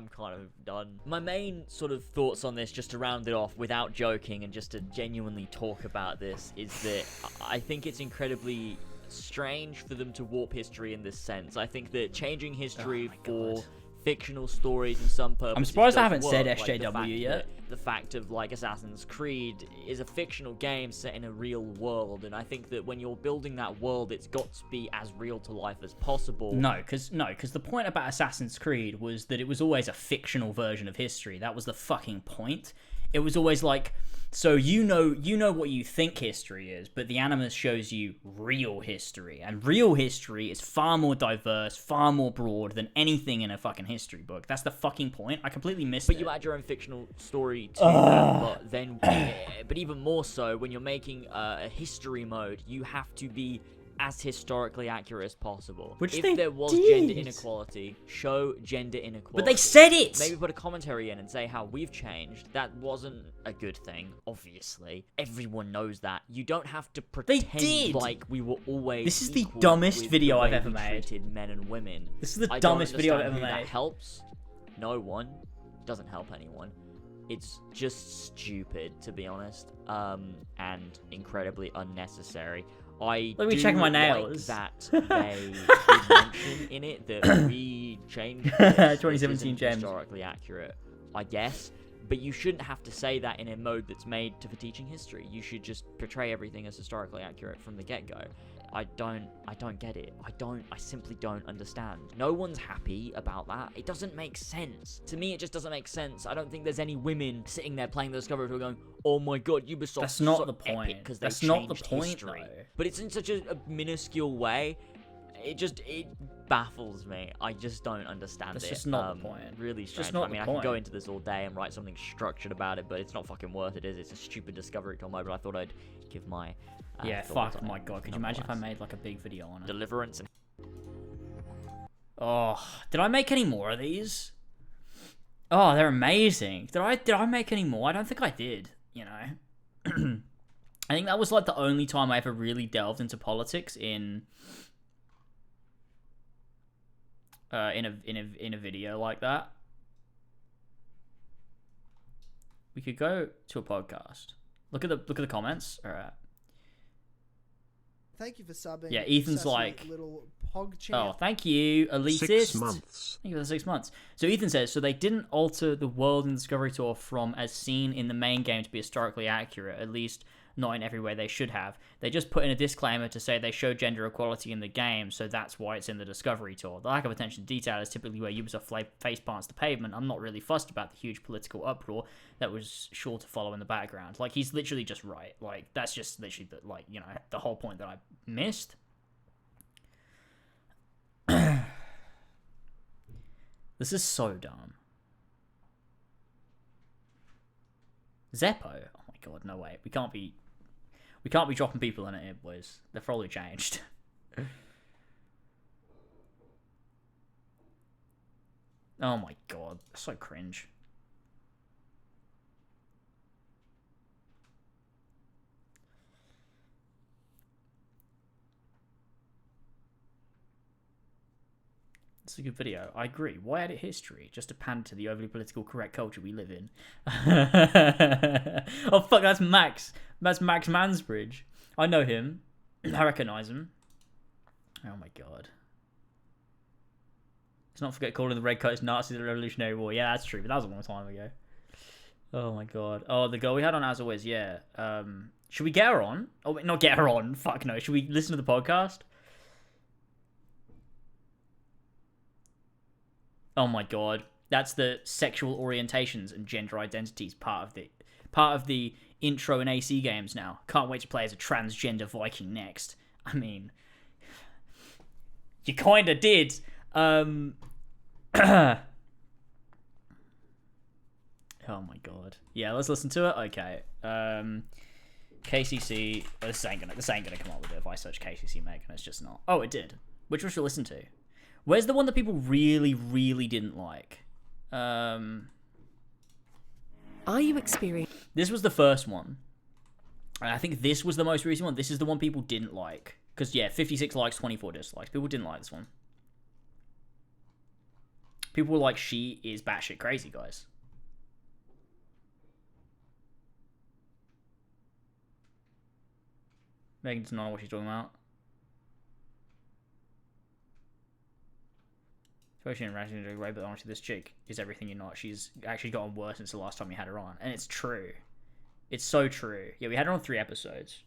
kind of done. My main sort of thoughts on this, just to round it off without joking and just to genuinely talk about this, is that I think it's incredibly strange for them to warp history in this sense. I think that changing history for fictional stories and some purposes. I'm surprised I haven't work, said like SJW yet. The fact of like Assassin's Creed is a fictional game set in a real world, and I think that when you're building that world, it's got to be as real to life as possible. No, because the point about Assassin's Creed was that it was always a fictional version of history. That was the fucking point. It was always like, so you know what you think history is, but the Animus shows you real history, and real history is far more diverse, far more broad than anything in a fucking history book. That's the fucking point. I completely missed it. But you add your own fictional story to that, but even more so when you're making a history mode, you have to be as historically accurate as possible. Which if there was gender inequality, show gender inequality. But they said it! Maybe put a commentary in and say how we've changed. That wasn't a good thing, obviously. Everyone knows that. You don't have to pretend like we were always This is the equal dumbest with video the I've way ever we made. treated men and women. This is the I dumbest don't video I've understand ever who made. That helps no one. Doesn't help anyone. It's just stupid, to be honest, and incredibly unnecessary. Let me check my nails. Like that they did mention in it that we changed this. 2017 This James. isn't historically accurate, I guess. But you shouldn't have to say that in a mode that's made for teaching history. You should just portray everything as historically accurate from the get-go. I don't get it. I simply don't understand. No one's happy about that. It doesn't make sense. To me, it just doesn't make sense. I don't think there's any women sitting there playing the Discovery Tour going, oh my god, Ubisoft. That's not so the point. Because That's they not the changed point, history. though. But it's in such a minuscule way. It baffles me. I just don't understand That's it. just not the point. Really It's strange. just not I mean, the I can point. go into this all day and write something structured about it, but it's not fucking worth it, is it? It's a stupid Discovery Tour mode, but I thought I'd give my Yeah, thoughts fuck, on my it god. Could you imagine if I nonetheless. made like a big video on it? Deliverance and Oh, did I make any more of these? Oh, they're amazing. Did I make any more? I don't think I did, you know. I think that was like the only time I ever really delved into politics in a video like that. We could go to a podcast. Look at the comments. All right. Thank you for subbing. Yeah, Ethan's sassy like, little pog oh, champ. thank you, elitist. 6 months. Thank you for the 6 months. So Ethan says, so they didn't alter the world in the Discovery Tour from as seen in the main game to be historically accurate, at least not in every way they should have. They just put in a disclaimer to say they show gender equality in the game, so that's why it's in the Discovery Tour. The lack of attention to detail is typically where Ubisoft face plants the pavement. I'm not really fussed about the huge political uproar that was sure to follow in the background. Like, he's literally just right. Like, that's just literally, the whole point that I missed. This is so dumb. Zeppo? Oh my god, no way. We can't be dropping people in it here, boys. They've probably changed. Oh my god, so cringe. It's a good video. I agree. Why edit history? Just to pander to the overly political correct culture we live in. Oh fuck, that's Max. That's Max Mansbridge. I know him. I recognise him. Oh my god. Let's not forget calling the redcoats Nazis the Revolutionary War. Yeah, that's true, but that was a long time ago. Oh my god. Oh, the girl we had on as always, yeah. Should we get her on? Oh, wait, not get her on. Fuck no. Should we listen to the podcast? Oh my god, that's the sexual orientations and gender identities part of the intro in AC games now. Can't wait to play as a transgender Viking next. I mean, you kinda did. Oh my god. Yeah, let's listen to it. Okay. KCC. This ain't gonna come up with it if I search KCC Megan. It's just not. Oh, it did. Which one should we listen to? Where's the one that people really, really didn't like? Are you experiencing? This was the first one. And I think this was the most recent one. This is the one people didn't like. Because, yeah, 56 likes, 24 dislikes. People didn't like this one. People were like, she is batshit crazy, guys. Megan does not know what she's talking about. Especially in Razzing doing great, but honestly, this chick is everything you're not. She's actually gotten worse since the last time you had her on. And it's true. It's so true. Yeah, we had her on 3 episodes.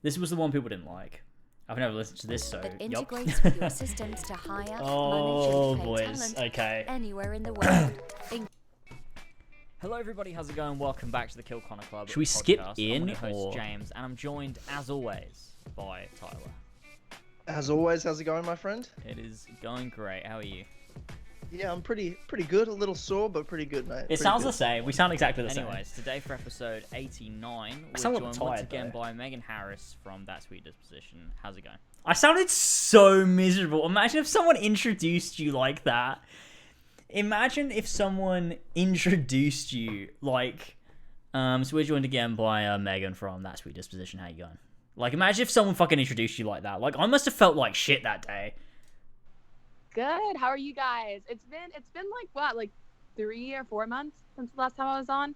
This was the one people didn't like. I've never listened to this, so That integrates with your systems to hire, oh, manage, and boys. retain talent Okay. anywhere in the world. Hello everybody, how's it going? Welcome back to the Kill Connor Club. Should we skip podcast. in, I'm your host or James, and I'm joined as always by Tyler. As always, how's it going, my friend? It is going great. How are you? Yeah, I'm pretty good. A little sore, but pretty good, mate. It sounds the same. We sound exactly the same. Anyways, today for episode 89, we're sound a joined little once tired, again though. by Megan Harris from That Sweet Disposition. How's it going? I sounded so miserable. Imagine if someone introduced you like that. Imagine if someone introduced you like, so we're joined again by Megan from That Sweet Disposition. How you going? Like, imagine if someone fucking introduced you like that. Like, I must have felt like shit that day. Good. How are you guys? It's been like what, like 3 or 4 months since the last time I was on.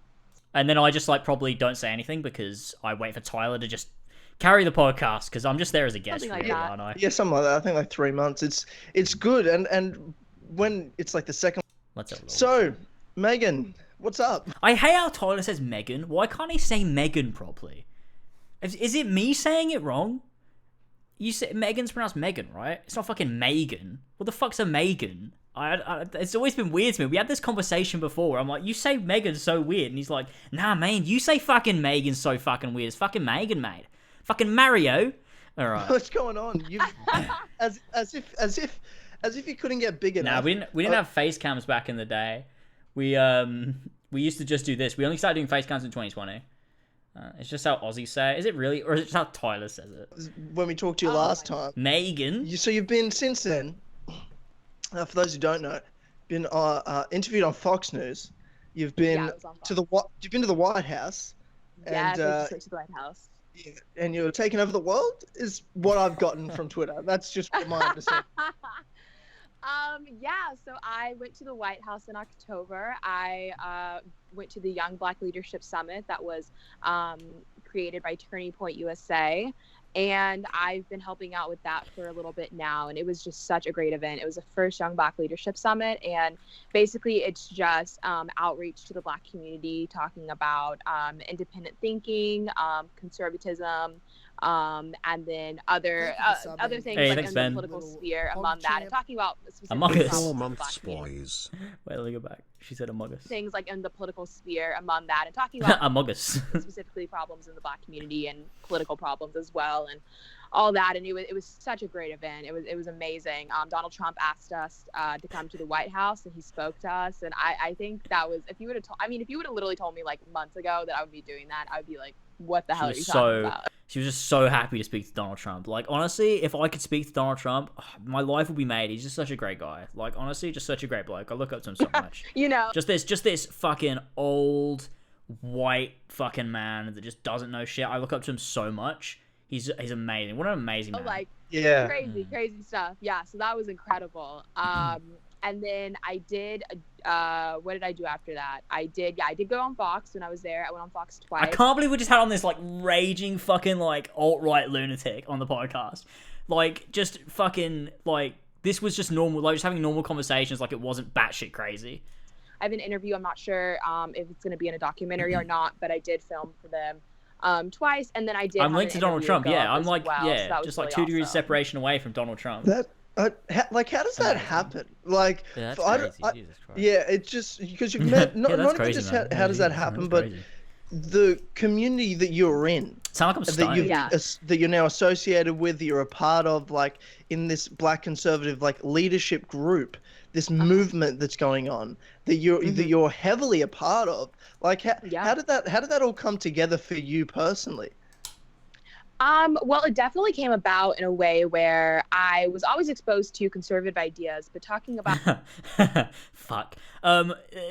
And then I just like probably don't say anything because I wait for Tyler to just carry the podcast because I'm just there as a guest, Something like really, that. aren't I? Yeah, something like that. I think like 3 months. It's good, and when it's like the second. Let's have a look. So, Megan, what's up? I hate how Tyler says Megan. Why can't he say Megan properly? Is it me saying it wrong? You say Megan's pronounced Megan, right? It's not fucking Megan. What the fuck's a Megan? It's always been weird to me. We had this conversation before. I'm like, you say Megan's so weird, and he's like, nah, man, you say fucking Megan's so fucking weird. It's fucking Megan, mate. Fucking Mario. All right. What's going on? You as if you couldn't get big enough. Nah, we didn't have face cams back in the day. We used to just do this. We only started doing face cams in 2020. It's just how Aussie say it. Is it really? Or is it just how Tyler says it? When we talked to you last time. Megan. So you've been, since then, for those who don't know, been interviewed on Fox News. You've been to the White House. Yeah, and, to the White House. Yeah, and you're taking over the world, is what I've gotten from Twitter. That's just my understanding. Yeah, so I went to the White House in October. I went to the Young Black Leadership Summit that was created by Turning Point USA. And I've been helping out with that for a little bit now. And it was just such a great event. It was the first Young Black Leadership Summit. And basically it's just outreach to the Black community, talking about independent thinking, conservatism, and then other things like in the political sphere among that, and talking about specifically 4 months, boys. Wait, let me go back. She said Among Us. Things like in the political sphere among that, and talking about Among Us. specifically problems in the Black community and political problems as well, and all that. And it was such a great event. It was amazing. Donald Trump asked us to come to the White House, and he spoke to us. And I think that was, if you would have literally told me like months ago that I would be doing that, I would be like, what the hell are you talking about? She was just so happy to speak to Donald Trump. Like, honestly, if I could speak to Donald Trump, my life would be made. He's just such a great guy. Like, honestly, just such a great bloke. I look up to him so much. You know, just this fucking old white fucking man that just doesn't know shit. I look up to him so much. He's amazing. What an amazing man. Like, yeah, crazy stuff. Yeah, so that was incredible. And then I did, what did I do after that? I did go on Fox when I was there. I went on Fox twice. I can't believe we just had on this, like, raging fucking, like, alt-right lunatic on the podcast. Like, just fucking, like, this was just normal, like, just having normal conversations, like, it wasn't batshit crazy. I have an interview. I'm not sure if it's going to be in a documentary or not, but I did film for them twice, and then I did. I'm linked to Donald Trump, yeah. I'm like, well, yeah, so just like really 2 degrees separation away from Donald Trump. Like, how does that happen? Like, yeah, that's crazy. Jesus Christ. Yeah, it's just because you've met. Not even crazy, just how does that happen, but the community that you're in, sound like I'm stoned. that you're now associated with, you're a part of, like, in this Black conservative, like, leadership group, this movement that's going on that you're heavily a part of. Like, how did that all come together for you personally? Well, it definitely came about in a way where I was always exposed to conservative ideas, but talking about fuck.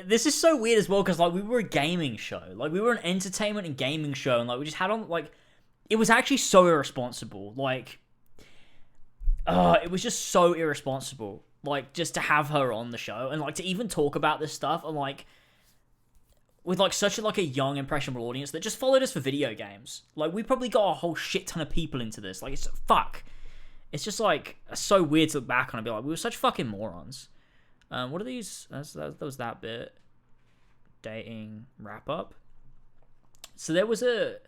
This is so weird as well, because, like, we were a gaming show. Like, we were an entertainment and gaming show, and, like, we just had on, like, it was actually so irresponsible. Like, it was just so irresponsible. Like, just to have her on the show, and, like, to even talk about this stuff, and, like, with, like, such a young, impressionable audience that just followed us for video games. Like, we probably got a whole shit ton of people into this. Like, it's, fuck. It's just, like, so weird to look back on and be like, we were such fucking morons. What are these? That was that bit. Dating wrap-up. So there was an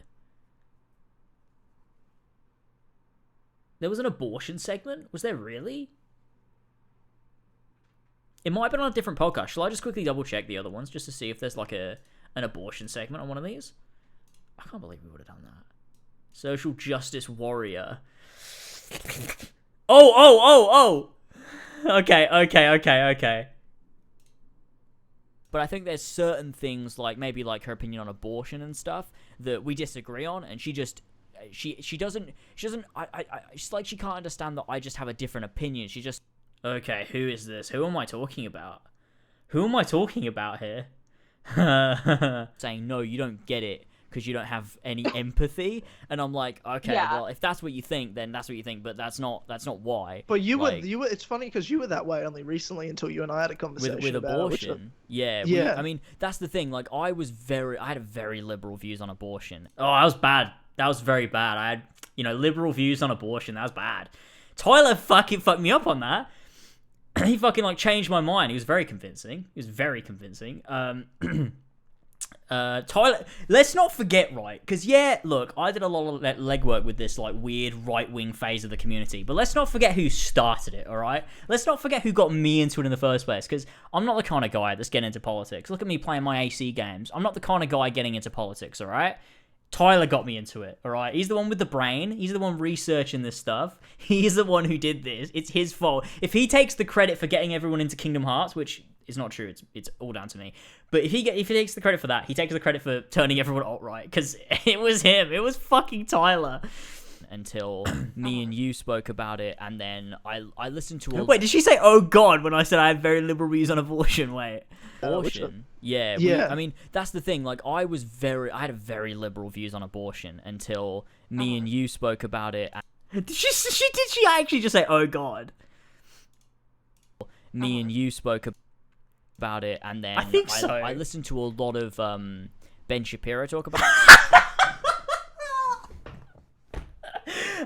abortion segment? Was there really? It might have been on a different podcast. Shall I just quickly double check the other ones just to see if there's, like, an abortion segment on one of these? I can't believe we would have done that. Social justice warrior. Oh! Okay. But I think there's certain things, like, maybe, like, her opinion on abortion and stuff that we disagree on, and she doesn't, she's like, she can't understand that I just have a different opinion. She just, okay, who is this? Who am I talking about? Who am I talking about here? Saying, no, you don't get it because you don't have any empathy. And I'm like, okay, well, if that's what you think, then that's what you think, but that's not why. But you were, it's funny because you were that way only recently until you and I had a conversation with about abortion. Yeah. I mean, that's the thing. Like, I had very liberal views on abortion. Oh, that was bad. That was very bad. I had, liberal views on abortion. That was bad. Tyler fucking fucked me up on that. He fucking, like, changed my mind. He was very convincing. Tyler, let's not forget, right? Because yeah, look, I did a lot of legwork with this like weird right-wing phase of the community, but let's not forget who started it. All right, let's not forget who got me into it in the first place. Because I'm not the kind of guy that's getting into politics. Look at me playing my AC games. I'm not the kind of guy getting into politics. All right. Tyler got me into it, all right? He's the one with the brain. He's the one researching this stuff. He's the one who did this. It's his fault. If he takes the credit for getting everyone into Kingdom Hearts, which is not true, it's all down to me. But if he takes the credit for that, he takes the credit for turning everyone alt-right, because it was him. It was fucking Tyler. Until me and you spoke about it, and then I listened to all... Wait, did she say, oh God, when I said I had very liberal views on abortion? Wait. Abortion? Yeah. I mean, that's the thing. Like, I had a very liberal views on abortion until me and you spoke about it. Did she actually just say, oh God? Me and you spoke about it, and then I think so. I listened to a lot of Ben Shapiro talk about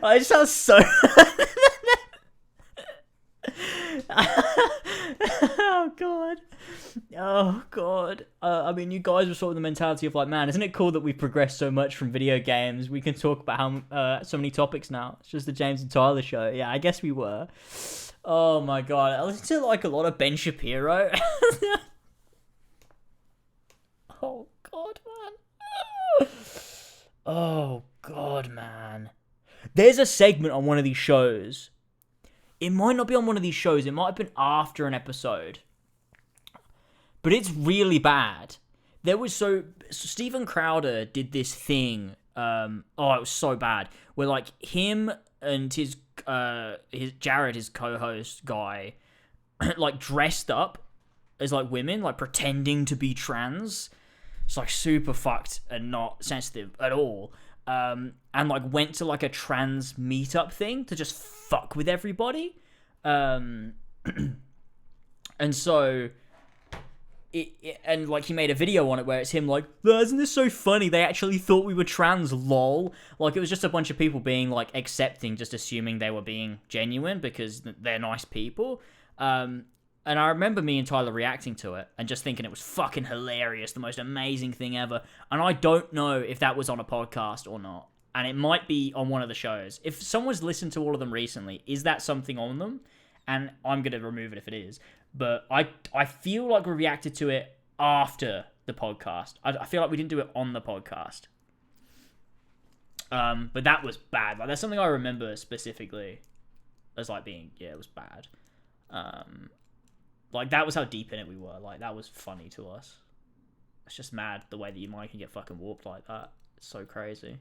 I just sound so... Oh, God. Oh, God. I mean, you guys were sort of the mentality of like, man, isn't it cool that we've progressed so much from video games? We can talk about how so many topics now. It's just the James and Tyler show. Yeah, I guess we were. Oh, my God. I listened to, like, a lot of Ben Shapiro. Oh, God, man. Oh, God, man. There's a segment on one of these shows. It might not be on one of these shows. It might have been after an episode. But it's really bad. There was so Steven Crowder did this thing. It was so bad. Where like him and his Jared, his co-host guy, like dressed up as like women, like pretending to be trans. It's like super fucked and not sensitive at all. And like went to like a trans meetup thing to just fuck with everybody. And so and like he made a video on it where it's him like, isn't this so funny? They actually thought we were trans, lol. Like it was just a bunch of people being like accepting, just assuming they were being genuine because they're nice people. And I remember me and Tyler reacting to it and just thinking it was fucking hilarious, the most amazing thing ever. And I don't know if that was on a podcast or not. And it might be on one of the shows. If someone's listened to all of them recently, is that something on them? And I'm going to remove it if it is. But I feel like we reacted to it after the podcast. I feel like we didn't do it on the podcast. But that was bad. Like that's something I remember specifically as like being, yeah, it was bad. Like, that was how deep in it we were. Like, that was funny to us. It's just mad the way that your mind can get fucking warped like that. It's so crazy.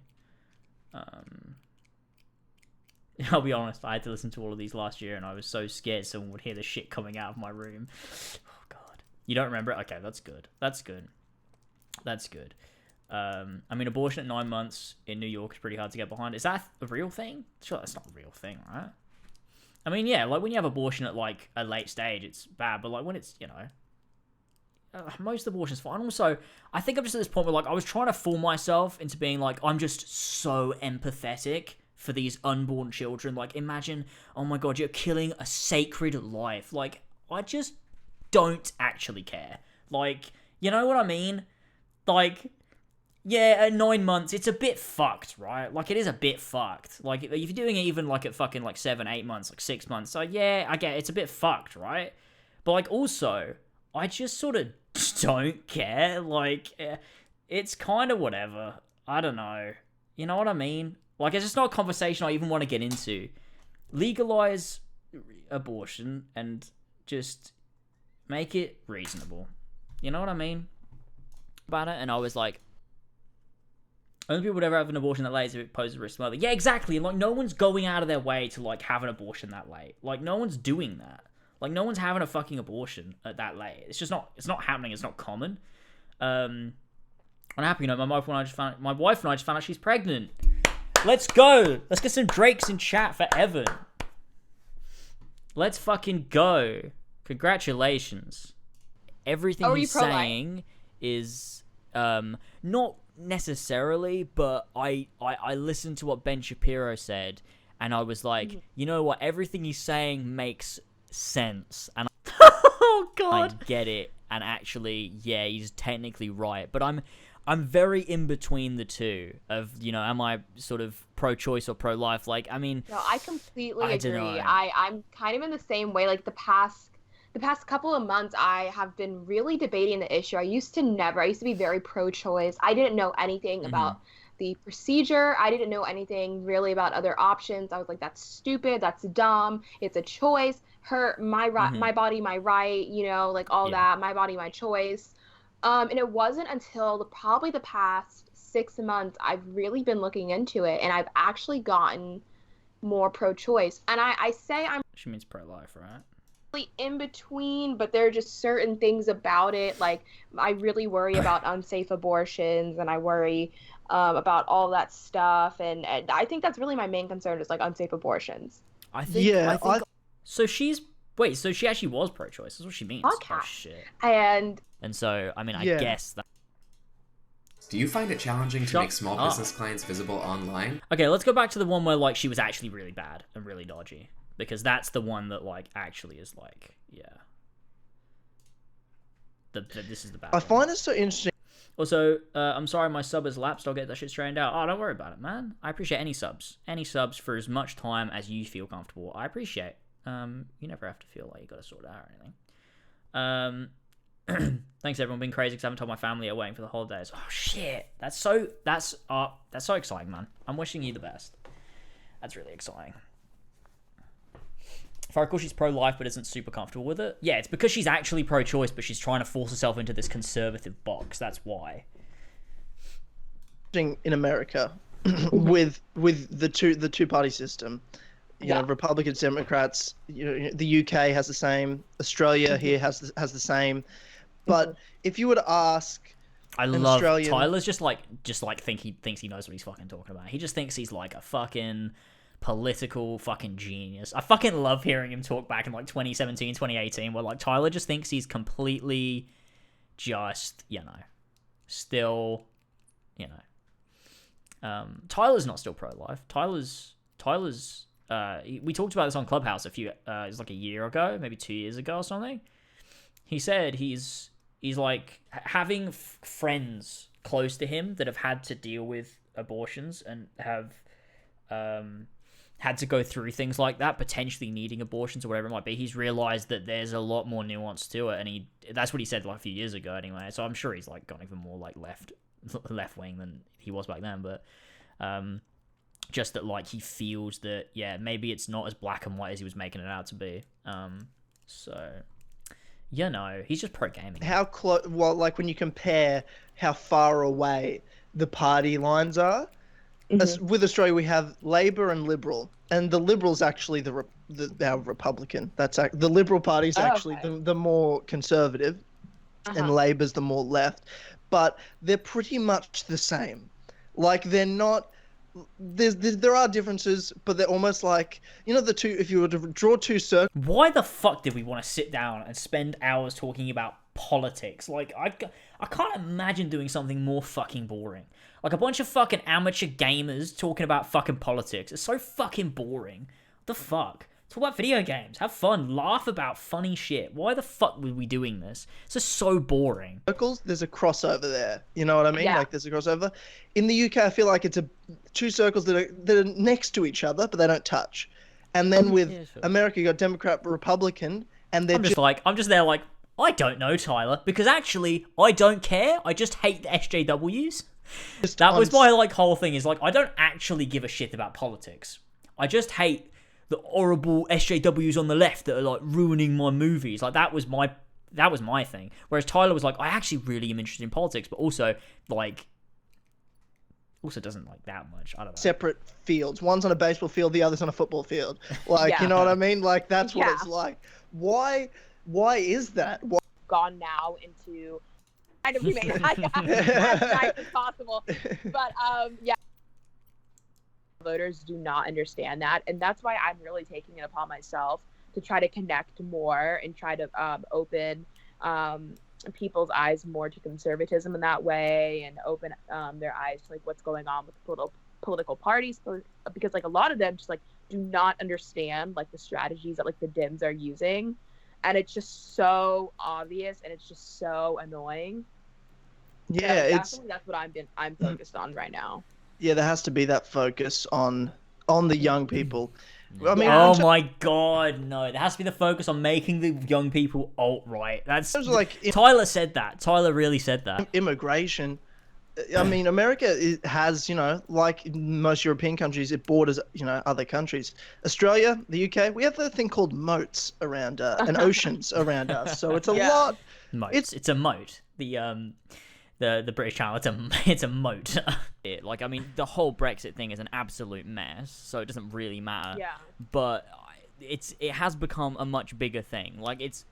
I'll be honest, I had to listen to all of these last year, and I was so scared someone would hear the shit coming out of my room. Oh, God. You don't remember it? Okay, that's good. That's good. That's good. I mean, abortion at 9 months in New York is pretty hard to get behind. Is that a real thing? Sure, that's not a real thing, right? I mean, yeah, like when you have abortion at like a late stage, it's bad. But like when it's, you know, most abortion's fine. Also, I think I'm just at this point where like I was trying to fool myself into being like, I'm just so empathetic for these unborn children. Like, imagine, oh my God, you're killing a sacred life. Like, I just don't actually care. Like, you know what I mean? Like, yeah, at 9 months, it's a bit fucked, right? Like, it is a bit fucked. Like, if you're doing it even, like, at fucking, like, 7, 8 months, like, 6 months, so, yeah, I get it, it's a bit fucked, right? But, like, also, I just sort of don't care. Like, it's kind of whatever. I don't know. You know what I mean? Like, it's just not a conversation I even want to get into. Legalize abortion and just make it reasonable. You know what I mean? About it, and I was like, only people would ever have an abortion that late if it poses a risk to mother. Yeah, exactly. And like, no one's going out of their way to like have an abortion that late. Like, no one's doing that. Like, no one's having a fucking abortion at that late. It's just not. It's not happening. It's not common. On a happy note, my wife and I just found out she's pregnant. Let's go. Let's get some Drakes in chat for Evan. Let's fucking go. Congratulations. Everything he's saying is not necessarily, but I listened to what Ben Shapiro said, and I was like, you know what? Everything he's saying makes sense, and oh God, I get it and actually, yeah, he's technically right. But I'm very in between the two of, am I sort of pro-choice or pro-life? Like, I mean, No, I completely I agree. dunno. I'm kind of in the same way. Like the past couple of months, I have been really debating the issue. I used to be very pro-choice. I didn't know anything about the procedure. I didn't know anything really about other options. I was like, that's stupid. That's dumb. It's a choice. My body, my right, like all that. My body, my choice. And it wasn't until probably the past 6 months I've really been looking into it, and I've actually gotten more pro-choice. And I say I'm She means pro-life, right? really in between, but there are just certain things about it. Like, I really worry about unsafe abortions, and I worry about all that stuff. And I think that's really my main concern is like unsafe abortions. I think. So she actually was pro-choice. That's what she means. Okay. Oh shit. And so, I mean, I guess that. Do you find it challenging to make small business clients visible online? Okay, let's go back to the one where like she was actually really bad and really dodgy, because that's the one that like actually is like, yeah. This is the bad. I find it so interesting. Also, I'm sorry my sub has lapsed. I'll get that shit straightened out. Oh, don't worry about it, man. I appreciate any subs. Any subs for as much time as you feel comfortable. I appreciate. You never have to feel like you got to sort it out or anything. Thanks everyone, been crazy because I haven't told my family I'm waiting for the holidays. Oh shit, that's so exciting, man. I'm wishing you the best. That's really exciting. If I recall, she's pro-life but isn't super comfortable with it. Yeah, it's because she's actually pro-choice, but she's trying to force herself into this conservative box. That's why. In America, with the two-party system. You know, Republicans, Democrats. The UK has the same. Australia here has the same. But if you were to ask, I love Tyler's just like thinks he knows what he's fucking talking about. He just thinks he's like a fucking political fucking genius. I fucking love hearing him talk back in like 2017, 2018, where like Tyler just thinks he's completely just still Tyler's not still pro-life. Tyler's. We talked about this on Clubhouse it was like a year ago, maybe 2 years ago or something. He said he's like having friends close to him that have had to deal with abortions and have had to go through things like that, potentially needing abortions or whatever it might be. He's realized that there's a lot more nuance to it, and that's what he said like a few years ago anyway. So I'm sure he's like gone even more like left wing than he was back then, but just that like he feels that maybe it's not as black and white as he was making it out to be. So he's just pro gaming. How close? Well, like when you compare how far away the party lines are. With Australia, we have Labor and Liberal, and the Liberal's actually our Republican. The Liberal Party's actually the more conservative, and Labor's the more left. But they're pretty much the same. Like they're not. There are differences, but they're almost like the two. If you were to draw two circles, why the fuck did we want to sit down and spend hours talking about politics? Like I can't imagine doing something more fucking boring. Like a bunch of fucking amateur gamers talking about fucking politics. It's so fucking boring. What the fuck? Talk about video games. Have fun. Laugh about funny shit. Why the fuck were we doing this? It's just so boring. Circles, there's a crossover there. You know what I mean? Yeah. Like there's a crossover. In the UK, I feel like it's two circles that are next to each other, but they don't touch. And then with America, you got Democrat, Republican, and they're I'm just there like, I don't know, Tyler, because actually I don't care. I just hate the SJWs. That was my like whole thing is like I don't actually give a shit about politics. I just hate the horrible SJWs on the left that are like ruining my movies. Like that was my thing. Whereas Tyler was like, I actually really am interested in politics, but also doesn't like that much. I don't know. Separate fields. One's on a baseball field, the other's on a football field. Like you know what I mean? Like that's what it's like. Why is that? Gone now into kind of remain as nice as possible. But voters do not understand that, and that's why I'm really taking it upon myself to try to connect more and try to open people's eyes more to conservatism in that way, and open their eyes to like what's going on with political parties, because like a lot of them just like do not understand like the strategies that like the Dems are using. and it's just so obvious and it's just so annoying. Yeah, that's what I'm focused on right now. Yeah, there has to be that focus on the young people. I mean, oh my god, no! There has to be the focus on making the young people alt-right. That's like Tyler said that. Tyler really said that. Immigration. I mean, America has, like most European countries, it borders, other countries. Australia, the UK, we have a thing called moats around and oceans around us. So it's a lot. Moats. It's a moat. The British Channel, it's a moat. Like, I mean, the whole Brexit thing is an absolute mess, so it doesn't really matter. Yeah. But it has become a much bigger thing. Like, it's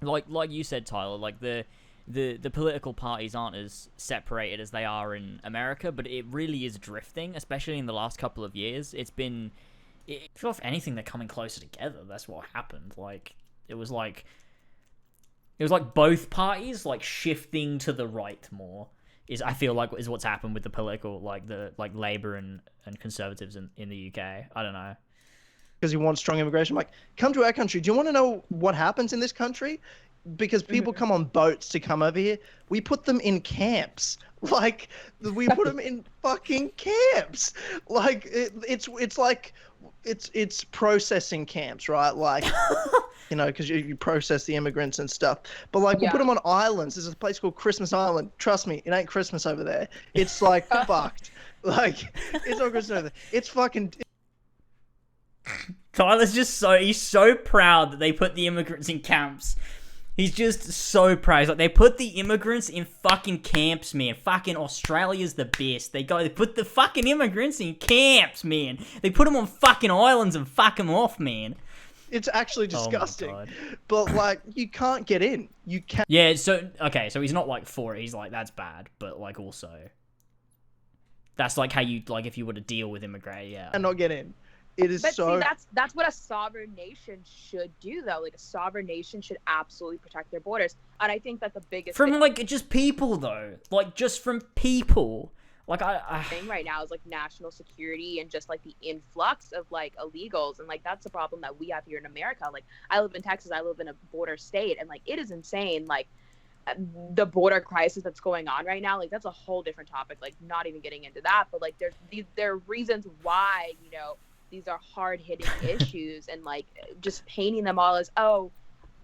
like you said, Tyler. Like the political parties aren't as separated as they are in America, but it really is drifting, especially in the last couple of years. I feel if anything, they're coming closer together. That's what happened. Like, it was like both parties like shifting to the right more. I feel like is what's happened with the political, like the Labour and Conservatives in the UK. I don't know. Because you want strong immigration. Like, come to our country. Do you want to know what happens in this country? Because people come on boats to come over here. We put them in camps. Like, we put them in fucking camps. Like, it's processing camps, right? Like, because you process the immigrants and stuff. But like, we'll put them on islands. There's a place called Christmas Island. Trust me, it ain't Christmas over there. It's like fucked. Like, it's not Christmas over there. It's fucking. Tyler's he's so proud that they put the immigrants in camps. He's just so proud. He's like, they put the immigrants in fucking camps, man. Fucking Australia's the best. They put the fucking immigrants in camps, man. They put them on fucking islands and fuck them off, man. It's actually disgusting. But like, you can't get in. You can't. Yeah, so he's not like for it. He's like, that's bad. But like, also, that's like how you, like, if you were to deal with immigrants, yeah. And not get in. It is see, that's what a sovereign nation should do, though. Like, a sovereign nation should absolutely protect their borders, and I think that the biggest like just people though, like just from people. Like thing right now is like national security and just like the influx of like illegals, and like that's a problem that we have here in America. Like, I live in Texas, I live in a border state, and like it is insane. Like, the border crisis that's going on right now, like that's a whole different topic. Like, not even getting into that, but like there are reasons why these are hard-hitting issues, and like just painting them all as, oh,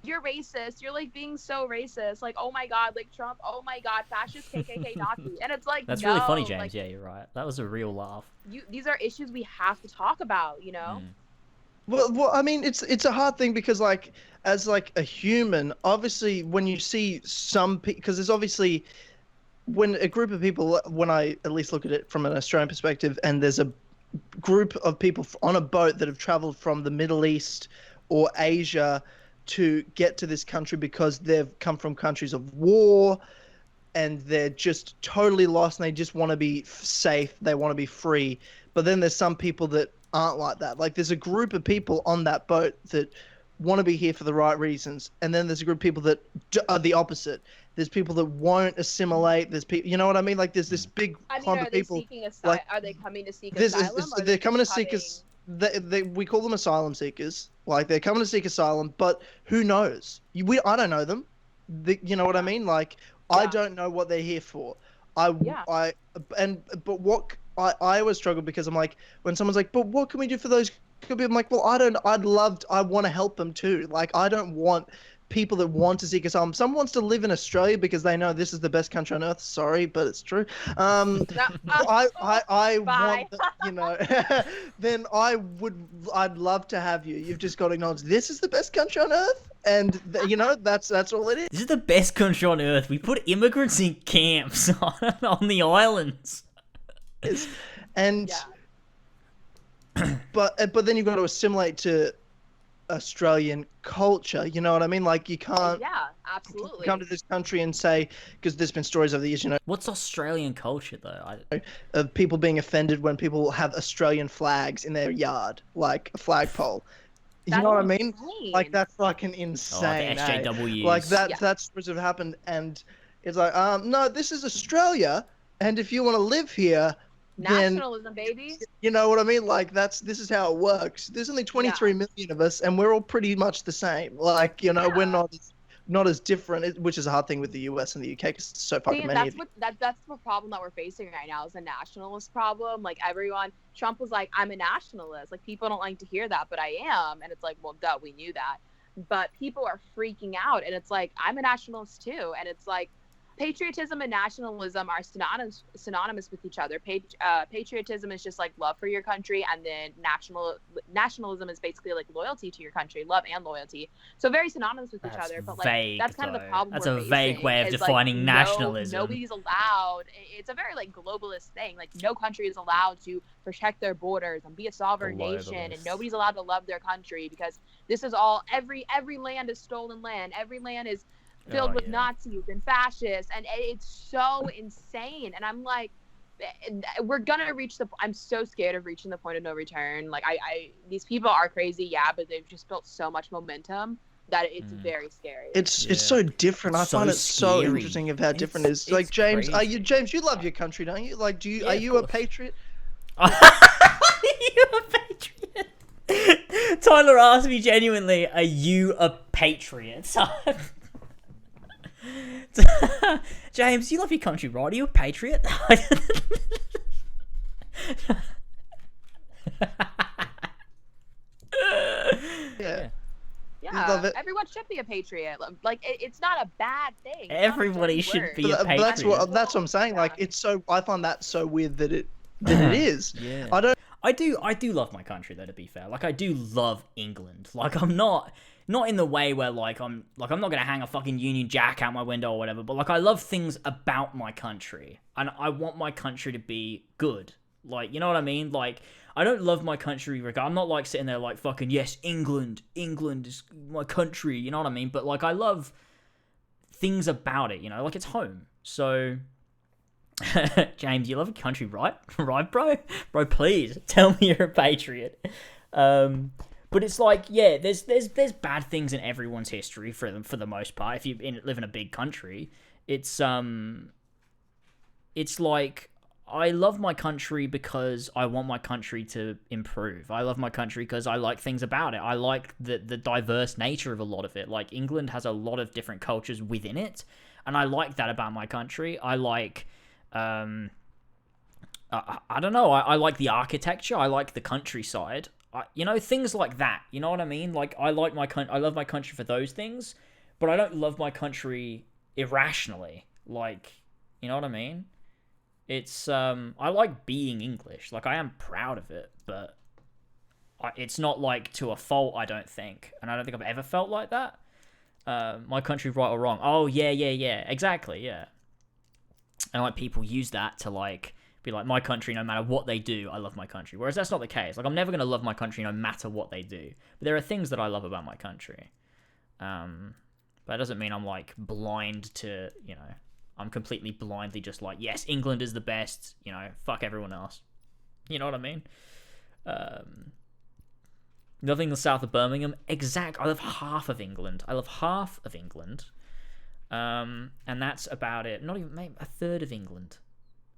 you're racist, you're like being so racist, like, oh my god, like Trump, oh my god, fascist, KKK, Nazi, and it's like, that's really funny, James. Like, yeah, you're right. That was a real laugh. These are issues we have to talk about, Well, I mean, it's a hard thing because, like, as like a human, obviously, when you see because there's obviously when a group of people, when I at least look at it from an Australian perspective, and there's a group of people on a boat that have traveled from the Middle East or Asia to get to this country because they've come from countries of war and they're just totally lost and they just want to be safe, they want to be free. But then there's some people that aren't like that. Like, there's a group of people on that boat that want to be here for the right reasons, and then there's a group of people that are the opposite. There's people that won't assimilate. There's people, you know what I mean? Like, there's this big clump of people. Are they coming to seek asylum? They're coming to seek us. We call them asylum seekers. Like, they're coming to seek asylum, but who knows? I don't know them. You know what I mean? Like, I don't know what they're here for. I always struggle because I'm like, when someone's like, but what can we do for those people? I'm like, well, I want to help them too. Like, I don't want people that want to seek asylum. Someone wants to live in Australia because they know this is the best country on earth. Sorry, but it's true. I want, then I'd love to have you. You've just got to acknowledge this is the best country on earth, and that's all it is. This is the best country on earth. We put immigrants in camps on the islands. And but then you've got to assimilate to Australian culture, you know what I mean? Like, you can't absolutely come to this country and say, because there's been stories over the years, what's Australian culture though? Of people being offended when people have Australian flags in their yard, like a flagpole. You know what I mean? Like, that's fucking insane. The SJWs. Like, that's what have happened, and it's like, no, this is Australia, and if you want to live here, Nationalism, baby. You know what I mean? Like this is how it works. There's only 23 million of us, and we're all pretty much the same. Like we're not as different, which is a hard thing with the US and the UK because it's so fucking many. That's the problem that we're facing right now is a nationalist problem. Like Trump was like, I'm a nationalist. Like people don't like to hear that, but I am, and it's like, well, duh, we knew that. But people are freaking out, and it's like, I'm a nationalist too, and it's like, patriotism and nationalism are synonymous with each other. Patriotism is just like love for your country, and then nationalism is basically like loyalty to your country, love and loyalty. So very synonymous with each other. But like vague, that's kind of the problem. That's we're a vague facing, way of defining nationalism. Nobody's allowed. It's a very like globalist thing. Like no country is allowed to protect their borders and be a sovereign nation, and nobody's allowed to love their country because this is all every land is stolen land. Every land is filled with Nazis and fascists, and it's so insane. And I'm like, we're gonna reach I'm so scared of reaching the point of no return. Like these people are crazy, but they've just built so much momentum that it's very scary. It's so different. I find it so interesting of how different it is. Like James, you love your country, don't you? Like, are you a patriot? Are you a patriot? Tyler asked me genuinely, are you a patriot? James, you love your country, right? Are you a patriot? Yeah, everyone should be a patriot. Like it's not a bad thing. Everybody should be a patriot. That's what I'm saying. Like I find that so weird that it is. Yeah. I do love my country though, to be fair. Like I do love England. Like I'm not in the way where I'm not gonna hang a fucking Union Jack out my window or whatever, but like I love things about my country and I want my country to be good. Like, you know what I mean? Like I don't love my country. I'm not like sitting there like fucking yes, England is my country. You know what I mean? But like I love things about it. You know, like it's home. So. James, you love a country, right? Right, bro? Bro, please tell me you're a patriot. But it's like, there's bad things in everyone's history for the most part. If you live in a big country, it's like I love my country because I want my country to improve. I love my country because I like things about it. I like the diverse nature of a lot of it. Like England has a lot of different cultures within it, and I like that about my country. I like. I don't know. I like the architecture. I like the countryside. Things like that. You know what I mean? Like I love my country for those things, but I don't love my country irrationally. Like, you know what I mean? It's I like being English. Like I am proud of it, but it's not like to a fault. I don't think, and I don't think I've ever felt like that. My country, right or wrong? Oh yeah, exactly, yeah. And like people use that to like be like my country, no matter what they do, I love my country. Whereas that's not the case. Like I'm never gonna love my country no matter what they do. But there are things that I love about my country. But that doesn't mean I'm like blind to, I'm completely blindly just like, yes, England is the best, fuck everyone else. You know what I mean? Nothing in the south of Birmingham. I love half of England. And that's about it. Not even maybe a third of England.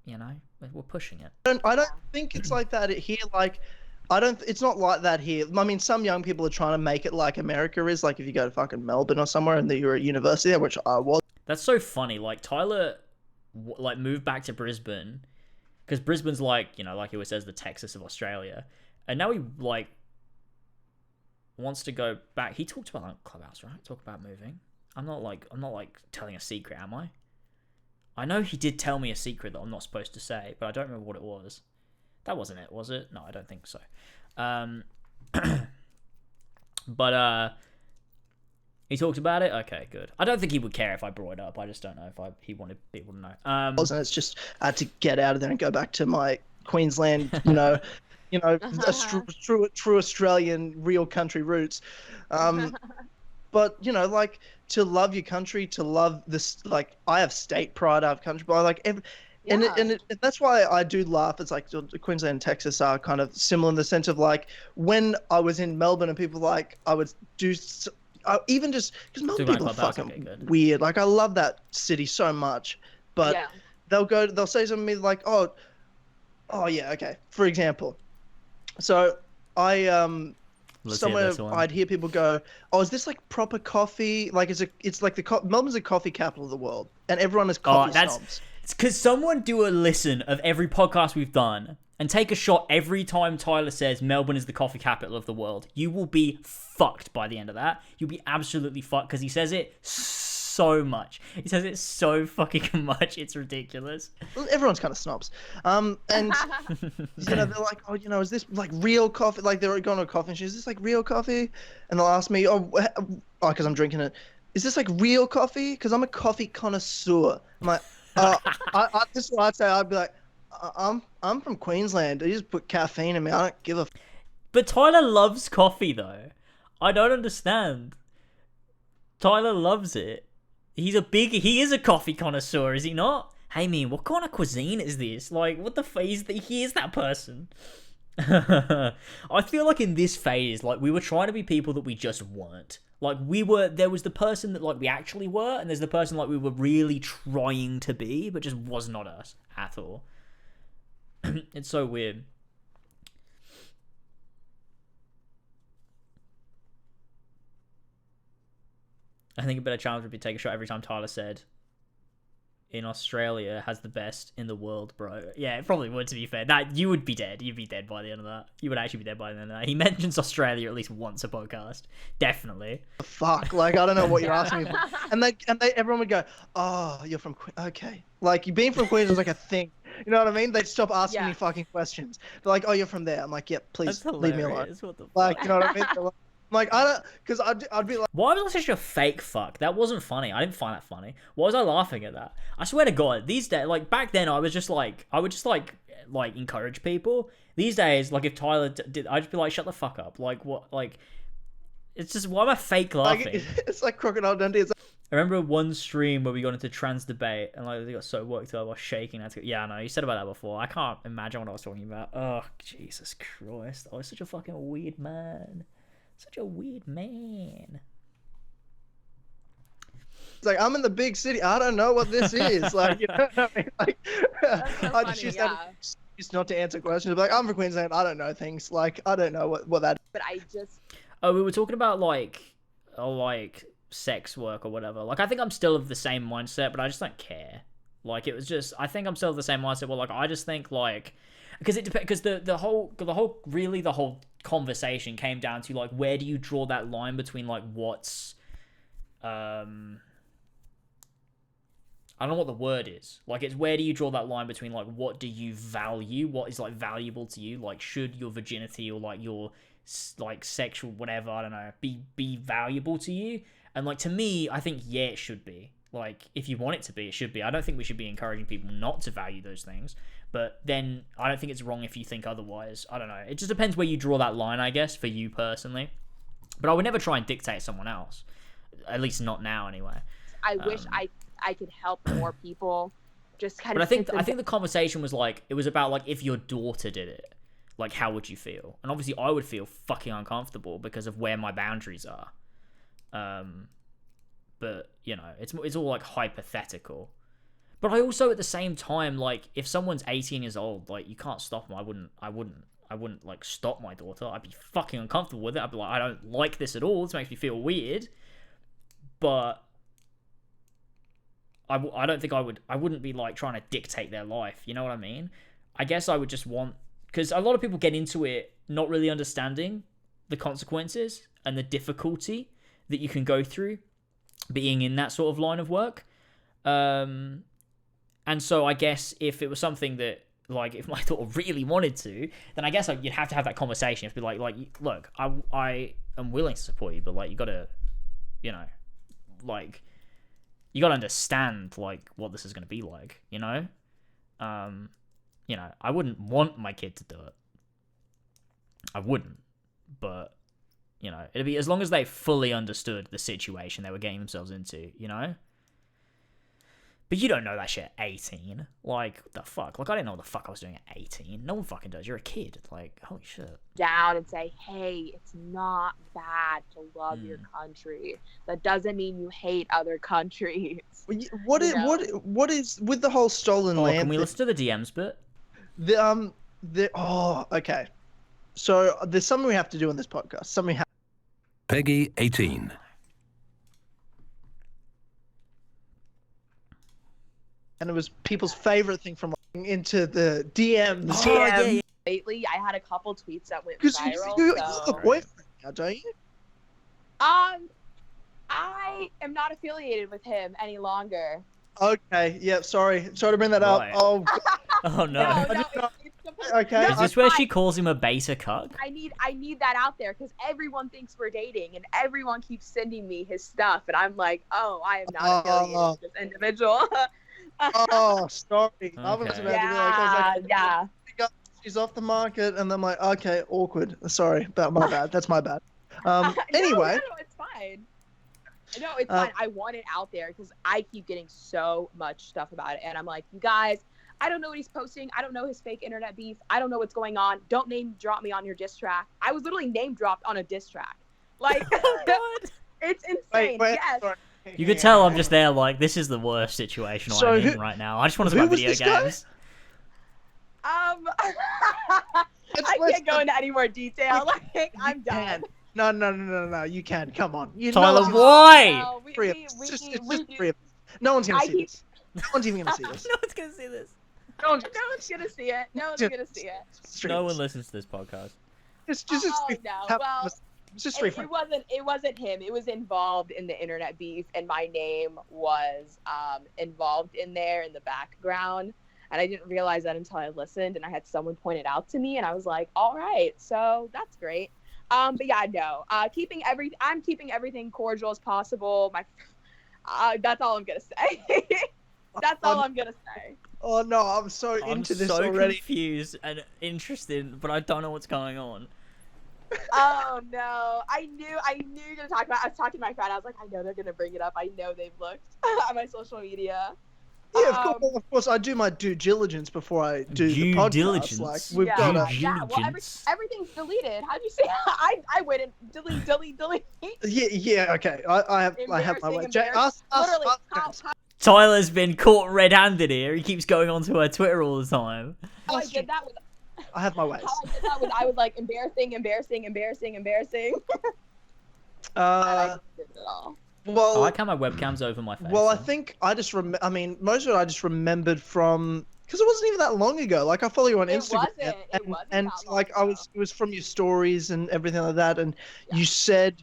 We're pushing it. I don't think it's like that here. Like, it's not like that here. I mean, some young people are trying to make it like America is. Like, if you go to fucking Melbourne or somewhere and you're at university there, which I was. That's so funny. Like, Tyler, moved back to Brisbane because Brisbane's like, like he always says, the Texas of Australia. And now he, wants to go back. He talked about that on Clubhouse, right? Talk about moving. I'm not telling a secret, am I? I know he did tell me a secret that I'm not supposed to say, but I don't remember what it was. That wasn't it, was it? No, I don't think so. But he talked about it. Okay, good. I don't think he would care if I brought it up. I just don't know if he wanted people to know. And it's just I had to get out of there and go back to my Queensland, true Australian, real country roots. But like to love your country, to love this, like I have state pride, I have country pride, and that's why I do laugh. It's like Queensland and Texas are kind of similar in the sense of like when I was in Melbourne and people I would do even just because Melbourne people are fucking weird. Like I love that city so much, but they'll say something to me like, oh, Oh yeah, okay. For example, so I Let's hear somewhere this one. I'd hear people go, "Oh, is this like proper coffee? Like, it's like Melbourne's a coffee capital of the world, and everyone is coffee snobs." It's because someone do a listen of every podcast we've done and take a shot every time Tyler says Melbourne is the coffee capital of the world. You will be fucked by the end of that. You'll be absolutely fucked because he says it so much. He says it so fucking much. It's ridiculous. Everyone's kind of snobs. And they're like, "Oh, is this like real coffee?" Like they're going to a coffee and she's, "Is this like real coffee?" And they'll ask me, because I'm drinking it. "Is this like real coffee?" Because I'm a coffee connoisseur. I'm like, this is what I'd say. I'd be like, I'm from Queensland. They just put caffeine in me. I don't give a. But Tyler loves coffee though. I don't understand. Tyler loves it. He is a coffee connoisseur, is he not? Hey man, what kind of cuisine is this? Like, what the phase that he is that person? I feel like in this phase, like we were trying to be people that we just weren't. Like there was the person that like we actually were, and there's the person like we were really trying to be, but just was not us at all. It's so weird. I think a better challenge would be take a shot every time Tyler said in Australia has the best in the world, bro. Yeah, it probably would, to be fair. That you would be dead. You'd be dead by the end of that. You would actually be dead by the end of that. He mentions Australia at least once a podcast. Definitely. Fuck, like I don't know what you're asking me for. And they everyone would go, "Oh, you're from okay." Like being from Queens is like a thing. You know what I mean? They'd stop asking me fucking questions. They're like, "Oh, you're from there." I'm like, "Yep, please leave me alone." What the like, you know what I mean? Like, I don't, because I'd be like, why was I such a fake fuck? That wasn't funny. I didn't find that funny. Why was I laughing at that? I swear to God, these days, like back then, I would just like encourage people. These days, like if Tyler did, I'd just be like, shut the fuck up. Like what? Like, it's just why am I fake laughing? It's like Crocodile Dundee. It's like, I remember one stream where we got into trans debate and like they got so worked up, I was shaking. Yeah, I know you said about that before. I can't imagine what I was talking about. Oh Jesus Christ! I was such a fucking weird man. Such a weird man. It's like, I'm in the big city. I don't know what this is. Like, you know what I mean? Like, so I just use that excuse not to answer questions. Like, I'm from Queensland. I don't know things. Like, I don't know what that. But I just. Oh, we were talking about like sex work or whatever. Like, I think I'm still of the same mindset, but I just don't care. Like, it was just. I think I'm still of the same mindset. Well, like, I just think like. Because it depends. Because the whole conversation came down to like where do you draw that line between like what's I don't know what the word is. Like it's where do you draw that line between like what do you value, what is like valuable to you, like should your virginity or like your like sexual whatever, I don't know, be valuable to you? And like to me, I think yeah, it should be. Like if you want it to be, it should be. I don't think we should be encouraging people not to value those things. But then I don't think it's wrong if you think otherwise. I don't know. It just depends where you draw that line, I guess, for you personally. But I would never try and dictate someone else. At least not now, anyway. I wish I could help more people. Just kind of. But I think the conversation was like it was about like if your daughter did it, like how would you feel? And obviously I would feel fucking uncomfortable because of where my boundaries are. But you know, it's all like hypothetical. But I also, at the same time, like, if someone's 18 years old, like, you can't stop them. I wouldn't, like, stop my daughter. I'd be fucking uncomfortable with it. I'd be like, I don't like this at all. This makes me feel weird. But I don't think I wouldn't be, like, trying to dictate their life. You know what I mean? I guess I would just want... Because a lot of people get into it not really understanding the consequences and the difficulty that you can go through being in that sort of line of work. And so I guess if it was something that, like, if my daughter really wanted to, then I guess you'd have to have that conversation. It'd be like, look, I am willing to support you, but, like, you gotta, you know, like, you gotta understand, like, what this is gonna be like, you know? You know, I wouldn't want my kid to do it. I wouldn't. But, you know, it'd be as long as they fully understood the situation they were getting themselves into, you know? But you don't know that shit at 18. Like, what the fuck? Like, I didn't know what the fuck I was doing at 18. No one fucking does. You're a kid. Like, holy shit. Down and say, hey, it's not bad to love your country. That doesn't mean you hate other countries. What is with the whole stolen land? Can we listen to the DMs bit? Okay. So there's something we have to do in this podcast. Something. Peggy 18. And it was people's favorite thing from into the DMs. Yeah. Lately, I had a couple tweets that went viral. You have a boyfriend now, don't you? I am not affiliated with him any longer. Okay. Yeah. Sorry to bring that up. Oh. Oh no. Okay. Is this where she calls him a beta cuck? I need that out there because everyone thinks we're dating and everyone keeps sending me his stuff and I'm like, oh, I am not affiliated with this individual. Oh, sorry. Okay. I was about to be like, yeah. She's off the market, and I'm like, okay, awkward. Sorry, my bad. That's my bad. Anyway. No, it's fine. No, it's fine. I want it out there because I keep getting so much stuff about it, and I'm like, you guys, I don't know what he's posting. I don't know his fake internet beef. I don't know what's going on. Don't name drop me on your diss track. I was literally name dropped on a diss track. Like, it's insane. Wait, yes. sorry. You could tell I'm just there like, this is the worst situation I'm in right now. I just want to play video games. I can't go into any more detail. Like, I'm done. No. You can. Come on. Tyler, why? No, it's just three of us. No one's gonna see this. No one's even gonna see this. No one's gonna see this. No one's gonna see it. No one's gonna see it. No one listens to this podcast. It's just it wasn't him. It was involved in the internet beef, and my name was involved in there in the background. And I didn't realize that until I listened, and I had someone point it out to me, and I was like, all right, so that's great. But yeah, no. I'm keeping everything cordial as possible. That's all I'm gonna say. That's all I'm gonna say. Oh no, I'm so into this already. I'm so confused and interested, but I don't know what's going on. Oh no, I knew you were gonna talk about. I was talking to my friend. I was like, I know they're gonna bring it up. I know they've looked at my social media. Yeah, of course. I do my due diligence before I do the podcast. Diligence. Like we've got well, everything's deleted. How'd you say? I went and delete. Yeah. Okay. I have my way. Tyler's been caught red-handed here. He keeps going onto her Twitter all the time. How I did that was. I have my ways. How I did that was I was like embarrassing. I did it all. Well, I like how my webcam's over my face. Well, I think I just most of it I just remembered from because it wasn't even that long ago. Like I follow you on Instagram, and like it was from your stories and everything like that. And you said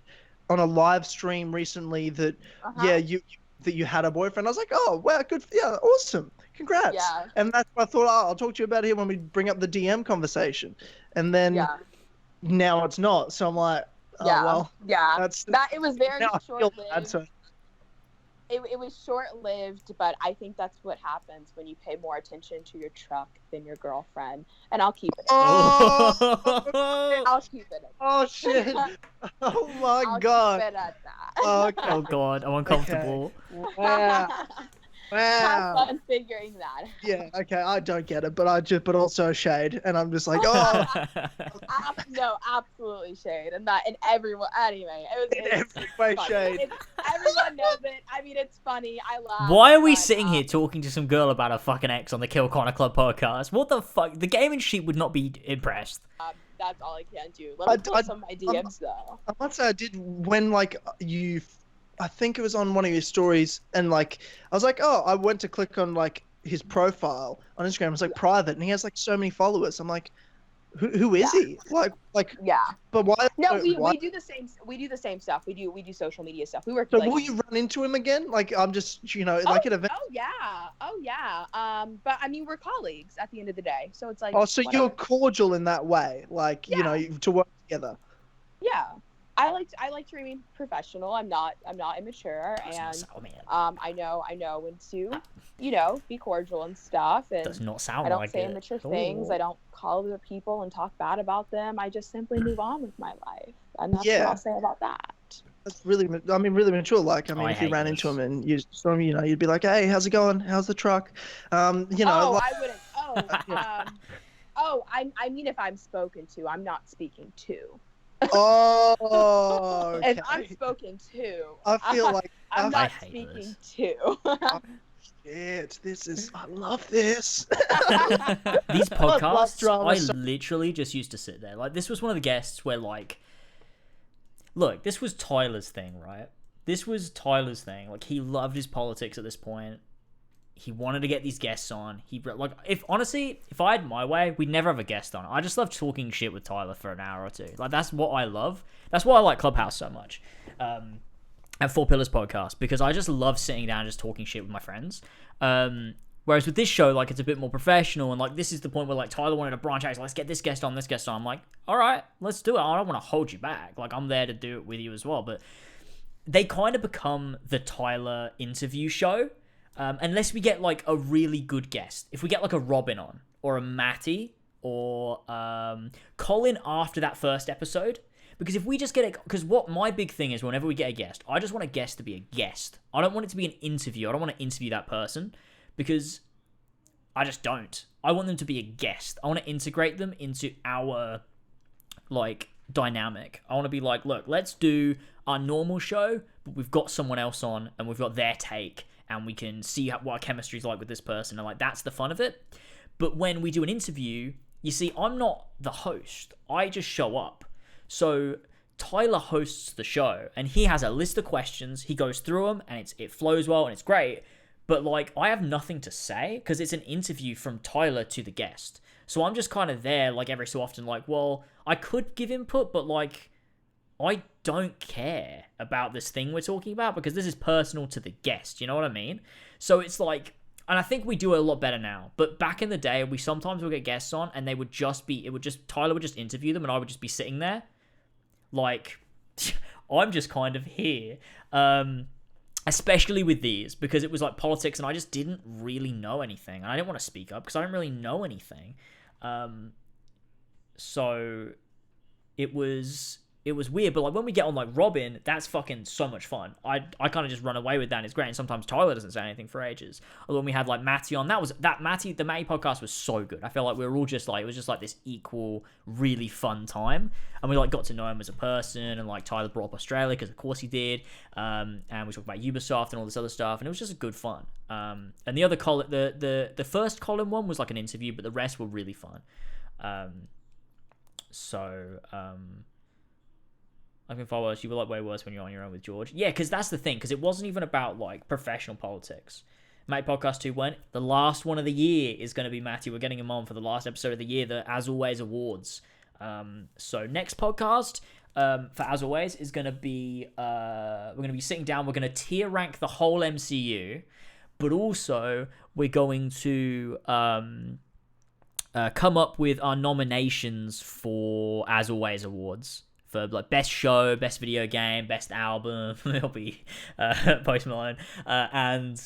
on a live stream recently that you had a boyfriend. I was like, oh wow, good, awesome, congrats. Yeah. And that's why I thought, I'll talk to you about it when we bring up the DM conversation. And then now it's not. So I'm like. It was very short-lived. It was short-lived, but I think that's what happens when you pay more attention to your truck than your girlfriend. And I'll keep it. I'll keep it. Oh shit! Oh my god! I'll keep it at that. Okay. Oh god, I'm uncomfortable. Okay. Wow. Have fun figuring that. Yeah, okay, I don't get it, but also shade, and I'm just like, oh. No, absolutely shade, and everyone. Anyway, it was every funny. shade. Everyone knows it. I mean, it's funny. I laugh. Why are we sitting here talking to some girl about a fucking ex on the Kill Connor Club podcast? What the fuck? The gaming sheep would not be impressed. That's all I can do. Let me pull some of my DMs though. I must say I did when I think it was on one of your stories, and like I was like, oh, I went to click on like his profile on Instagram. It was like private, and he has like so many followers. I'm like, who is he? Like yeah. But why? No, we do the same. We do the same stuff. We do social media stuff. We work. So will you run into him again? Like I'm just like at event. Oh yeah. But I mean, we're colleagues at the end of the day, so it's like. Oh, so whatever. You're cordial in that way, like to work together. Yeah. I like to remain professional. I'm not immature, and I know when to be cordial and stuff. And does not sound I don't like say it. immature things. I don't call other people and talk bad about them. I just simply move on with my life, and that's what I'll say about that. That's really mature. Like if you ran into him and you'd be like, hey, how's it going? How's the truck? I wouldn't. I mean, if I'm spoken to, I'm not speaking to. Oh, okay. If I'm spoken to, I feel like I'm not speaking to. shit, I love this. These podcasts, drama I so- literally just used to sit there. Like, this was one of the guests where, like, look, this was Tyler's thing, right? This was Tyler's thing. Like, he loved his politics at this point. He wanted to get these guests on. Like, if I had my way, we'd never have a guest on. I just love talking shit with Tyler for an hour or two. Like, that's what I love. That's why I like Clubhouse so much. And Four Pillars podcast, because I just love sitting down and just talking shit with my friends. Whereas with this show, like, it's a bit more professional, and like, this is the point where like Tyler wanted to branch out. He's like, let's get this guest on. I'm like, all right, let's do it. I don't want to hold you back. Like, I'm there to do it with you as well. But they kind of become the Tyler interview show, unless we get like a really good guest. If we get like a Robin on, or a Matty, or Colin after that first episode. Because if we just get it, because what my big thing is, whenever we get a guest, I just want a guest to be a guest. I don't want it to be an interview. I don't want to interview that person, because I just don't. I want them to be a guest. I want to integrate them into our, like, dynamic. I want to be like, look, let's do our normal show, but we've got someone else on, and we've got their take, and we can see what our chemistry's like with this person, and like, that's the fun of it. But when we do an interview, you see, I'm not the host. I just show up. So Tyler hosts the show, and he has a list of questions. He goes through them, and it flows well, and it's great. But like, I have nothing to say because it's an interview from Tyler to the guest. So I'm just kind of there, like, every so often, like, well, I could give input, but like, I don't care about this thing we're talking about because this is personal to the guest. You know what I mean? So it's like, and I think we do it a lot better now. But back in the day, we sometimes would get guests on, and Tyler would just interview them, and I would just be sitting there. Like, I'm just kind of here. Especially with these, because it was like politics, and I just didn't really know anything. And I didn't want to speak up because I didn't really know anything. So it was weird. But like, when we get on like Robin, that's fucking so much fun. I kind of just run away with that, and it's great. And sometimes Tyler doesn't say anything for ages. Although when we had like Matty on, the Matty podcast was so good. I feel like we were all just like, it was just like this equal, really fun time. And we like got to know him as a person, and like Tyler brought up Australia because of course he did. And we talked about Ubisoft and all this other stuff, and it was just a good fun. And the other the first Colin one was like an interview, but the rest were really fun. I can follow us. You were like way worse when you're on your own with George. Yeah, because that's the thing. Because it wasn't even about like professional politics. Mate Podcast 2 went. The last one of the year is going to be Matty. We're getting him on for the last episode of the year, the As Always Awards. So next podcast for As Always is going to be we're going to be sitting down. We're going to tier rank the whole MCU, but also we're going to come up with our nominations for As Always Awards. For like best show, best video game, best album, it'll be Post Malone, and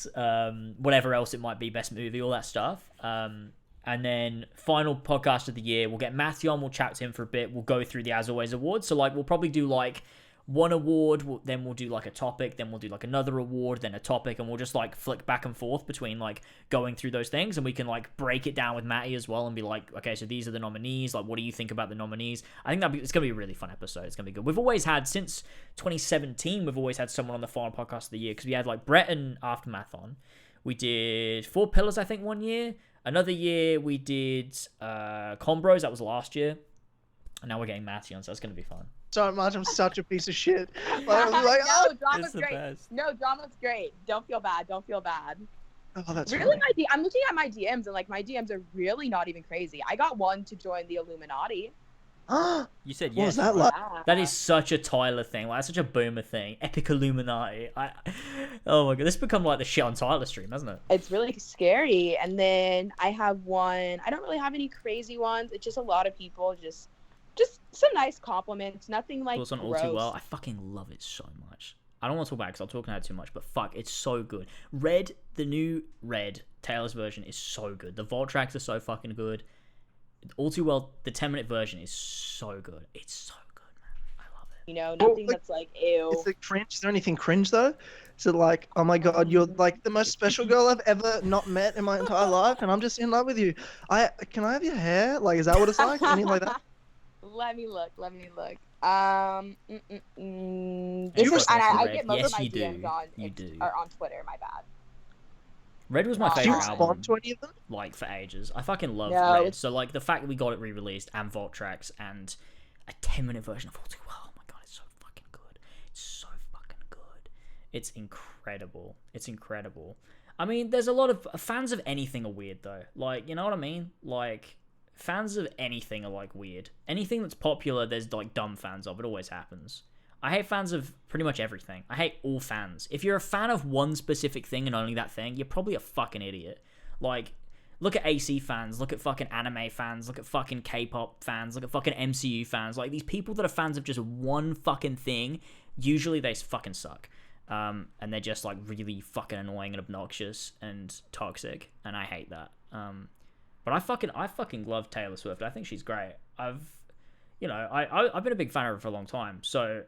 whatever else it might be, best movie, all that stuff. And then final podcast of the year, we'll get Matthew on, we'll chat to him for a bit, we'll go through the As Always Awards. So like, we'll probably do like one award, then we'll do like a topic, then we'll do like another award, then a topic, and we'll just like flick back and forth between like going through those things, and we can like break it down with Matty as well and be like, okay, so these are the nominees, like what do you think about the nominees? I think it's gonna be a really fun episode. It's gonna be good. We've always had, since 2017, we've always had someone on the final podcast of the year, because we had like Brett and Aftermath on. We did Four Pillars, I think, one year. Another year we did Combros, that was last year, and now we're getting Matty on, so it's gonna be fun. So much. I'm such a piece of shit. No, drama's great. Best. No, drama's great. Don't feel bad. Oh, that's really funny. I'm looking at my DMs, and like, my DMs are really not even crazy. I got one to join the Illuminati. You said yes. What was that like? That is such a Tyler thing. Like, that's such a boomer thing. Epic Illuminati. Oh my god, this has become like the shit on Tyler stream, hasn't it? It's really scary. And then I have one. I don't really have any crazy ones. It's just a lot of people just some nice compliments. Nothing like on All Too Well. I fucking love it so much. I don't want to talk about it because I'll talk about it too much, but fuck, it's so good. Red, the new Red, Taylor's version is so good. The vault tracks are so fucking good. All Too Well, the 10-minute version is so good. It's so good, man. I love it. You know, nothing that's like, ew. Is it cringe? Is there anything cringe though? Is it like, oh my god, you're like the most special girl I've ever not met in my entire life, and I'm just in love with you. Can I have your hair? Like, is that what it's like? Anything like that? Let me look. This is, and I get most of my DMs on Twitter. My bad. Red was my Do you favorite album. respond to any of them? Like for ages. I fucking love No, Red. So like the fact that we got it re-released and Vault Tracks and a 10-minute version of All Too Well. Oh my god, it's so fucking good. It's so fucking good. It's incredible. It's incredible. I mean, there's a lot of fans of anything are weird though. Like, you know what I mean? Like fans of anything are like weird. Anything that's popular, there's like dumb fans of. It always happens. I hate fans of pretty much everything. I hate all fans. If you're a fan of one specific thing and only that thing, you're probably a fucking idiot. Like, look at AC fans, look at fucking anime fans, look at fucking K-pop fans, look at fucking MCU fans. Like, these people that are fans of just one fucking thing, usually they fucking suck. And they're just, like, really fucking annoying and obnoxious and toxic, and I hate that. But I fucking love Taylor Swift. I think she's great. I've been a big fan of her for a long time, so...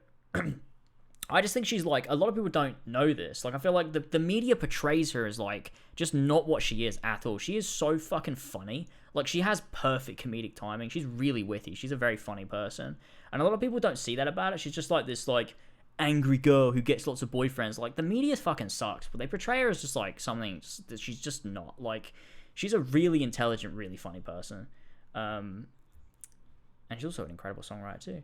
I just think she's like, a lot of people don't know this. Like, I feel like the media portrays her as like just not what she is at all. She is so fucking funny. Like, she has perfect comedic timing. She's really witty. She's a very funny person. And a lot of people don't see that about her. She's just like this like angry girl who gets lots of boyfriends. Like, the media fucking sucks, but they portray her as just like something that she's just not. Like, she's a really intelligent, really funny person. And she's also an incredible songwriter too.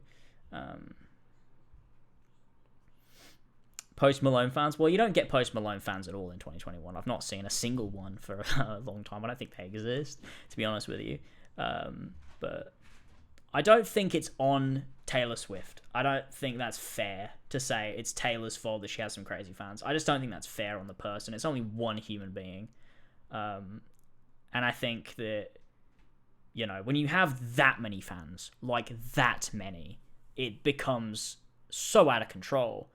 Post Malone fans? Well, you don't get Post Malone fans at all in 2021. I've not seen a single one for a long time. I don't think they exist, to be honest with you. But I don't think it's on Taylor Swift. I don't think that's fair to say it's Taylor's fault that she has some crazy fans. I just don't think that's fair on the person. It's only one human being. And I think that, you know, when you have that many fans, like that many, it becomes so out of control.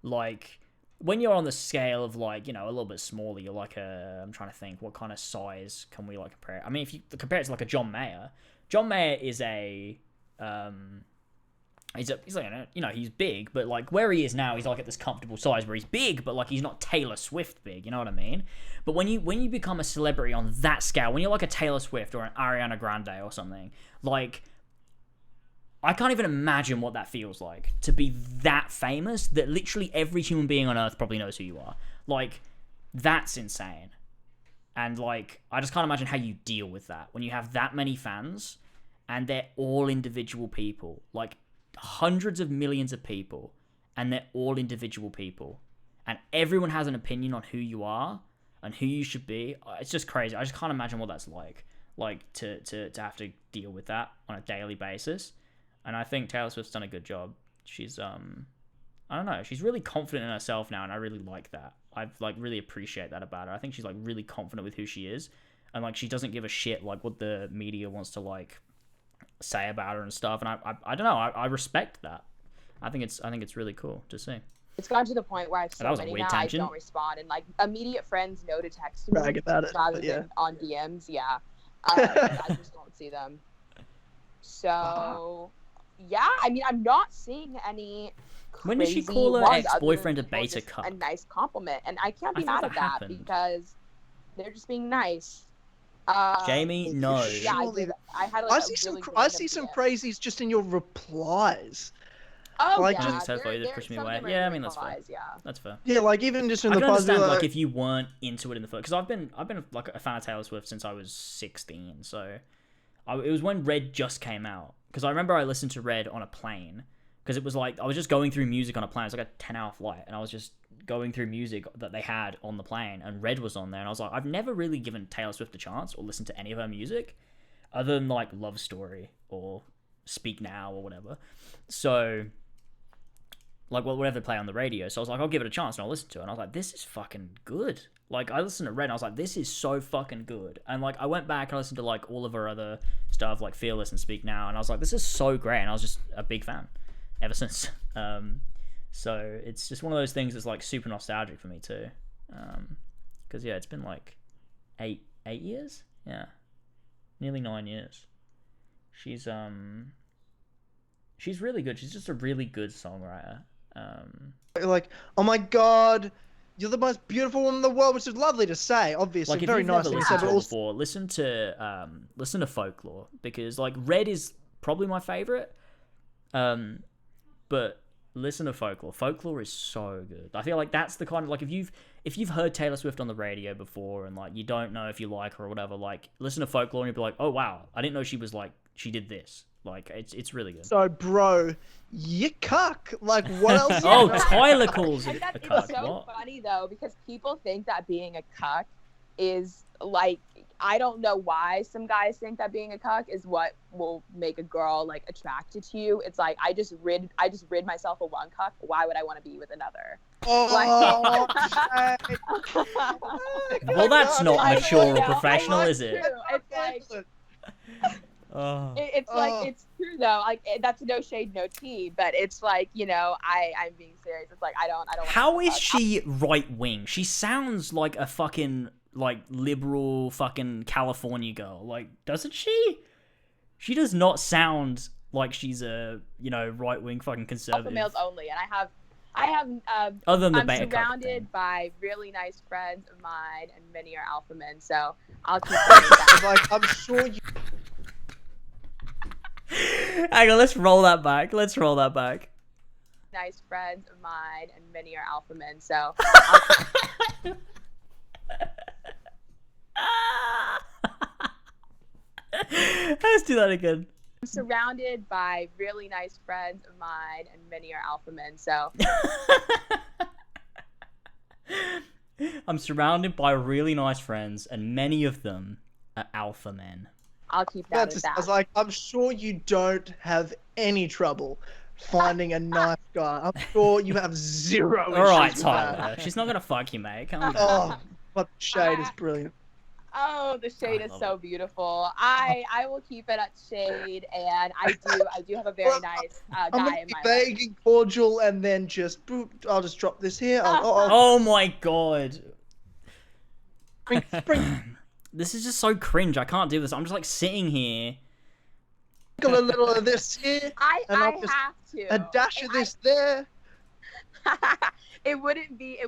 Like, when you're on the scale of, like, you know, a little bit smaller, you're like I'm trying to think, what kind of size can we, like, compare? I mean, if you compare it to, like, a John Mayer is he's like, you know, he's big, but, like, where he is now, he's, like, at this comfortable size where he's big, but, like, he's not Taylor Swift big, you know what I mean? But when you become a celebrity on that scale, when you're, like, a Taylor Swift or an Ariana Grande or something, like... I can't even imagine what that feels like, to be that famous that literally every human being on Earth probably knows who you are. Like, that's insane. And, like, I just can't imagine how you deal with that. When you have that many fans, and they're all individual people. Like, hundreds of millions of people, and they're all individual people. And everyone has an opinion on who you are, and who you should be. It's just crazy. I just can't imagine what that's like. Like, to have to deal with that on a daily basis. And I think Taylor Swift's done a good job. She's, I don't know, she's really confident in herself now, and I really like that. I, like, really appreciate that about her. I think she's, like, really confident with who she is, and, like, she doesn't give a shit, like, what the media wants to, like, say about her and stuff, and I don't know, I respect that. I think it's really cool to see. It's gotten to the point where I have so many now, tangent. I don't respond, and, like, immediate friends know to text me rather than on DMs, yeah. I just don't see them. So... Yeah, I mean, I'm not seeing any. When did she call her ex-boyfriend a beta cuck? A nice compliment, and I can't be mad at that because they're just being nice. Jamie, no. Yeah, I had. Like, I see some crazies just in your replies. Oh, like, yeah. Just push me away. Yeah, I mean that's fair. Yeah. That's fair. Yeah, like even just in the I can understand like if you weren't into it in the first, because I've been like a fan of Taylor Swift since I was 16, so it was when Red just came out. Because I remember I listened to Red on a plane. Because it was like, I was just going through music on a plane. It was like a 10-hour flight. And I was just going through music that they had on the plane. And Red was on there. And I was like, I've never really given Taylor Swift a chance or listened to any of her music. Other than like Love Story or Speak Now or whatever. So, like whatever they play on the radio. So I was like, I'll give it a chance and I'll listen to it. And I was like, this is fucking good. Like, I listened to Red and I was like, this is so fucking good. And, like, I went back and I listened to, like, all of her other stuff, like Fearless and Speak Now, and I was like, this is so great. And I was just a big fan ever since. So it's just one of those things that's, like, super nostalgic for me, too. Because, yeah, it's been, like, 8 years? Yeah. Nearly 9 years. She's really good. She's just a really good songwriter. Like, oh my god... You're the most beautiful woman in the world, which is lovely to say. Obviously, like, very nice. Before, listen to Folklore, because like Red is probably my favorite. But listen to Folklore. Folklore is so good. I feel like that's the kind of like if if you've heard Taylor Swift on the radio before and like you don't know if you like her or whatever, like listen to Folklore and you'll be like, oh wow, I didn't know she was like she did this. Like it's really good. So bro, you cuck. Like what else? Oh, Tyler calls it a cuck. It's so What? funny though, because people think that being a cuck is like, I don't know why some guys think that being a cuck is what will make a girl like attracted to you. It's like I just rid myself of one cuck. Why would I want to be with another? Oh, well, that's not I mature or know, professional, I is it? know, it's like. Oh. It's like, it's true though. Like that's no shade, no tea, but it's like, you know, I'm being serious. It's like I don't. How is she right wing? She sounds like a fucking like liberal fucking California girl. Like, doesn't she? She does not sound like she's a, you know, right wing fucking conservative. Alpha males only, and I have Other than the I'm beta cuck surrounded by really nice friends of mine, and many are alpha men. So I'll keep saying that. Like I'm sure you. Hang on, let's roll that back. Nice friends of mine, and many are alpha men. So let's do that again. I'm surrounded by really nice friends of mine, and many are alpha men. So I'm surrounded by really nice friends, and many of them are alpha men. I'll keep that at that. I was like, I'm sure you don't have any trouble finding a nice guy. I'm sure you have zero issues. All right, with Tyler. that. She's not gonna fuck you, mate. Calm down. Oh, but the shade is brilliant. Oh, the shade is so beautiful. I will keep it at shade, and I do have a very nice I'm guy gonna in be my life. vague and cordial, and then just boop, I'll just drop this here. Oh my god. Spring. This is just so cringe. I can't do this. I'm just like sitting here. Got a little of this here. I I'll just have to. A dash of this there. It wouldn't be a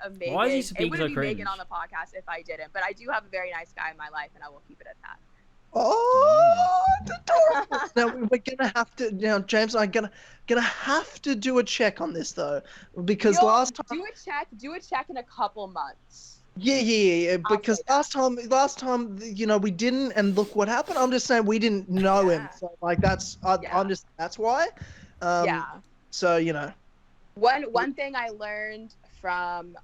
Megan. Why is he speaking it wouldn't so be Megan cringe? on the podcast if I didn't. But I do have a very nice guy in my life, and I will keep it at that. Oh, adorable. Now we're gonna have to. Now, James, I'm gonna have to do a check on this though, because last time. Do a check in a couple months. Yeah. Because last time, you know, we didn't, and look what happened. I'm just saying we didn't know him, so like that's why. Yeah. So you know. One thing I learned from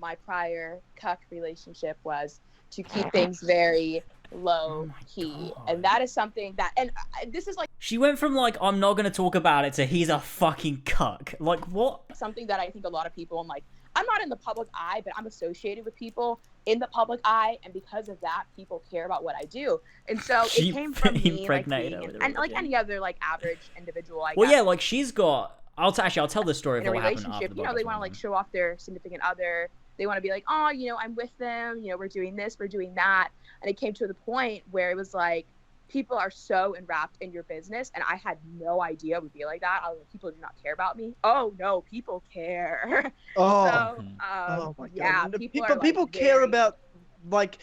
my prior cuck relationship was to keep things very low key, and that is something that, and this is like She went from like, I'm not gonna talk about it to he's a fucking cuck. Like what? something that I think a lot of people, and like, I'm not in the public eye, but I'm associated with people in the public eye, and because of that, people care about what I do. And so She it came from me, like, impregnated being her with and religion. like any other like average individual. I Well, guess, yeah, like she's got. I'll tell the story of in a what happened after relationship, the you know, they podcast want to went like show off their significant other. They want to be like, oh, you know, I'm with them. You know, we're doing this, we're doing that. And it came to the point where it was like, people are so enwrapped in your business, and I had no idea it would be like that. I was like, people do not care about me. Oh no, people care. Oh, So, oh my yeah, god! people are, like, people care very- about like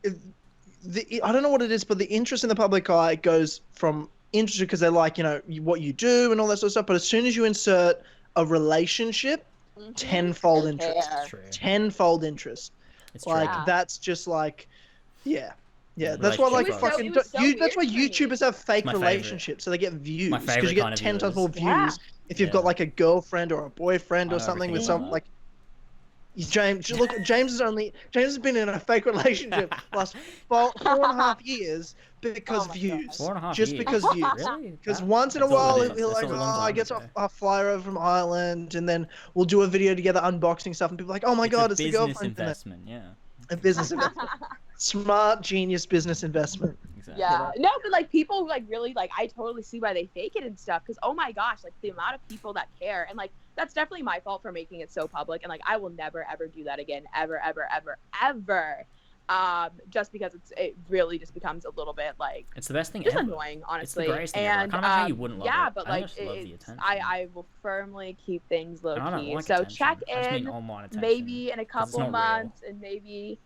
I don't know what it is, but the interest in the public eye goes from interested because they like, you know, what you do and all that sort of stuff. But as soon as you insert a relationship, tenfold interest. Tenfold interest. It's like true. that's just like, yeah. Yeah, That's why like relationship goals. fucking It was so that's why weird for me. YouTubers have fake My favorite. relationships so they get views My because favorite you get kind of 10 times viewers. more views Yeah. if you've Yeah. got like a girlfriend or a boyfriend I or know something with everything some about like James James has been in a fake relationship last 4.5 years because views. 4.5 just years. because views. Really? Because That- once in a that's all while it is. he'll That's like, a long I time get ago. a flyer over from Ireland, and then we'll do a video together unboxing stuff, and people are like, oh my god, it's the business girlfriend. investment. Yeah. A business investment. Smart, genius business investment. Exactly. Yeah, no, but like people like really like, I totally see why they fake it and stuff, because oh my gosh, like the amount of people that care, and like that's definitely my fault for making it so public, and like I will never ever do that again, ever. Just because it really just becomes a little bit like It's the best thing just ever. annoying, It's honestly. the greatest thing ever. I And can't imagine how you wouldn't love yeah, it. but I like just love the attention. I will firmly keep things low And I don't key. like So attention. check I just mean in online attention. maybe in a 'cause it's couple not real. months, and maybe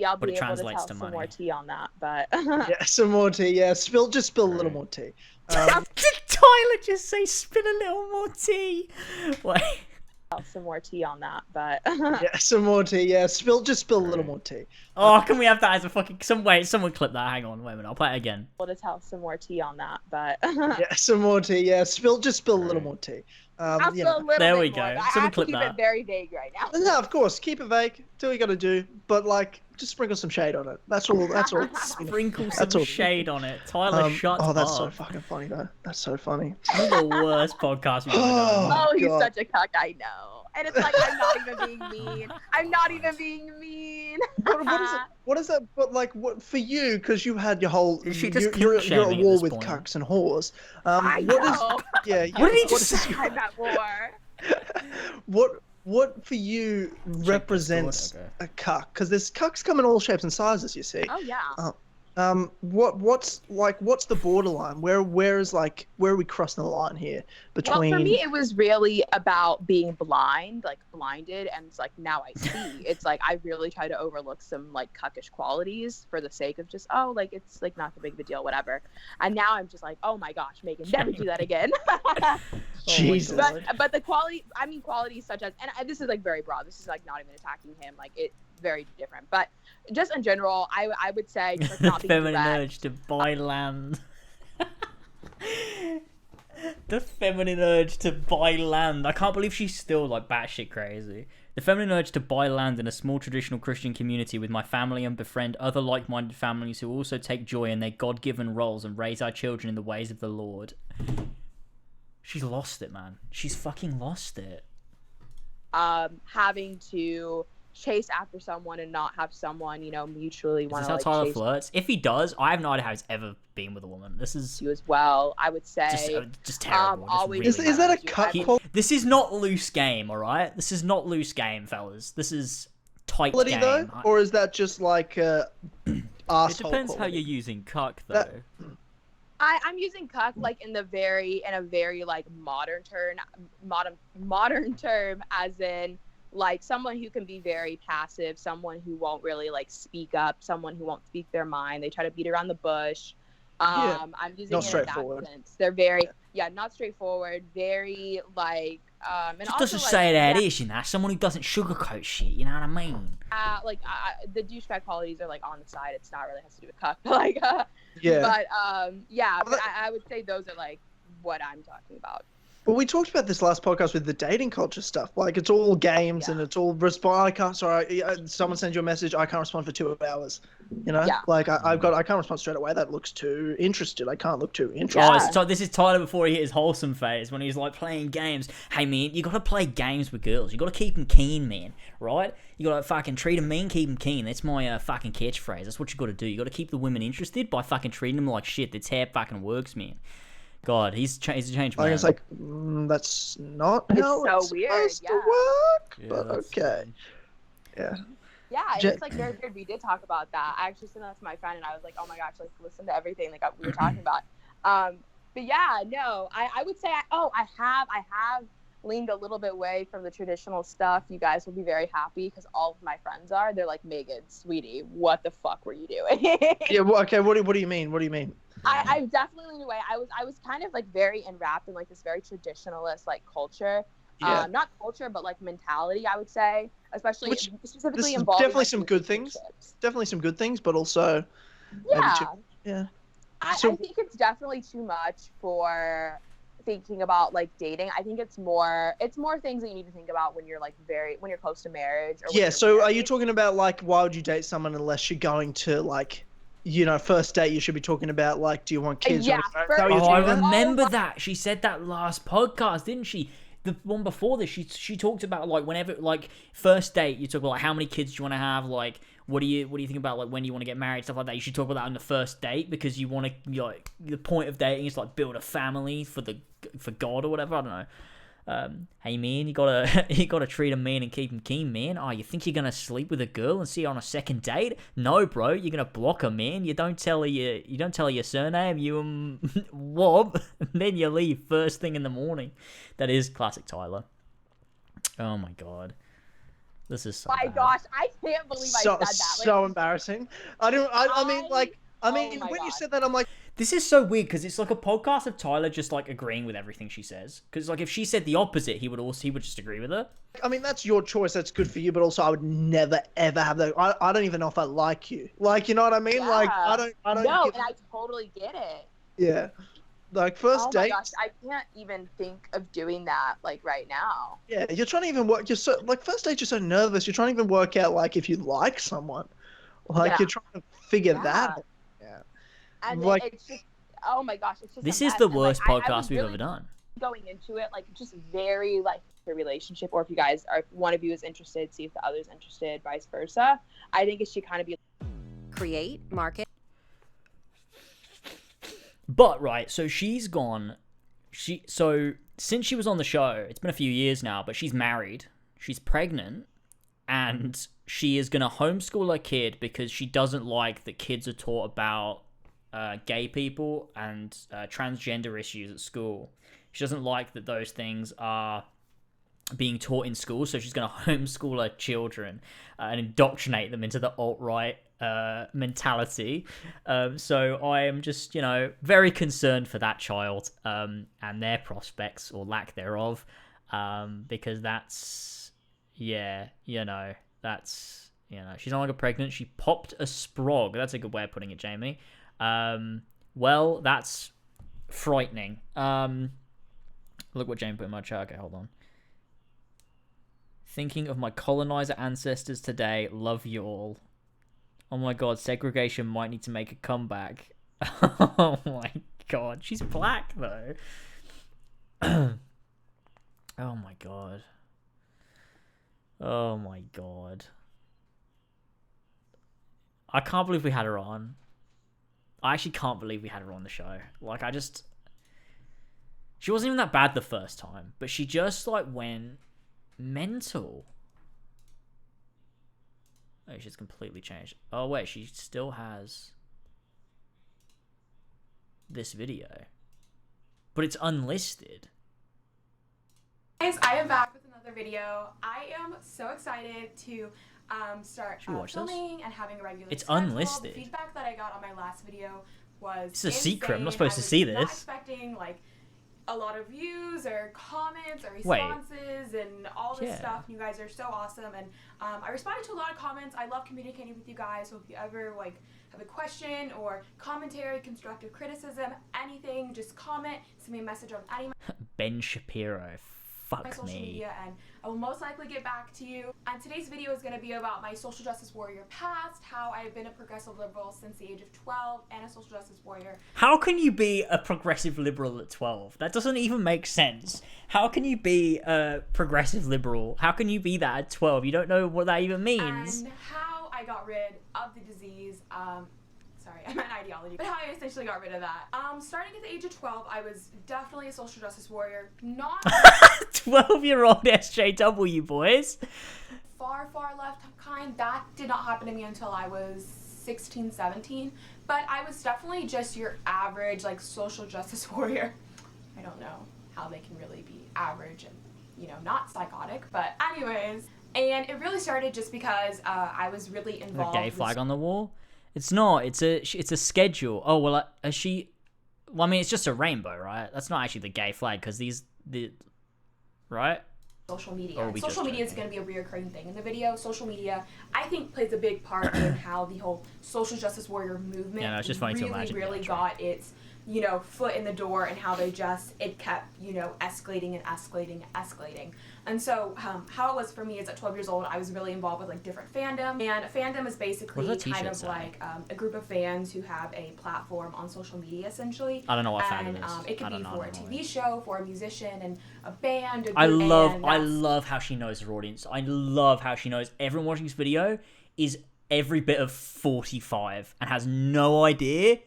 I'll But be it able to translates tell to some more money. tea on that. But Yeah, some more tea. Yeah, spill a little more tea. Did Tyler just say spin a little more tea? Like, some more tea on that, but yeah, some more tea. Yeah, spill a little more tea. Oh, can we have that as a fucking someone clip that. Hang on, wait a minute. I'll play it again. We'll just have some more tea on that, but yeah, some more tea. Yeah, spill a little more tea. I'll spill a little there bit we more, go. but I Someone have to clip keep that. it very vague right now. No, of course, keep it vague. Do what you gotta do, but like, just sprinkle some shade on it. That's all. Sprinkle some shade on it. Tyler, shut up. Oh, that's so fucking funny, though. That's so funny. This is the worst podcast we've ever done. Oh, he's such a cuck. I know. And it's like, I'm not even being mean. I'm not even being mean. What is that? But like, what for you? Because you had your whole. You're at war with cucks and whores. I know. What did he just say? I'm at war. What for you represents a cuck? Because there's cucks come in all shapes and sizes. You see. Oh yeah. What's the borderline? Where are we crossing the line here between? Well, for me, it was really about being blinded, and it's like now I see. It's like I really try to overlook some like cuckish qualities for the sake of just it's like not the big of a deal, whatever. And now I'm just like, oh my gosh, Megan, never do that again. Jesus. But the qualities such as, and this is like very broad. This is like not even attacking him. Like it. Very different, but just in general, I would say just, like, not being feminine direct. urge to buy land. The feminine urge to buy land. I can't believe she's still like batshit crazy. The feminine urge to buy land in a small traditional Christian community with my family and befriend other like-minded families who also take joy in their God-given roles and raise our children in the ways of the Lord. She's lost it, man. She's fucking lost it. Having to chase after someone and not have someone, mutually want to. Is this how Tyler flirts? If he does, I have no idea how he's ever been with a woman. This is you as well. I would say just terrible. Always really is that a cut? This is not loose game, all right? This is not loose game, fellas. This is tight game. Though, or is that just like asshole? It depends how you're using cuck, though. I'm using cuck like in a very like modern term, as in like someone who can be very passive, someone who won't really like speak up, someone who won't speak their mind. They try to beat around the bush. I'm using not it straightforward. in that sense. They're very not straightforward, very like and just also, doesn't like, say it is, someone who doesn't sugarcoat shit, you know what I mean? The douchebag qualities are like on the side. It's not really has to do with cuck, but I would say those are like what I'm talking about. Well, we talked about this last podcast with the dating culture stuff. Like, it's all games and it's all someone sends you a message, I can't respond for 2 hours. Like I can't respond straight away. That looks too interested. I can't look too interested. Oh, so this is Tyler before he hit his wholesome phase when he's like playing games. Hey man, you gotta play games with girls. You gotta keep them keen, man. Right? You gotta fucking treat them mean, keep them keen. That's my fucking catchphrase. That's what you gotta do. You gotta keep the women interested by fucking treating them like shit. That's how it fucking works, man. God, he's a changed man. It's like, that's not how it's weird. Supposed to work. Yeah, but okay. Yeah. Yeah, it's like very weird. We did talk about that. I actually sent that to my friend, and I was like, "Oh my gosh, like listen to everything like we were talking about." But yeah, no, I would say I have leaned a little bit away from the traditional stuff. You guys will be very happy because all of my friends are. They're like, "Megan, sweetie, what the fuck were you doing?" Yeah. Well, okay. What do you mean? What do you mean? I definitely leaned away. I was kind of like very enwrapped in like this very traditionalist like culture. Yeah. Not culture, but like mentality, I would say, especially specifically this involving definitely like, some good things. Definitely some good things, but also yeah. I think it's definitely too much for thinking about like dating. I think it's more things that you need to think about when you're like when you're close to marriage. Or so are you talking about like why would you date someone unless you're going to like, first date? You should be talking about like, do you want kids? Yeah. I remember that. She said that last podcast, didn't she? The one before this, she talked about like whenever like first date, you talk about like how many kids do you want to have, like what do you think about like when do you want to get married, stuff like that. You should talk about that on the first date because you want to like the point of dating is like build a family for God or whatever. I don't know. Hey man, you gotta treat them man and keep them keen, man. Oh, you think you're gonna sleep with a girl and see her on a second date? No, bro, you're gonna block her, man. You don't tell her your surname. You wob, and then you leave first thing in the morning. That is classic Tyler. Oh my god, this is so. My gosh, I can't believe I said that. So embarrassing. I mean, when you said that, I'm like. This is so weird because it's like a podcast of Tyler just like agreeing with everything she says. Because like if she said the opposite, he would just agree with her. I mean, that's your choice. That's good for you. But also, I would never ever have that. I don't even know if I like you. Like, you know what I mean? Yeah. Like, I don't. No, and I totally get it. Yeah. Like first date. Oh my gosh, I can't even think of doing that like right now. Yeah, you're trying to even work. You're so like first date. You're so nervous. You're trying to even work out like if you like someone. Like you're trying to figure that out. Yeah. And like, it's just, oh my gosh, it's just. This is the worst podcast we've ever done. Going into it, like just very like the relationship, or if you guys are, if one of you is interested, see if the other's interested, vice versa. I think it should kind of be create, market. But right, so she's gone. So since she was on the show, it's been a few years now, but she's married, she's pregnant, and she is gonna homeschool her kid because she doesn't like that kids are taught about gay people and transgender issues at school. She doesn't like that those things are being taught in school, so she's going to homeschool her children and indoctrinate them into the alt-right mentality. So I am just, very concerned for that child and their prospects or lack thereof, because that's, that's, she's no longer pregnant. She popped a sprog. That's a good way of putting it, Jamie. Well, that's frightening. Look what Jamie put in my chat. Okay, hold on. Thinking of my colonizer ancestors today. Love you all. Oh my god, segregation might need to make a comeback. Oh my god, she's black though. Oh my god. Oh my god. I can't believe we had her on. I actually can't believe we had her on the show. Like, she wasn't even that bad the first time, but she just, like, went mental. Oh, she's completely changed. Oh, wait, she still has this video. But it's unlisted. Guys, I am back with another video. I am so excited to start filming and having a regular It's schedule. unlisted. The feedback that I got on my last video was It's a secret. I'm not supposed to see this. I was not expecting like a lot of views or comments or responses and all this stuff. You guys are so awesome, and I responded to a lot of comments. I love communicating with you guys. So if you ever like have a question or commentary, constructive criticism, anything, just comment. Send me a message on any. Ben Shapiro. My social media, and I will most likely get back to you. And today's video is going to be about my social justice warrior past, how I've been a progressive liberal since the age of 12 and a social justice warrior. How can you be a progressive liberal at 12? That doesn't even make sense. How can you be a progressive liberal? How can you be that at 12? You don't know what that even means. And how I got rid of the disease. Sorry, I meant ideology. But how I essentially got rid of that. Starting at the age of 12, I was definitely a social justice warrior. Not 12-year-old SJW, boys. Far left kind. That did not happen to me until I was 16, 17. But I was definitely just your average, like, social justice warrior. I don't know how they can really be average and, not psychotic. But anyways, and it really started just because I was really involved. A gay flag on the wall? It's not. It's a schedule. Oh, well, is she... Well, I mean, it's just a rainbow, right? That's not actually the gay flag, because right? Social media. Social media is going to be a reoccurring thing in the video. Social media, I think, plays a big part in how the whole social justice warrior movement it's just funny to imagine really got its, foot in the door, and how it kept, escalating and escalating and escalating. And so how it was for me is at 12 years old, I was really involved with like different fandom. And a fandom is basically kind of like a group of fans who have a platform on social media, essentially. I don't know what fandom is. It could be for a TV show, for a musician, and a band. I love how she knows her audience. I love how she knows everyone watching this video is every bit of 45 and has no idea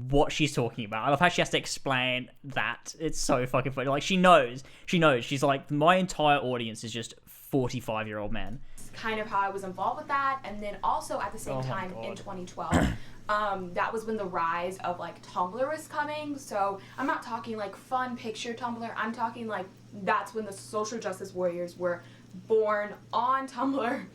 what she's talking about. I love how she has to explain that. It's so fucking funny. Like, she knows. She's like, my entire audience is just 45-year-old men. Kind of how I was involved with that. And then also at the same time in 2012, that was when the rise of like Tumblr was coming. So I'm not talking like fun picture Tumblr. I'm talking like that's when the social justice warriors were born on Tumblr.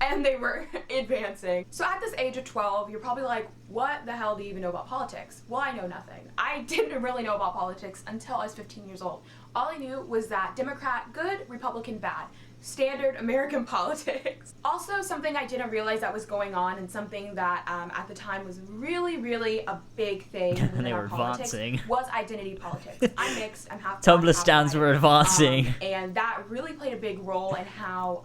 and they were advancing. So at this age of 12, you're probably like, what the hell do you even know about politics? Well, I know nothing. I didn't really know about politics until I was 15 years old. All I knew was that Democrat good, Republican bad. Standard American politics. Also, something I didn't realize that was going on, and something that at the time was really, really a big thing They in were our politics advancing. was identity politics. I'm mixed, I'm half Tumblr black, half stands white. were advancing. And that really played a big role in how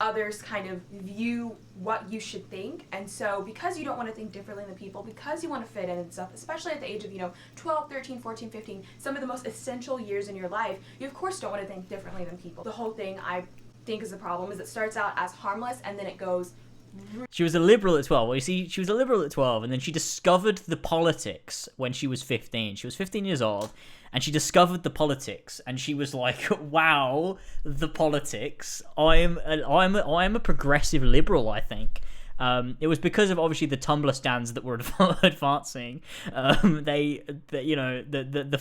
others kind of view what you should think. And so because you don't want to think differently than people, because you want to fit in and stuff, especially at the age of, 12, 13, 14, 15, some of the most essential years in your life, you of course don't want to think differently than people. The whole thing I think is a problem is it starts out as harmless and then it goes... She was a liberal at 12. Well, you see, she was a liberal at 12, and then she discovered the politics when she was 15. She was 15 years old, and she discovered the politics, and she was like, "Wow, the politics! I'm a progressive liberal, I think." It was because of obviously the Tumblr stands that were advancing. The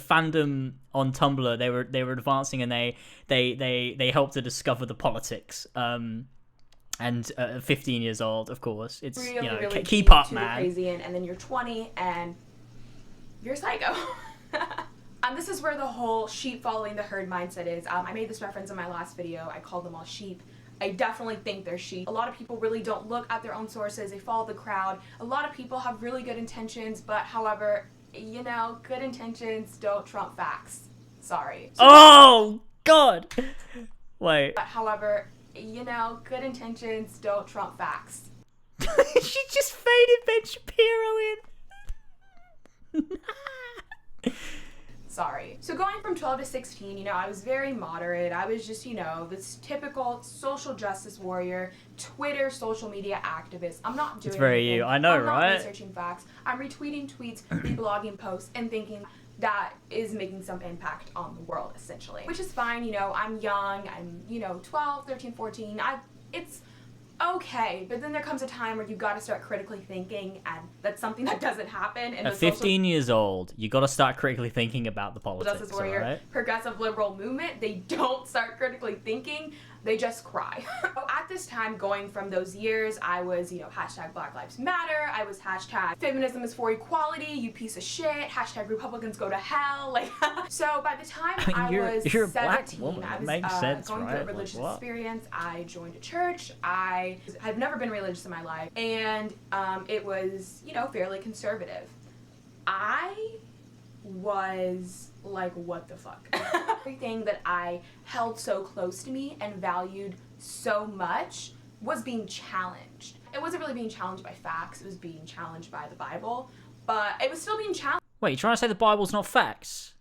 fandom on Tumblr, they were advancing, and they helped to discover the politics. And 15 years old, of course. It's really keep up, super man. Crazy, and then you're 20 and you're a psycho. This is where the whole sheep following the herd mindset is. I made this reference in my last video. I called them all sheep. I definitely think they're sheep. A lot of people really don't look at their own sources. They follow the crowd. A lot of people have really good intentions, but however, good intentions don't trump facts. Sorry. Oh, God! Wait. But however, good intentions don't trump facts. She just faded Ben Shapiro in. Sorry. So going from 12 to 16, I was very moderate. I was just, this typical social justice warrior, Twitter social media activist. I'm not doing It's very anything. you. I know, I'm right? not researching facts. I'm retweeting tweets, reblogging posts, and thinking that is making some impact on the world, essentially. Which is fine, I'm young, I'm, 12, 13, 14. It's okay, but then there comes a time where you gotta start critically thinking, and that's something that doesn't happen. At 15 years old, you gotta start critically thinking about the politics, Justice Warrior, alright? progressive liberal movement, they don't start critically thinking, they just cry. At this time, going from those years, I was, hashtag Black Lives Matter, I was hashtag feminism is for equality, you piece of shit, hashtag Republicans go to hell, so by the time I was you're a 17, black woman. I was it makes sense, going through a right? religious Like, what? experience. I joined a church. I've never been religious in my life, and it was, fairly conservative. I was like, what the fuck? Everything that I held so close to me and valued so much was being challenged. It wasn't really being challenged by facts, it was being challenged by the Bible, but it was still being challenged. Wait, you're trying to say the Bible's not facts?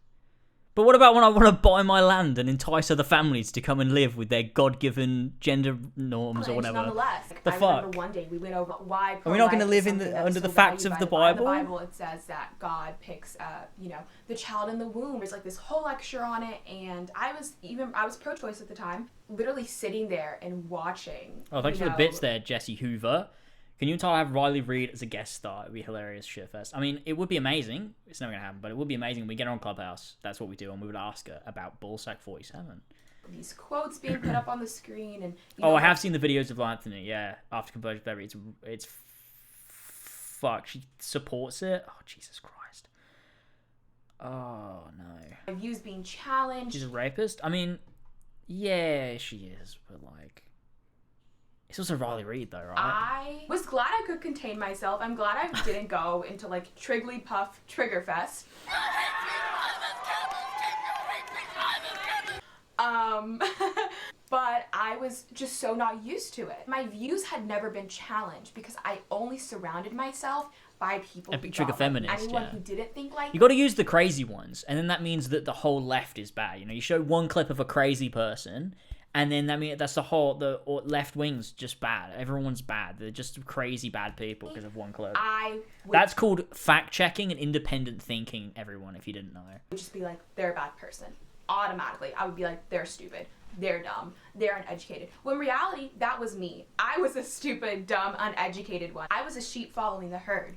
But what about when I want to buy my land and entice other families to come and live with their God-given gender norms or whatever? Nonetheless, The I fuck? remember one day we went over why Are we not going to pro-life live is something that under is the so facts valued of the by Bible? In the Bible, it says that God picks, the child in the womb. There's like this whole lecture on it, and I was pro-choice at the time, literally sitting there and watching. Oh, thanks for the bits there, Jesse Hoover. Can you entirely have Riley Reid as a guest star? It'd be hilarious shitfest. I mean, it would be amazing. It's never gonna happen, but it would be amazing when we get her on Clubhouse. That's what we do, and we would ask her about Bullsack 47. These quotes being put up on the screen, and I have seen the videos of Anthony. Yeah, after conversion therapy, it's fuck. She supports it. Oh Jesus Christ. Oh no. Views being challenged. She's a rapist. I mean, yeah, she is, but like. It's also Riley Reid, though, right? I was glad I could contain myself. I'm glad I didn't go into, Trigglypuff Triggerfest. But I was just so not used to it. My views had never been challenged because I only surrounded myself by people Epic Trigger feminist, anyone yeah. who didn't think like You got to use the crazy ones, and then that means that the whole left is bad. You show one clip of a crazy person, and then that's the left wing's just bad. Everyone's bad. They're just crazy bad people because of one clip. That's called fact checking and independent thinking. Everyone, if you didn't know, would just be like, they're a bad person. Automatically, I would be like, they're stupid. They're dumb. They're uneducated. When in reality, that was me. I was a stupid, dumb, uneducated one. I was a sheep following the herd.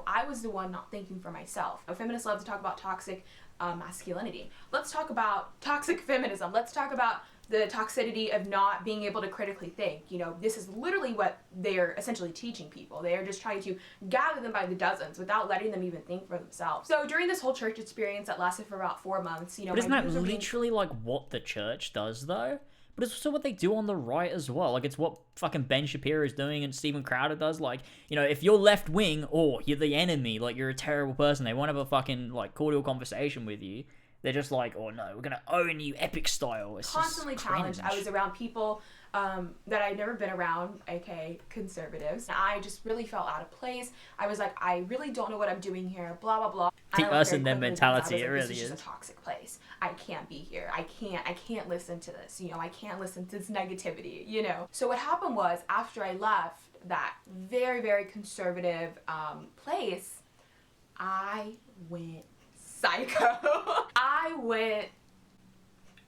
I was the one not thinking for myself. Feminists love to talk about toxic masculinity. Let's talk about toxic feminism. Let's talk about the toxicity of not being able to critically think. You know, this is literally what they're essentially teaching people. They are just trying to gather them by the dozens without letting them even think for themselves. So during this whole church experience that lasted for about 4 months, you know, but isn't that literally like what the church does though? But it's also what they do on the right as well. Like, it's what fucking Ben Shapiro is doing and Steven Crowder does. Like, you know, if you're left wing, or you're the enemy, like, you're a terrible person, they won't have a fucking, like, cordial conversation with you. They're just like, oh no, we're gonna own you epic style. It's constantly just challenged. cringe. I was around people that I'd never been around, aka conservatives. I just really felt out of place. I was like, I really don't know what I'm doing here, blah, blah, blah. The us and them mentality, it really this is is. just a toxic place. I can't be here. I can't listen to this, you know, I can't listen to this negativity, you know. So what happened was, after I left that very, very conservative place, I went psycho. I went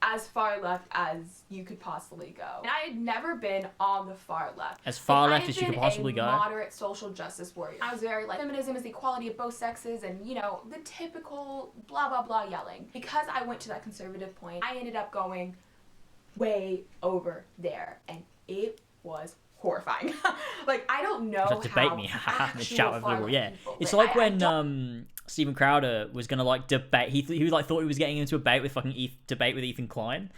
as far left as you could possibly go. And I had never been on the far left. As far left as you could possibly go. Moderate social justice warrior. I was very like, feminism is the equality of both sexes and, you know, the typical blah, blah, blah yelling. Because I went to that conservative point, I ended up going way over there. And it was horrifying. Like, I don't know Just debate me. Shout with liberal. Yeah, it's like when Steven Crowder was gonna like debate. He like thought he was getting into a debate with fucking debate with Ethan Klein,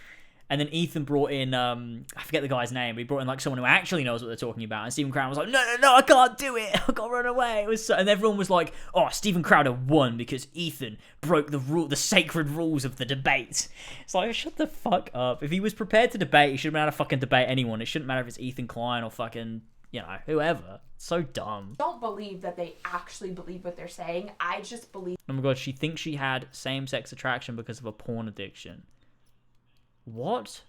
and then Ethan brought in I forget the guy's name. But he brought in like someone who actually knows what they're talking about. And Steven Crowder was like, no, I can't do it. I can't run away. It was so, and everyone was like, oh, Steven Crowder won because Ethan broke the sacred rules of the debate. It's like, shut the fuck up. If he was prepared to debate, he should have been able to fucking debate anyone. It shouldn't matter if it's Ethan Klein or fucking, you know, whoever. It's so dumb. Don't believe that they actually believe what they're saying. I just believe. Oh my god, she thinks she had same-sex attraction because of a porn addiction. What?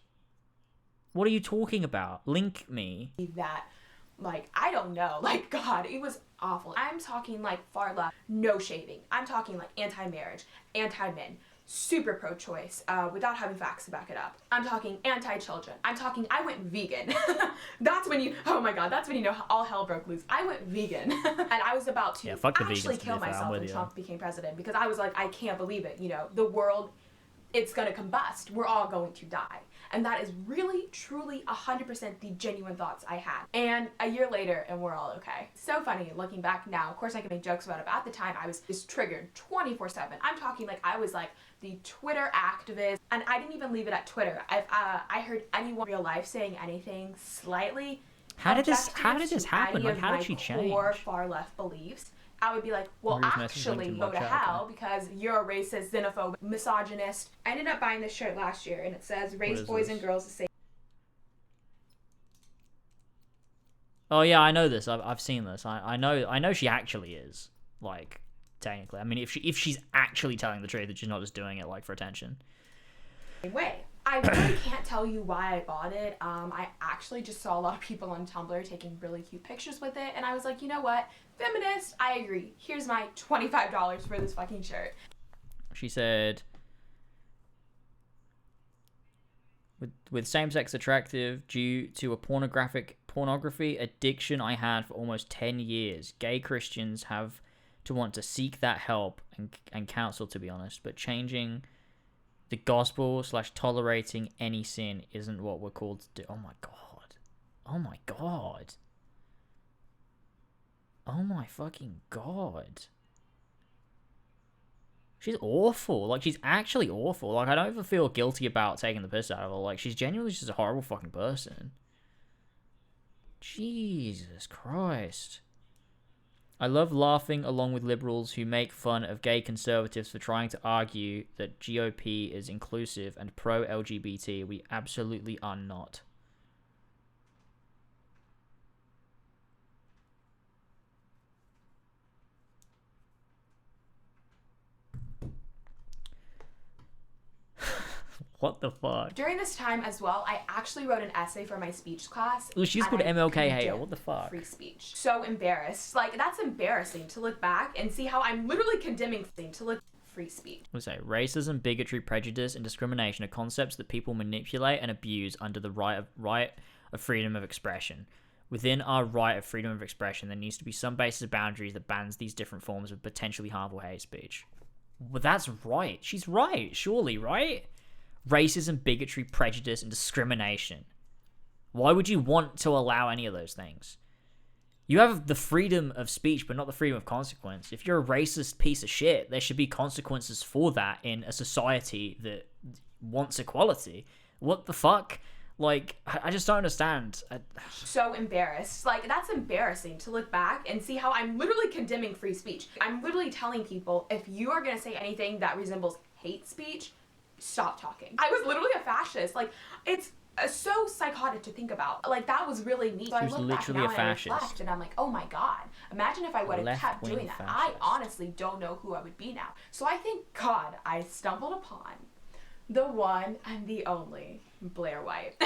What are you talking about? Link me. That, like, I don't know. Like, God, it was awful. I'm talking, like, far left, no shaving. I'm talking, like, anti-marriage, anti-men, super pro-choice, without having facts to back it up. I'm talking anti-children. I'm talking, I went vegan. That's when you, oh my God, that's when you know all hell broke loose. I went vegan. And I was about to actually kill myself when Trump became president, because I was like, I can't believe it. You know, the world, it's gonna combust. We're all going to die. And that is really, truly, 100% the genuine thoughts I had. And a year later, and we're all okay. So funny looking back now. Of course, I can make jokes about it, but at the time, I was just triggered 24/7. I'm talking like I was like the Twitter activist, and I didn't even leave it at Twitter. I heard anyone in real life saying anything slightly. How did this happen? Like, how did she change? Core far left beliefs. I would be like, well, actually, go to hell because you're a racist, xenophobe, misogynist. I ended up buying this shirt last year, and it says, raise boys and girls the same. Oh, yeah, I know this. I've seen this. I know she actually is, like, technically. I mean, if she's actually telling the truth, that she's not just doing it, like, for attention. Way. I really can't tell you why I bought it. I actually just saw a lot of people on Tumblr taking really cute pictures with it, and I was like, you know what? Feminist, I agree. Here's my $25 for this fucking shirt. She said, with same-sex attractive due to a pornography addiction I had for almost 10 years. Gay Christians have to want to seek that help and counsel, to be honest, but changing the gospel / tolerating any sin isn't what we're called to do. Oh my god. Oh my god. Oh my fucking god. She's awful. Like, she's actually awful. Like, I don't even feel guilty about taking the piss out of her. Like, she's genuinely just a horrible fucking person. Jesus Christ. I love laughing along with liberals who make fun of gay conservatives for trying to argue that GOP is inclusive and pro-LGBT. We absolutely are not. What the fuck? During this time as well, I actually wrote an essay for my speech class. Well, she's called MLK hater. What the fuck? Free speech. So embarrassed. Like, that's embarrassing to look back and see how I'm literally condemning things to look free speech. We'll say racism, bigotry, prejudice, and discrimination are concepts that people manipulate and abuse under the right of freedom of expression. Within our right of freedom of expression, there needs to be some basis of boundaries that bans these different forms of potentially harmful hate speech. Well, that's right. She's right, surely, right? Racism, bigotry, prejudice, and discrimination. Why would you want to allow any of those things? You have the freedom of speech, but not the freedom of consequence. If you're a racist piece of shit, there should be consequences for that in a society that wants equality. What the fuck? Like, I just don't understand. So embarrassed. Like, that's embarrassing to look back and see how I'm literally condemning free speech. I'm literally telling people, if you are going to say anything that resembles hate speech, stop talking. I was literally a fascist. Like, it's so psychotic to think about. Like, that was really neat. So She was I look literally back a now and I fascist. reflect, and I'm like, oh my god. Imagine if I would have kept Left-wing doing that. I fascist. honestly don't know who I would be now. So I thank God I stumbled upon the one and the only Blair White.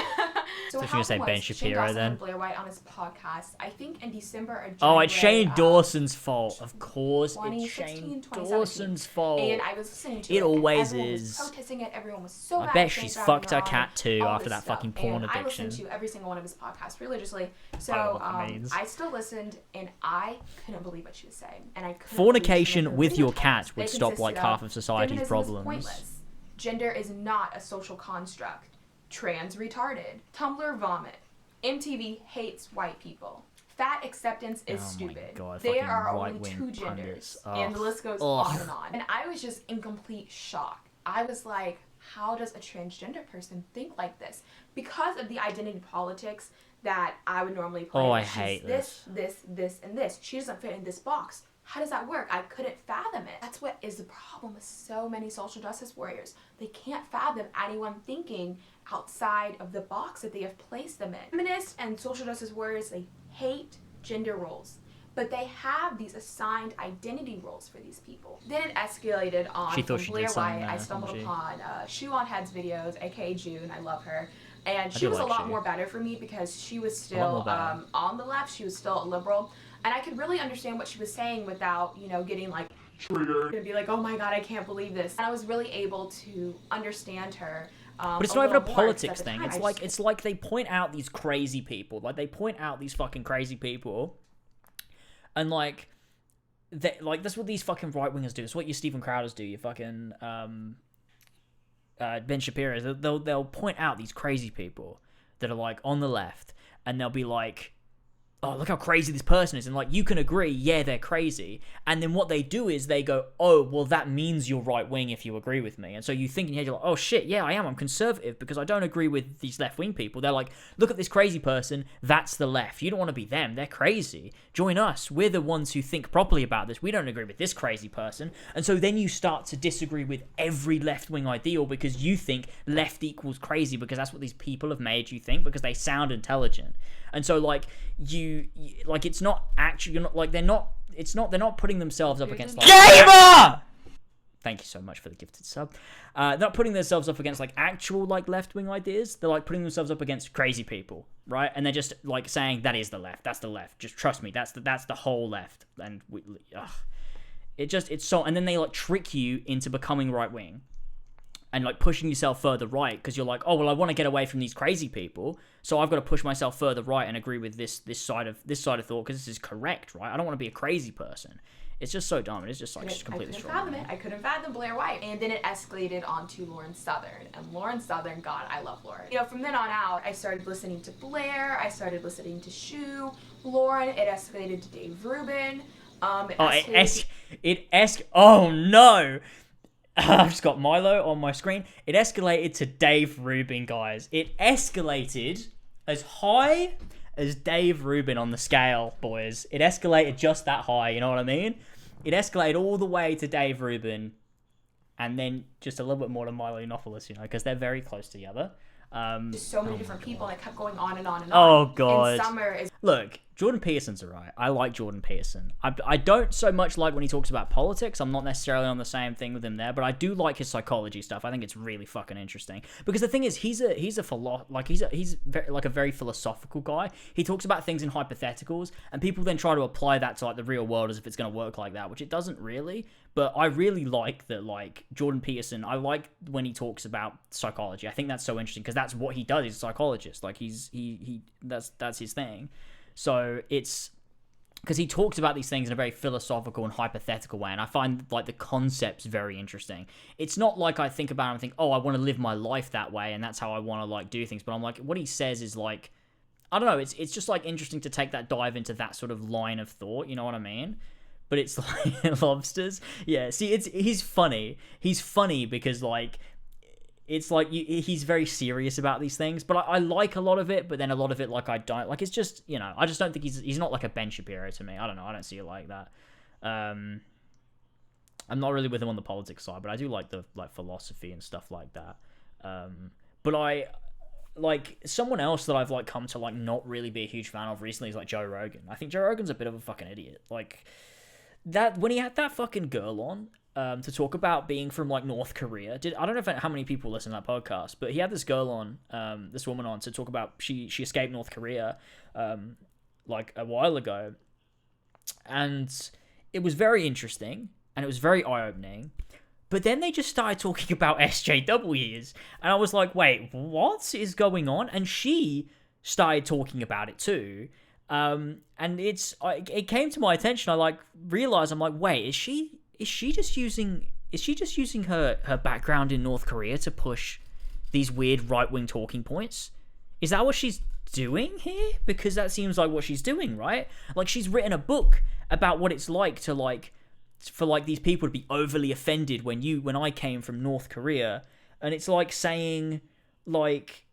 So what she's gonna say happened Ben was Shapiro Shane Dawson then? had Blair White on his podcast, I think in December or January. Oh, it's Shane Dawson's fault. Of course, it's 2016, Shane 2017. Dawson's fault. And I was listening to It it. always Everyone was is. protesting it. Everyone was so I mad bet at Shane she's dragging fucked her on, cat too all after this that stuff. fucking porn and I addiction. listened to every single one of his podcasts religiously. So I don't know what that means. I still listened, and I couldn't believe what she was saying. And I couldn't Fornication believe she with made your videos. cat would They stop like consisted half of society's feminism is problems. pointless. Gender is not a social construct. Trans retarded. Tumblr vomit. MTV hates white people. Fat acceptance is Oh my stupid. God, There fucking are only right-wing two genders. pundits. And the Ugh. list goes Ugh. on and on. And I was just in complete shock. I was like, how does a transgender person think like this? Because of the identity politics that I would normally play. Oh, I She's hate this, and this. She doesn't fit in this box. How does that work? I couldn't fathom it. That's what is the problem with so many social justice warriors. They can't fathom anyone thinking outside of the box that they have placed them in. Feminists and social justice warriors, they hate gender roles, but they have these assigned identity roles for these people. Then it escalated on She thought from she Blair did something White. I there, stumbled didn't she? upon Shoe on Head's videos, aka June. I love her. And I she do was a like lot Shoe. more better for me because she was lot still more better. on the left. She was still a liberal. And I could really understand what she was saying without, getting like triggered and be like, oh my god, I can't believe this. And I was really able to understand her. But it's not even a little more, because politics at the thing. time, It's I like just- it's like they point out these crazy people. Like they point out these fucking crazy people, and like that's what these fucking right wingers do. It's what your Stephen Crowders do. Your fucking Ben Shapiro's. They'll point out these crazy people that are like on the left, and they'll be like, oh, look how crazy this person is. And like, you can agree, yeah, they're crazy. And then what they do is they go, oh, well, that means you're right wing if you agree with me. And so you think in your head, you're like, oh shit, yeah, I am. I'm conservative because I don't agree with these left wing people. They're like, look at this crazy person. That's the left. You don't want to be them. They're crazy. Join us. We're the ones who think properly about this. We don't agree with this crazy person. And so then you start to disagree with every left wing ideal because you think left equals crazy because that's what these people have made you think because they sound intelligent. And so like you like it's not actually you're not like they're not putting themselves up against like gamer. Thank you so much for the gifted sub. They're not putting themselves up against like actual like left wing ideas. They're like putting themselves up against crazy people, right? And they're just like saying that is the left. That's the left. Just trust me. That's the whole left. And it's so. And then they like trick you into becoming right wing. And like pushing yourself further right because you're like, oh well, I want to get away from these crazy people, so I've got to push myself further right and agree with this side of thought because this is correct, right? I don't want to be a crazy person. It's just so dumb. It's just like just completely strong. I couldn't fathom Blair White, and then it escalated onto Lauren Southern. And Lauren Southern, God, I love Lauren. From then on out, I started listening to Blair. I started listening to Shoe, Lauren. It escalated to Dave Rubin. Oh no. I've just got Milo on my screen. It escalated to Dave Rubin, guys. It escalated as high as Dave Rubin on the scale, boys. It escalated just that high, you know what I mean? It escalated all the way to Dave Rubin, and then just a little bit more to Milo Yiannopoulos, because they're very close together. Just so many different people, and it kept going on and on and on. Oh, God. And Summer is... Look, Jordan Peterson's alright. I like Jordan Peterson. I don't so much like when he talks about politics. I'm not necessarily on the same thing with him there, but I do like his psychology stuff. I think it's really fucking interesting. Because the thing is, he's a very philosophical guy. He talks about things in hypotheticals, and people then try to apply that to like the real world as if it's going to work like that, which it doesn't really. But I really like that, like, Jordan Peterson, I like when he talks about psychology. I think that's so interesting because that's what he does. He's a psychologist. Like, that's his thing. So it's because he talks about these things in a very philosophical and hypothetical way, and I find like the concepts very interesting. It's not like I think about it and think, oh, I want to live my life that way, and that's how I want to like do things. But I'm like, what he says is like, I don't know. It's just like interesting to take that dive into that sort of line of thought. You know what I mean? But it's like lobsters. Yeah. See, he's funny. He's funny because like. It's like he's very serious about these things, but I like a lot of it, but then a lot of it, like, I don't. Like, it's just, you know, I just don't think he's not like a Ben Shapiro to me. I don't know. I don't see it like that. I'm not really with him on the politics side, but I do like the, like, philosophy and stuff like that. But I, like, someone else that I've, like, come to, like, not really be a huge fan of recently is, like, Joe Rogan. I think Joe Rogan's a bit of a fucking idiot. Like, that, when he had that fucking girl on, to talk about being from like North Korea. I don't know how many people listen to that podcast, but he had this girl on, this woman on to talk about she escaped North Korea, like a while ago, and it was very interesting and it was very eye opening. But then they just started talking about SJWs, and I was like, wait, what is going on? And she started talking about it too. And it came to my attention. I like realized, I'm like, wait, is she just using her background in North Korea to push these weird right-wing talking points? Is that what she's doing here? Because that seems like what she's doing, right? Like, she's written a book about what it's like to like for like these people to be overly offended when I came from North Korea, and it's like saying like,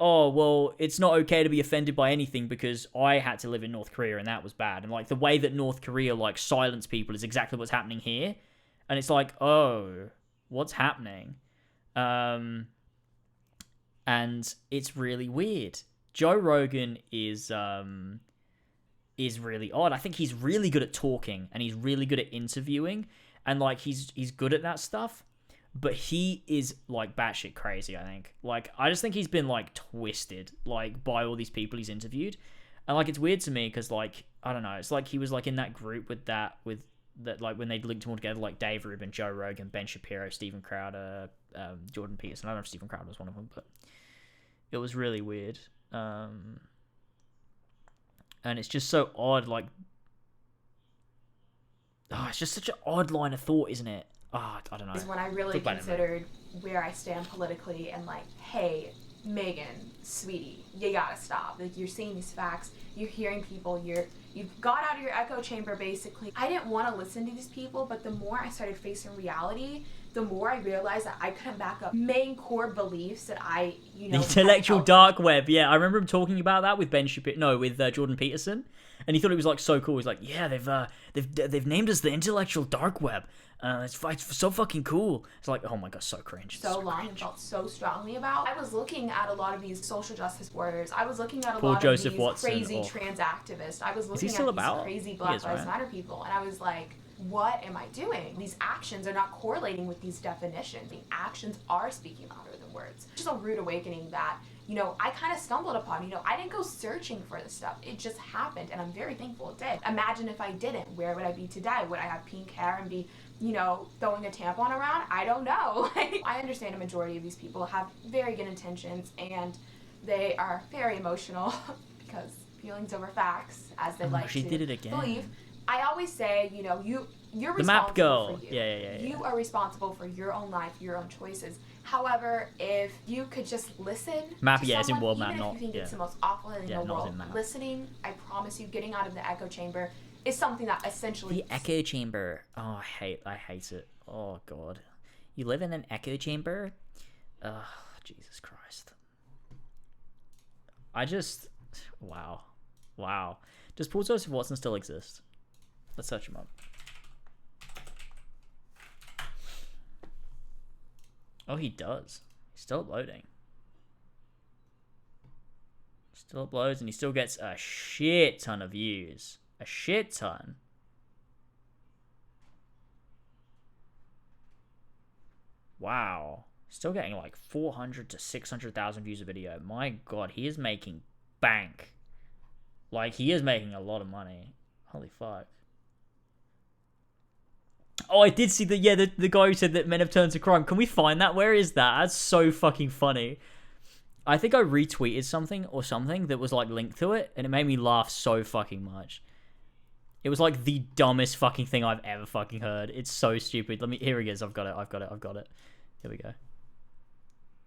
oh, well, it's not okay to be offended by anything because I had to live in North Korea and that was bad. And, like, the way that North Korea, like, silence people is exactly what's happening here. And it's like, oh, what's happening? And it's really weird. Joe Rogan is really odd. I think he's really good at talking and he's really good at interviewing. And, like, he's good at that stuff. But he is, like, batshit crazy, I think. Like, I just think he's been, like, twisted, like, by all these people he's interviewed. And, like, it's weird to me because, like, I don't know. It's like he was, like, in that group with that, like, when they linked them all together, like, Dave Rubin, Joe Rogan, Ben Shapiro, Steven Crowder, Jordan Peterson. I don't know if Steven Crowder was one of them, but it was really weird. And it's just so odd, like... Oh, it's just such an odd line of thought, isn't it? Oh, I don't know. Is when I really considered where I stand politically and like, hey, Megan, sweetie, you gotta stop. Like, you're seeing these facts, you're hearing people, you've got out of your echo chamber basically. I didn't want to listen to these people, but the more I started facing reality, the more I realized that I couldn't back up main core beliefs that I, you know... The intellectual dark web, yeah. I remember him talking about that with with Jordan Peterson. And he thought it was, like, so cool. He's like, yeah, they've named us the intellectual dark web. It's so fucking cool. It's like, oh my god, so cringe. So long and felt so strongly about. I was looking at a lot of these social justice warriors. I was looking at a lot of these crazy trans activists. I was looking at these crazy Black Lives Matter people. And I was like, what am I doing? These actions are not correlating with these definitions. The actions are speaking louder than words. It's just a rude awakening that, you know, I kind of stumbled upon. You know, I didn't go searching for this stuff. It just happened, and I'm very thankful it did. Imagine if I didn't. Where would I be today? Would I have pink hair and be, you know, throwing a tampon around? I don't know. I understand a majority of these people have very good intentions, and they are very emotional because feelings over facts, as they like to did it again. believe. I always say, you know, you're the map girl. For you. Yeah. You are responsible for your own life, your own choices. However, if you could just listen map, to yeah, someone, it's in world even map, if not you think yeah. it's the most awful thing in the world, listening, I promise you, getting out of the echo chamber is something that essentially... The echo chamber. Oh, I hate it. Oh, God. You live in an echo chamber? Oh, Jesus Christ. Wow. Does Paul Joseph Watson still exist? Let's search him up. Oh, he does. He's still uploading. Still uploads, and he still gets a shit ton of views. A shit ton. Wow. Still getting like 400 to 600,000 views a video. My god, he is making bank. Like, he is making a lot of money. Holy fuck. Oh, I did see the guy who said that men have turned to crime. Can we find that? Where is that? That's so fucking funny. I think I retweeted something that was like linked to it, and it made me laugh so fucking much. It was like the dumbest fucking thing I've ever fucking heard. It's so stupid. Here he is. I've got it. Here we go.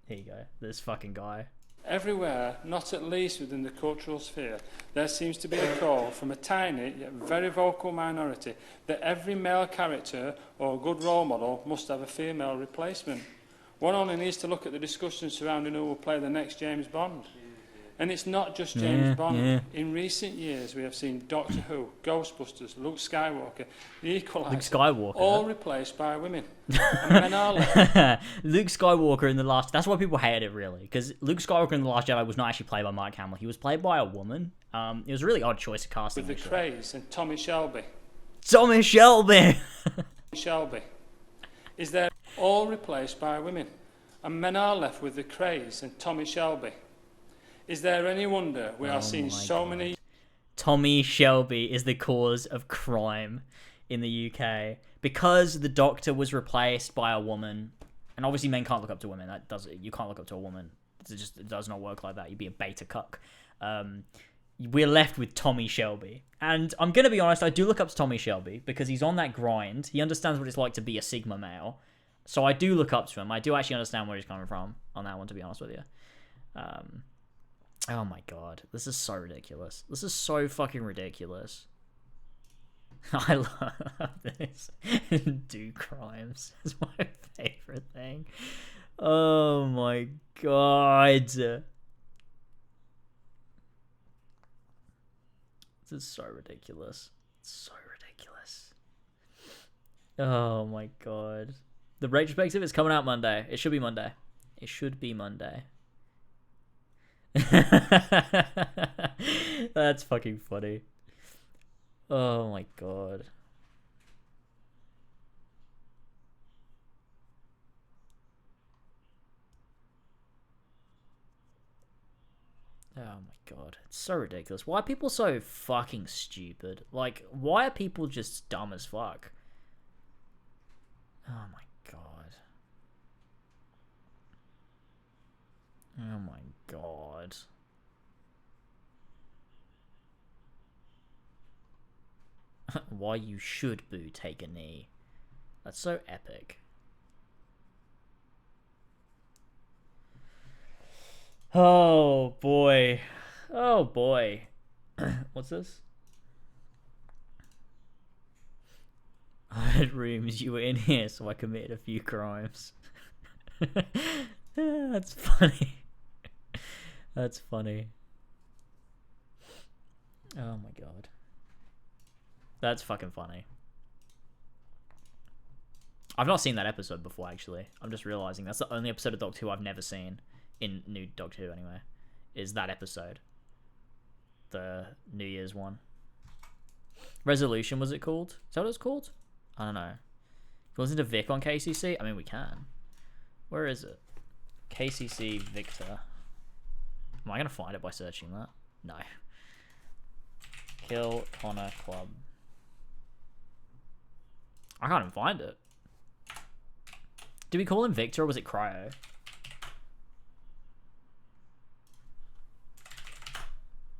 Here you go. This fucking guy. Everywhere, not at least within the cultural sphere, there seems to be a call from a tiny yet very vocal minority that every male character or good role model must have a female replacement. One only needs to look at the discussion surrounding who will play the next James Bond. And it's not just James Bond. Yeah. In recent years, we have seen Doctor Who, Ghostbusters, Luke Skywalker, The Equalizer, all replaced by women. And men are left. Luke Skywalker in the last... That's why people hate it, really. Because Luke Skywalker in The Last Jedi was not actually played by Mark Hamill. He was played by a woman. It was a really odd choice of casting. With the craze and Tommy Shelby. Tommy Shelby! Shelby. Is there all replaced by women? And men are left with the craze and Tommy Shelby. Is there any wonder we are seeing so many... Tommy Shelby is the cause of crime in the UK. Because the Doctor was replaced by a woman, and obviously men can't look up to women. You can't look up to a woman. It does not work like that. You'd be a beta cuck. We're left with Tommy Shelby. And I'm going to be honest, I do look up to Tommy Shelby because he's on that grind. He understands what it's like to be a Sigma male. So I do look up to him. I do actually understand where he's coming from on that one, to be honest with you. Oh my god, this is so ridiculous. This is so fucking ridiculous. I love this. Do crimes is my favorite thing. Oh my god. This is so ridiculous. So ridiculous. Oh my god. The retrospective is coming out Monday. It should be Monday. It should be Monday. That's fucking funny. Oh my god. Oh my god. It's so ridiculous. Why are people so fucking stupid? Like, why are people just dumb as fuck? Oh my god. Oh my god. Why you should boo take a knee. That's so epic. Oh boy. Oh boy. What's this? I had rooms, you were in here, so I committed a few crimes. That's funny. That's funny. Oh my god. That's fucking funny. I've not seen that episode before, actually. I'm just realizing that's the only episode of Doctor Who I've never seen. In new Doctor Who, anyway. Is that episode. The New Year's one. Resolution, was it called? Is that what it's called? I don't know. Can we listen to Vic on KCC? I mean, we can. Where is it? KCC Victor. Am I going to find it by searching that? No. Kill Connor Club. I can't even find it. Did we call him Victor or was it Cryo?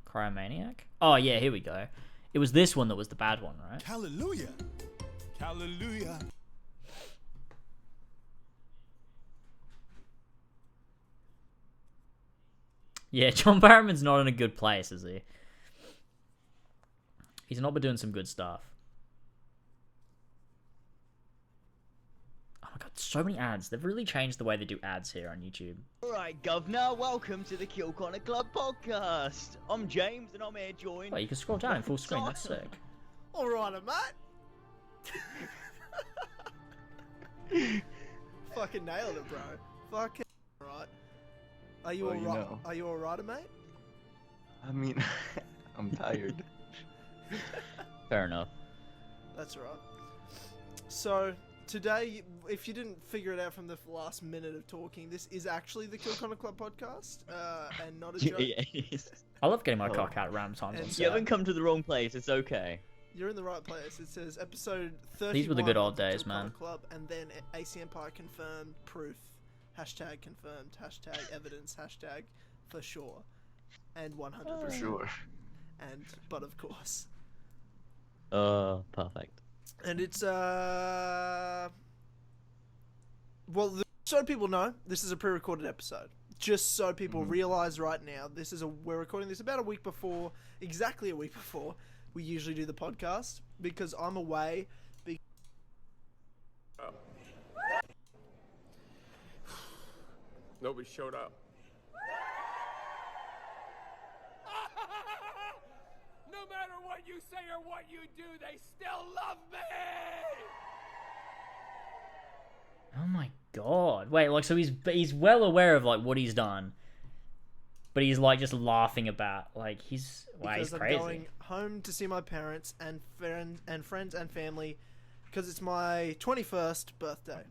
Cryomaniac? Oh yeah, here we go. It was this one that was the bad one, right? Hallelujah. Hallelujah. Yeah, John Barrowman's not in a good place, is he? He's not been doing some good stuff. Oh my god, so many ads. They've really changed the way they do ads here on YouTube. Alright, Governor, welcome to the Kill Connor Club podcast. I'm James and I'm here joined... Oh, you can scroll down in full screen, that's sick. Alright, mate. Fucking nailed it, bro. Fucking alright. Are you alright? Know. Are you alright, mate? I mean, I'm tired. Fair enough. That's right. So, today, if you didn't figure it out from the last minute of talking, this is actually the Kill Connor Club podcast, and not a joke. Yeah, it is. I love getting my cock out random times on set. You haven't come to the wrong place, it's okay. You're in the right place. It says episode 31. These were the good old days, Kill man. Connor Club, and then AC Empire confirmed, proof, hashtag confirmed, hashtag evidence, hashtag for sure, and 100%. For sure. And, but of course. Perfect. And it's well, so people know this is a pre-recorded episode. Just so people realize right now, we're recording this about a week before, exactly a week before we usually do the podcast, because I'm away. Nobody showed up. No matter what you say or what you do, they still love me! Oh my god. Wait, like, so he's well aware of, like, what he's done. But he's, like, just laughing about, like, he's crazy. I'm going home to see my parents and friends and family, because it's my 21st birthday.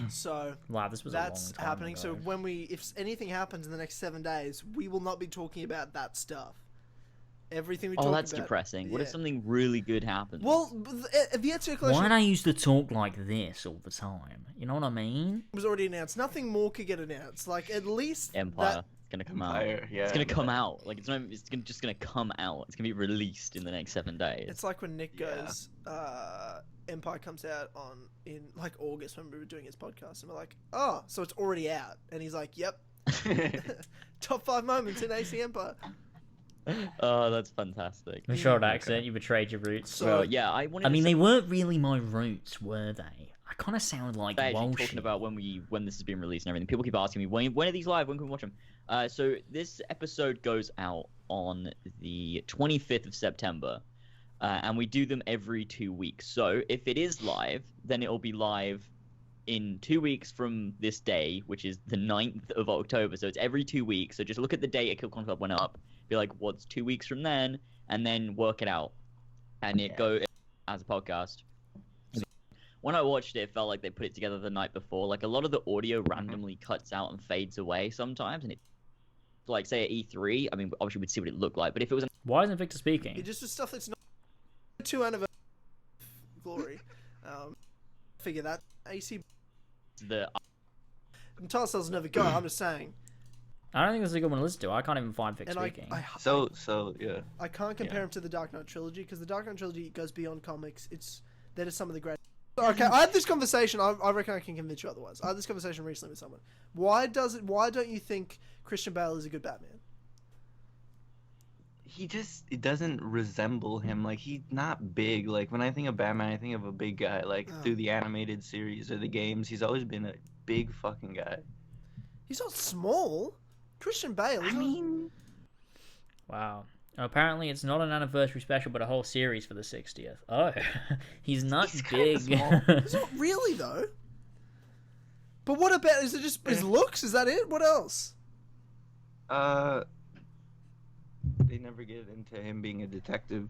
So wow, this was that's a long time happening. ago. So if anything happens in the next 7 days, we will not be talking about that stuff. Everything we talk about. Oh, that's depressing. Yeah. What if something really good happens? Well, the answer to your question... Why don't I used to talk like this all the time? You know what I mean? It was already announced. Nothing more could get announced. Like, at least... Empire. It's gonna come out. Yeah, it's gonna come out. Like, it's just gonna come out. It's gonna be released in the next 7 days. It's like when Nick goes, Empire comes out in like August when we were doing his podcast, and we're like, oh, so it's already out. And he's like, yep. Top 5 moments in AC Empire. Oh, that's fantastic. The short accent, you betrayed your roots. So, well, yeah, I mean, they weren't really my roots, were they? I kind of sound like Walsh. Talking about when this has been released and everything. People keep asking me, when are these live? When can we watch them? So this episode goes out on the 25th of September, and we do them every 2 weeks. So if it is live, then it'll be live in 2 weeks from this day, which is the 9th of October. So it's every 2 weeks. So just look at the date a KillCon Club went up. Be like, what's 2 weeks from then? And then work it out. And it goes as a podcast. When I watched it, it felt like they put it together the night before. Like, a lot of the audio randomly cuts out and fades away sometimes. And it, like, say at E3, I mean, obviously we'd see what it looked like. But if it was... Why isn't Victor speaking? It just was stuff that's not... 2 anniversary glory. Figure that. AC... Entire cells never go, I'm just saying. I don't think this is a good one to listen to. I can't even find Vic speaking. Yeah. I can't compare him to the Dark Knight trilogy, because the Dark Knight trilogy goes beyond comics. That is some of the great... Okay, I had this conversation. I reckon I can convince you otherwise. I had this conversation recently with someone. Why don't you think Christian Bale is a good Batman? It doesn't resemble him. Like, he's not big. Like, when I think of Batman, I think of a big guy. Like, through the animated series or the games, he's always been a big fucking guy. He's not small. Christian Bale. Wow. Apparently, it's not an anniversary special, but a whole series for the 60th. Oh, he's not big. He's not really, though. But what about... Is it just his looks? Is that it? What else? They never get into him being a detective.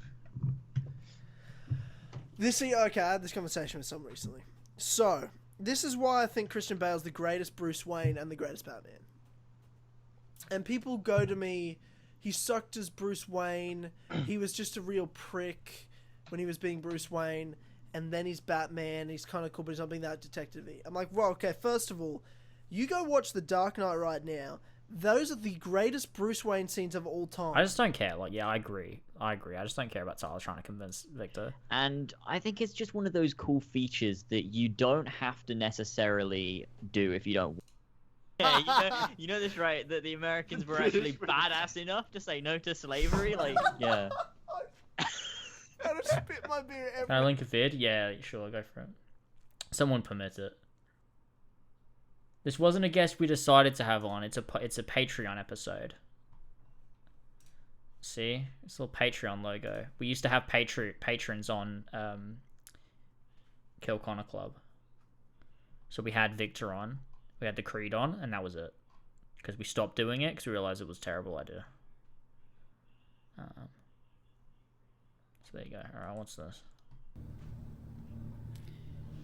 Okay, I had this conversation with someone recently. So, this is why I think Christian Bale's the greatest Bruce Wayne and the greatest Batman. And people go to me... He sucked as Bruce Wayne. He was just a real prick when he was being Bruce Wayne. And then he's Batman. He's kind of cool, but he's not being that detective-y. I'm like, well, okay, first of all, you go watch The Dark Knight right now. Those are the greatest Bruce Wayne scenes of all time. I just don't care. Like, yeah, I agree. I just don't care about Tyler trying to convince Victor. And I think it's just one of those cool features that you don't have to necessarily do if you don't. Yeah, you know this, right? That the Americans were actually badass enough to say no to slavery. Like, yeah. How to spit my beer everywhere. Can I link a vid? Yeah, sure, go for it. Someone permit it. This wasn't a guest we decided to have on. It's a Patreon episode. See? It's a little Patreon logo. We used to have patrons on Kill Connor Club. So we had Victor on. We had the Creed on, and that was it. Because we stopped doing it because we realized it was a terrible idea. So there you go. Alright, what's this?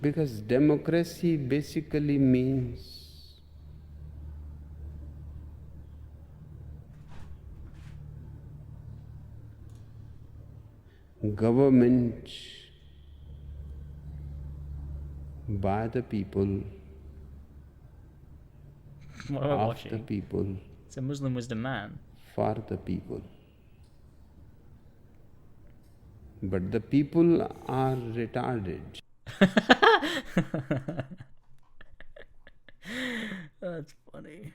Because democracy basically means government by the people, what am I of watching? the people, It's a Muslim wisdom man. for the people. but the people are retarded. That's funny.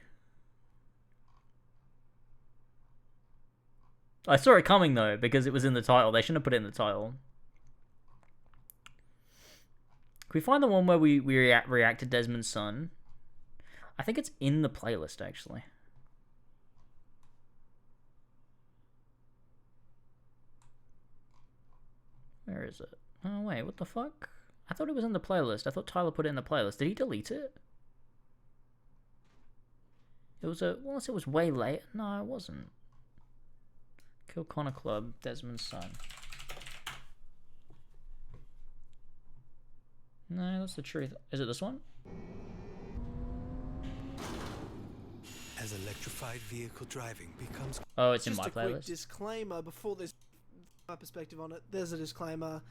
I saw it coming though, because it was in the title. They shouldn't have put it in the title. Can we find the one where we react to Desmond's son? I think it's in the playlist, actually. Where is it? Oh, wait, what the fuck? I thought it was in the playlist. I thought Tyler put it in the playlist. Did he delete it? It was unless it was way late. No, it wasn't. Kill Connor Club, Desmond's son. No, that's the truth. Is it this one? As electrified vehicle driving becomes... Oh, it's in Just my a quick playlist. disclaimer before this, my perspective on it. There's a disclaimer.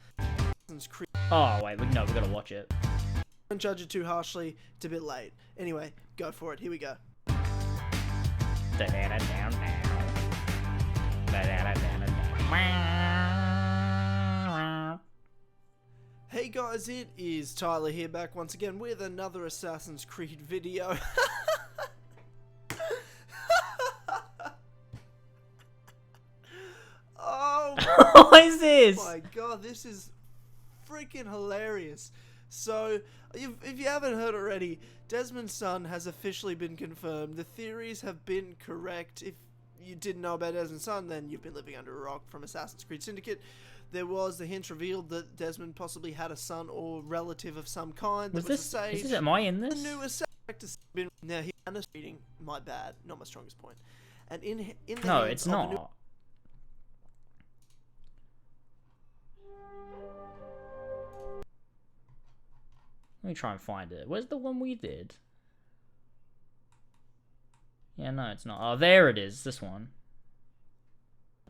Oh, wait, we gotta watch it. Don't judge it too harshly. It's a bit late. Anyway, go for it. Here we go. Hey guys, it is Tyler here, back once again with another Assassin's Creed video. Oh what is this? My god, this is freaking hilarious. So, if you haven't heard already, Desmond's son has officially been confirmed. The theories have been correct. If you didn't know about Desmond's son, then you've been living under a rock. From Assassin's Creed Syndicate, there was the hint revealed that Desmond possibly had a son or relative of some kind. Was this? Is this? Am I in this? The new Assassin's been now he reading. My bad, not my strongest point. And in the no, hands it's of not. Let me try and find it. Where's the one we did? Yeah, no, it's not. Oh, there it is. This one.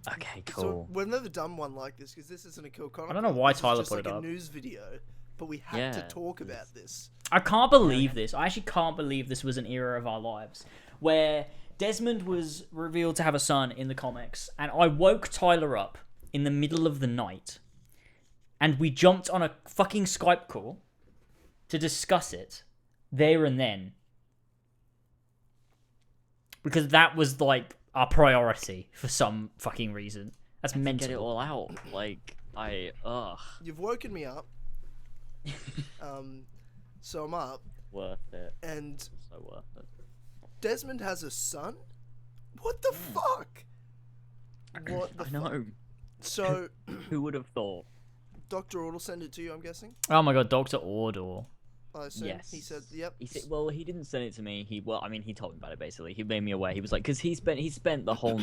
Okay, cool. So we've never done one like this because this isn't a Kill Connor. I don't know why Tyler just put like it up. a news video, but we had to talk about this. I can't believe this. I actually can't believe this was an era of our lives where Desmond was revealed to have a son in the comics, and I woke Tyler up in the middle of the night, and we jumped on a fucking Skype call to discuss it there and then, because that was like our priority for some fucking reason. That's mental. Get it all out. Like You've woken me up. So I'm up. Worth it. And so worth it. Desmond has a son? What the fuck? What the I know. So who would have thought? Dr. Ord will send it to you, I'm guessing. Oh my god, Dr. Ordor. I assume. Yes. He said, "Yep." He said, well, he didn't send it to me. He told me about it basically. He made me aware. He was like, because he spent the whole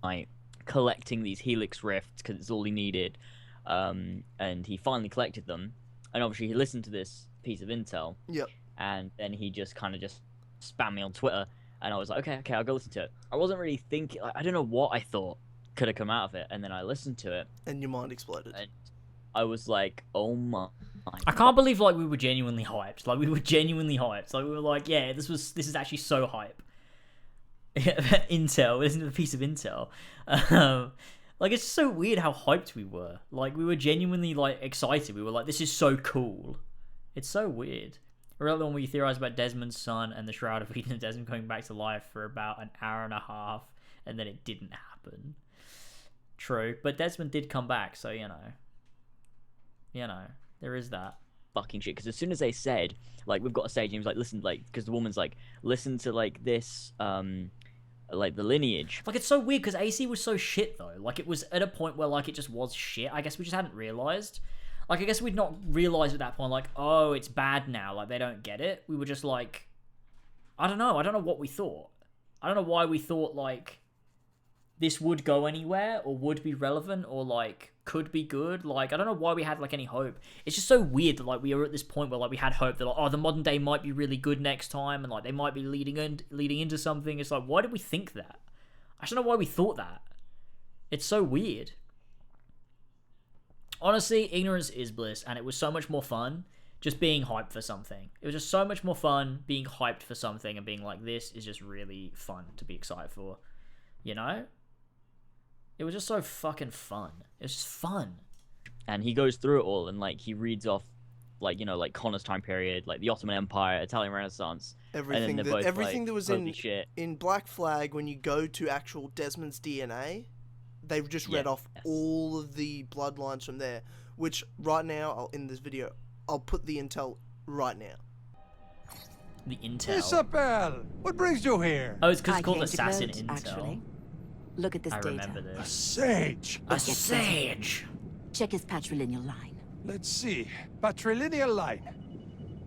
night collecting these Helix rifts because it's all he needed, and he finally collected them. And obviously, he listened to this piece of intel. Yep. And then he just kind of just spammed me on Twitter, and I was like, okay, I'll go listen to it. I wasn't really thinking. I don't know what I thought could have come out of it, and then I listened to it, and your mind exploded. And I was like, oh my. I can't believe like we were genuinely hyped. Like we were genuinely hyped. Like we were like, yeah, this is actually so hype. Intel, isn't it a piece of intel? Like it's so weird how hyped we were. Like we were genuinely like excited. We were like, this is so cool. It's so weird. Remember the one where you theorized about Desmond's son and the Shroud of Eden and Desmond coming back to life for about an hour and a half, and then it didn't happen. True, but Desmond did come back, so you know. There is that. Fucking shit. Because as soon as they said, like, we've got a stage, and he was like, listen, like, because the woman's like, listen to, like, this, like, the lineage. Like, it's so weird, because AC was so shit, though. Like, it was at a point where, like, it just was shit. I guess we just hadn't realized. Like, I guess we'd not realized at that point, like, oh, it's bad now. Like, they don't get it. We were just, like, I don't know. I don't know what we thought. I don't know why we thought, like, this would go anywhere, or would be relevant, or, like, could be good. Like, I don't know why we had, like, any hope. It's just so weird that, like, we were at this point where, like, we had hope that, like, oh, the modern day might be really good next time, and, like, they might be leading into something. It's like, why did we think that? I don't know why we thought that. It's so weird. Honestly, ignorance is bliss, and it was so much more fun just being hyped for something. It was just so much more fun being hyped for something and being like, this is just really fun to be excited for. You know? It was just so fucking fun. It was just fun. and he goes through it all, and like he reads off, like, you know, like Connor's time period, like the Ottoman Empire, Italian Renaissance, Everything and that both, everything like, that was holy shit. in Black Flag, when you go to actual Desmond's DNA, they've just read off all of the bloodlines from there. Which right now, in this video, I'll put the intel right now. The intel. Isabel, what brings you here? Oh, it's because it's called came to Assassin vote, Intel. actually. Look at this I data. remember this. A sage. A sage. Check his patrilineal line. Let's see. Patrilineal line.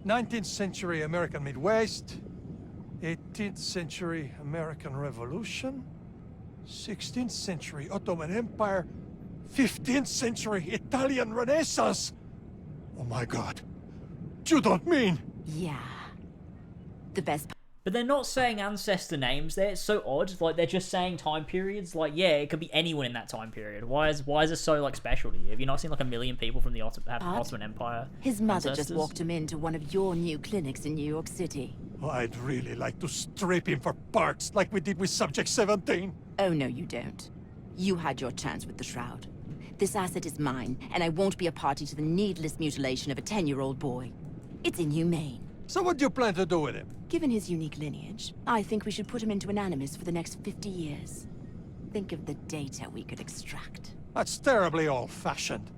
19th century American Midwest. 18th century American Revolution. 16th century Ottoman Empire. 15th century Italian Renaissance. Oh my god. You don't mean... Yeah. The best... But they're not saying ancestor names there. It's so odd. Like, they're just saying time periods. Like, yeah, it could be anyone in that time period. Why is it so, like, special to you? Have you not seen, like, a million people from the Ottoman Empire? His mother ancestors? just walked him into one of your new clinics in New York City. I'd really like to strip him for parts like we did with Subject 17. Oh, no, you don't. You had your chance with the Shroud. This asset is mine, and I won't be a party to the needless mutilation of a 10-year-old boy. It's inhumane. So what do you plan to do with him? Given his unique lineage, I think we should put him into an animus for the next 50 years. Think of the data we could extract. That's terribly old-fashioned.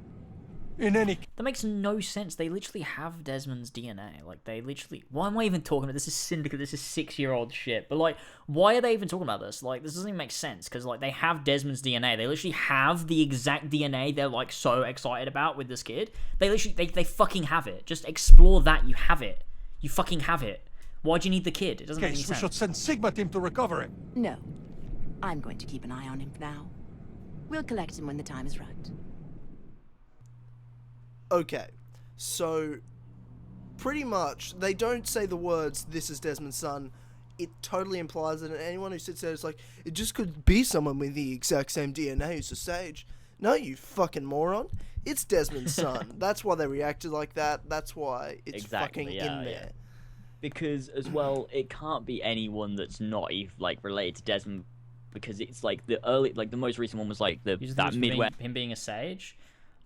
In any... That makes no sense. They literally have Desmond's DNA. Like, they literally... Why am I even talking about this? Is Syndicate. This is 6-year-old shit. But, like, why are they even talking about this? Like, this doesn't even make sense. Because, like, they have Desmond's DNA. They literally have the exact DNA they're, like, so excited about with this kid. They literally... They fucking have it. Just explore that. You have it. You fucking have it. Why do you need the kid? It doesn't make any sense. We should send Sigma team to recover him. No. I'm going to keep an eye on him for now. We'll collect him when the time is right. Okay, so pretty much they don't say the words "this is Desmond's son." It totally implies it, and anyone who sits there is like, it just could be someone with the exact same DNA as the sage. No, you fucking moron! It's Desmond's son. That's why they reacted like that. That's why it's fucking in there. Yeah. Because as well, it can't be anyone that's not even, like, related to Desmond, because it's like the most recent one was like that Midwest. Him being a sage.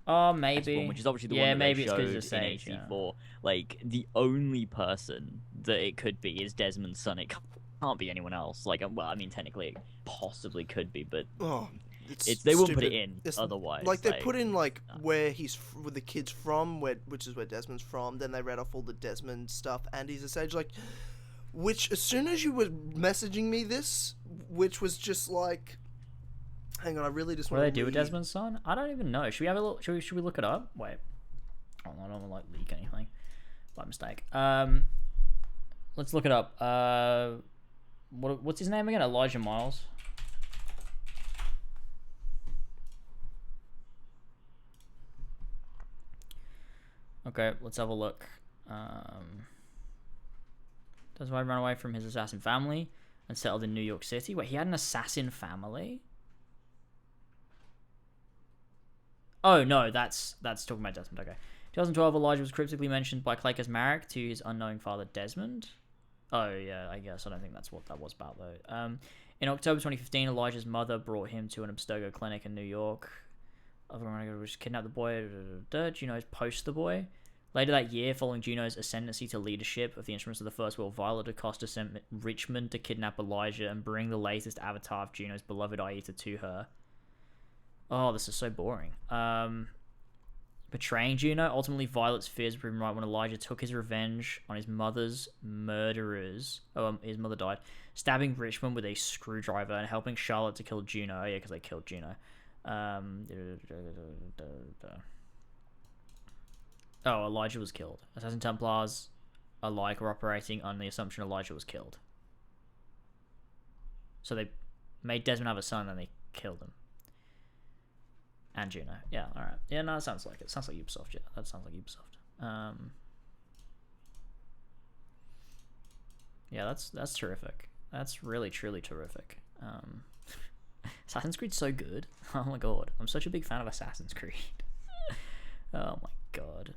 Oh, maybe. One, which is obviously the yeah, one that maybe they it's showed because it's a sage, in AC4. Like, the only person that it could be is Desmond's son. It can't be anyone else. Like, well, I mean, technically, it possibly could be, but they wouldn't put it in otherwise. Like, they put in, like, where where the kid's from, which is where Desmond's from. Then they read off all the Desmond stuff, and he's a sage. Like, which, as soon as you were messaging me this, which was just like... Hang on, I really just want to... What do they do with Desmond's son? I don't even know. Should we have a look? Should we look it up? Wait. Oh, I don't want to, like, leak anything by mistake. Let's look it up. What's his name again? Elijah Miles. Okay, let's have a look. Does why run away from his assassin family and settled in New York City? Wait, he had an assassin family? Oh, no, that's talking about Desmond, okay. 2012, Elijah was cryptically mentioned by Claycus Marek to his unknowing father, Desmond. Oh, yeah, I guess. I don't think that's what that was about, though. In October 2015, Elijah's mother brought him to an Abstergo clinic in New York. Was kidnapped the boy. Juno's post the boy. Later that year, following Juno's ascendancy to leadership of the Instruments of the First World, Violet DaCosta sent Richmond to kidnap Elijah and bring the latest avatar of Juno's beloved Aita to her. Oh, this is so boring. Betraying Juno, ultimately Violet's fears were proven right when Elijah took his revenge on his mother's murderers. His mother died, stabbing Richmond with a screwdriver and helping Charlotte to kill Juno. Yeah, because they killed Juno. Oh, Elijah was killed. Assassin Templars alike were operating on the assumption Elijah was killed. So they made Desmond have a son and they killed him. And Juno. Yeah, alright. Yeah, no, that sounds like it. Sounds like Ubisoft, yeah. That sounds like Ubisoft. Yeah, that's terrific. That's really, truly terrific. Assassin's Creed's so good. Oh my god. I'm such a big fan of Assassin's Creed. Oh my god.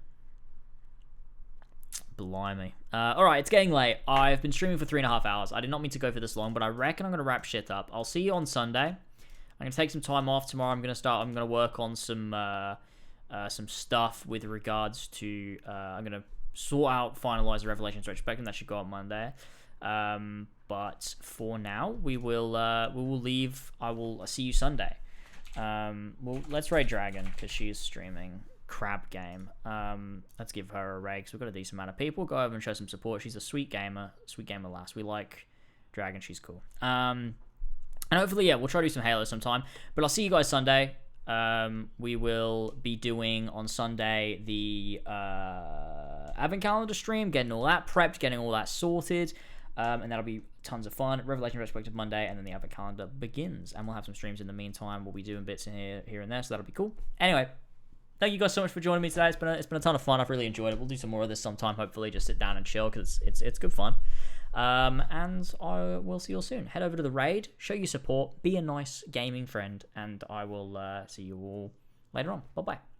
Blimey. Alright, it's getting late. I've been streaming for 3.5 hours. I did not mean to go for this long, but I reckon I'm going to wrap shit up. I'll see you on Sunday. I'm going to take some time off tomorrow. I'm going to work on some some stuff with regards to. I'm gonna finalize the Revelations retrospective. That should go up Monday. But for now, we will leave. I will see you Sunday. Well, let's raid Dragon because she is streaming crab game. Let's give her a raid because we've got a decent amount of people. Go over and show some support. She's a sweet gamer lass. We like Dragon. She's cool. And hopefully, yeah, we'll try to do some Halo sometime. But I'll see you guys Sunday. We will be doing on Sunday the Advent Calendar stream, getting all that prepped, getting all that sorted. And that'll be tons of fun. Revelation Retrospective Monday, and then the Advent Calendar begins. And we'll have some streams in the meantime. We'll be doing bits in here and there, so that'll be cool. Anyway, thank you guys so much for joining me today. It's been a ton of fun. I've really enjoyed it. We'll do some more of this sometime. Hopefully, just sit down and chill because it's good fun. And I will see you all soon. Head over to the raid, show your support, be a nice gaming friend, and I will see you all later on. Bye bye.